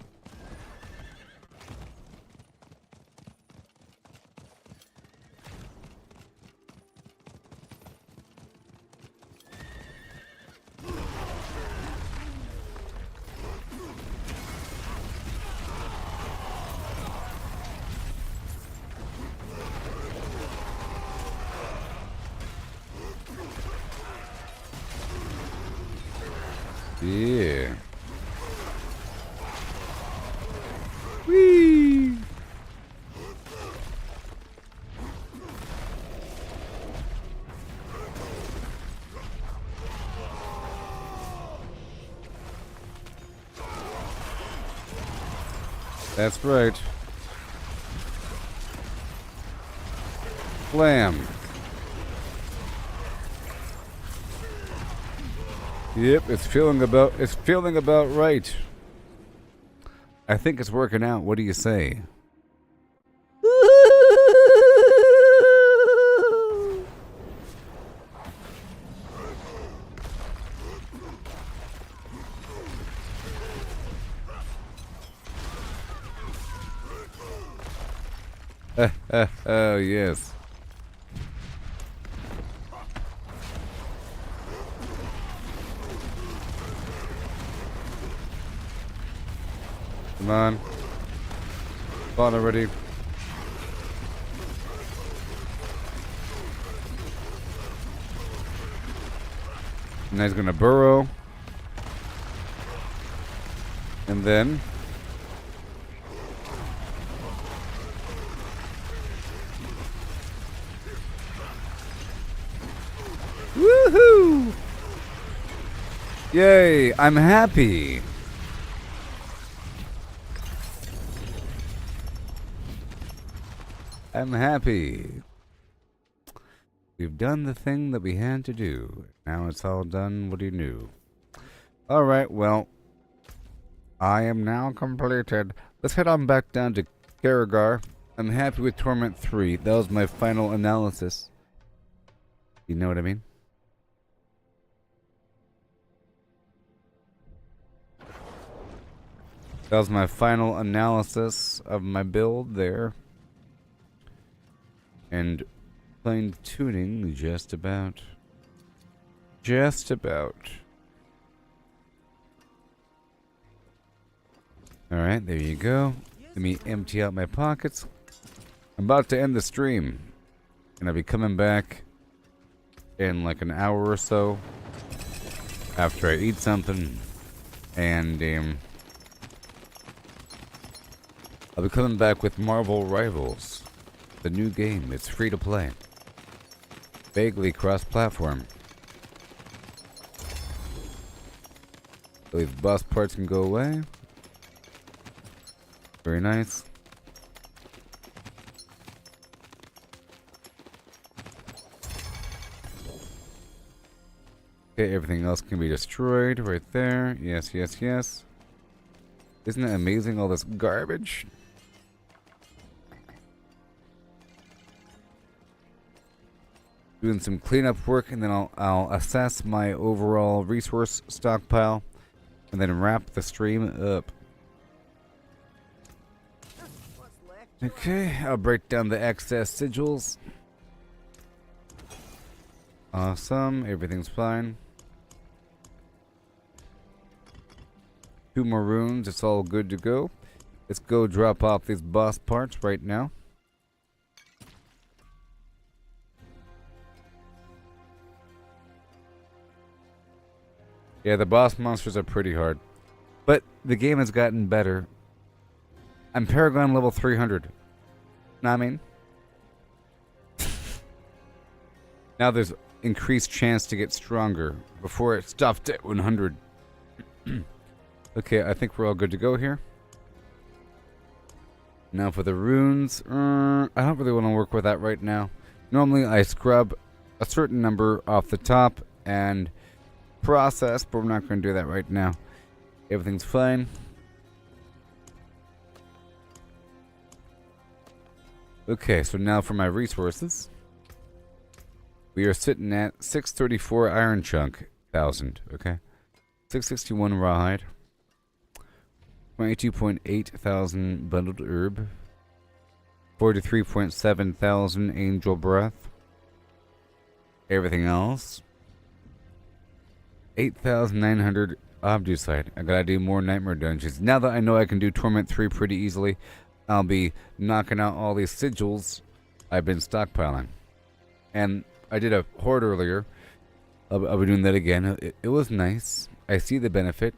Yeah. Whee! That's right. Blam. Yep, it's feeling about right. I think it's working out. What do you say? Oh, yes. Come on. Spawn already. And he's gonna burrow. And then woohoo! Yay, I'm happy. I'm happy. We've done the thing that we had to do. Now it's all done. What do you do? Alright, well, I am now completed. Let's head on back down to Karagar. I'm happy with Torment 3. That was my final analysis. You know what I mean? That was my final analysis of my build there. And fine tuning just about. Just about. Alright, there you go. Let me empty out my pockets. I'm about to end the stream. And I'll be coming back in like an hour or so. After I eat something. And I'll be coming back with Marvel Rivals. The new game. It's free to play. Vaguely cross-platform. So these boss parts can go away. Very nice. Okay, everything else can be destroyed right there. Yes, yes, yes. Isn't it amazing, all this garbage? Doing some cleanup work, and then I'll assess my overall resource stockpile, and then wrap the stream up. Okay, I'll break down the excess sigils. Awesome, everything's fine. 2 more runes, it's all good to go. Let's go drop off these boss parts right now. Yeah, the boss monsters are pretty hard. But the game has gotten better. I'm Paragon level 300. Know what I mean? Now there's increased chance to get stronger. Before it stopped at 100. Okay, I think we're all good to go here. Now for the runes. I don't really want to work with that right now. Normally I scrub a certain number off the top and process, but we're not going to do that right now. Everything's fine. Okay, so now for my resources. We are sitting at 634 iron chunk, 1,000, okay? 661 rawhide. 22.8 thousand bundled herb. 43.7 thousand angel breath. Everything else. 8,900 Obducite. I gotta do more nightmare dungeons. Now that I know I can do Torment 3 pretty easily, I'll be knocking out all these sigils I've been stockpiling. And I did a horde earlier. I'll be doing that again. It was nice. I see the benefit.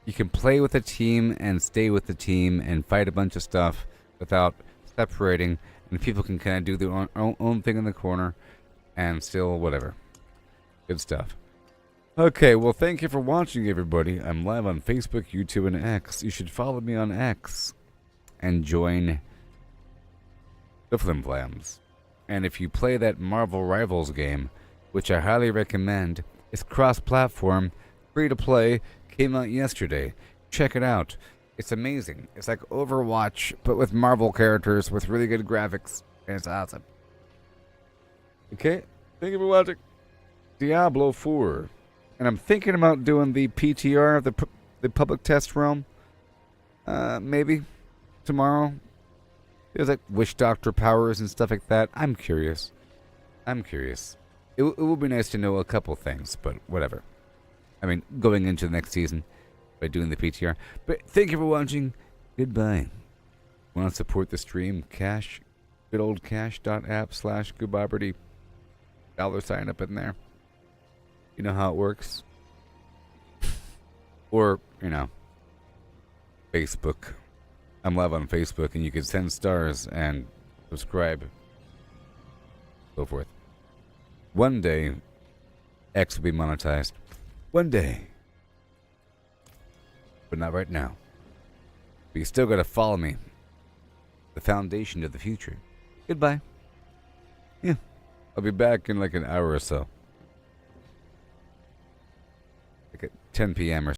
You can play with a team and stay with the team and fight a bunch of stuff without separating. And people can kind of do their own thing in the corner and still whatever. Good stuff. Okay, well, thank you for watching, everybody. I'm live on Facebook, YouTube, and X. You should follow me on X and join the Flim Flams. And if you play that Marvel Rivals game, which I highly recommend, it's cross-platform, free-to-play, came out yesterday. Check it out. It's amazing. It's like Overwatch, but with Marvel characters with really good graphics, and it's awesome. Okay, thank you for watching Diablo 4. And I'm thinking about doing the PTR, the public test realm, maybe tomorrow. There's like witch doctor powers and stuff like that. I'm curious. It will be nice to know a couple things, but whatever. I mean, going into the next season by doing the PTR. But thank you for watching. Goodbye. Want to support the stream? Cash. Good old cash.app/Gooboberti. $sign up in there. You know how it works. Or, Facebook. I'm live on Facebook, and you can send stars and subscribe. So forth. One day, X will be monetized. One day. But not right now. But you still gotta follow me. The foundation of the future. Goodbye. Yeah. I'll be back in like an hour or so. Like at 10 p.m. or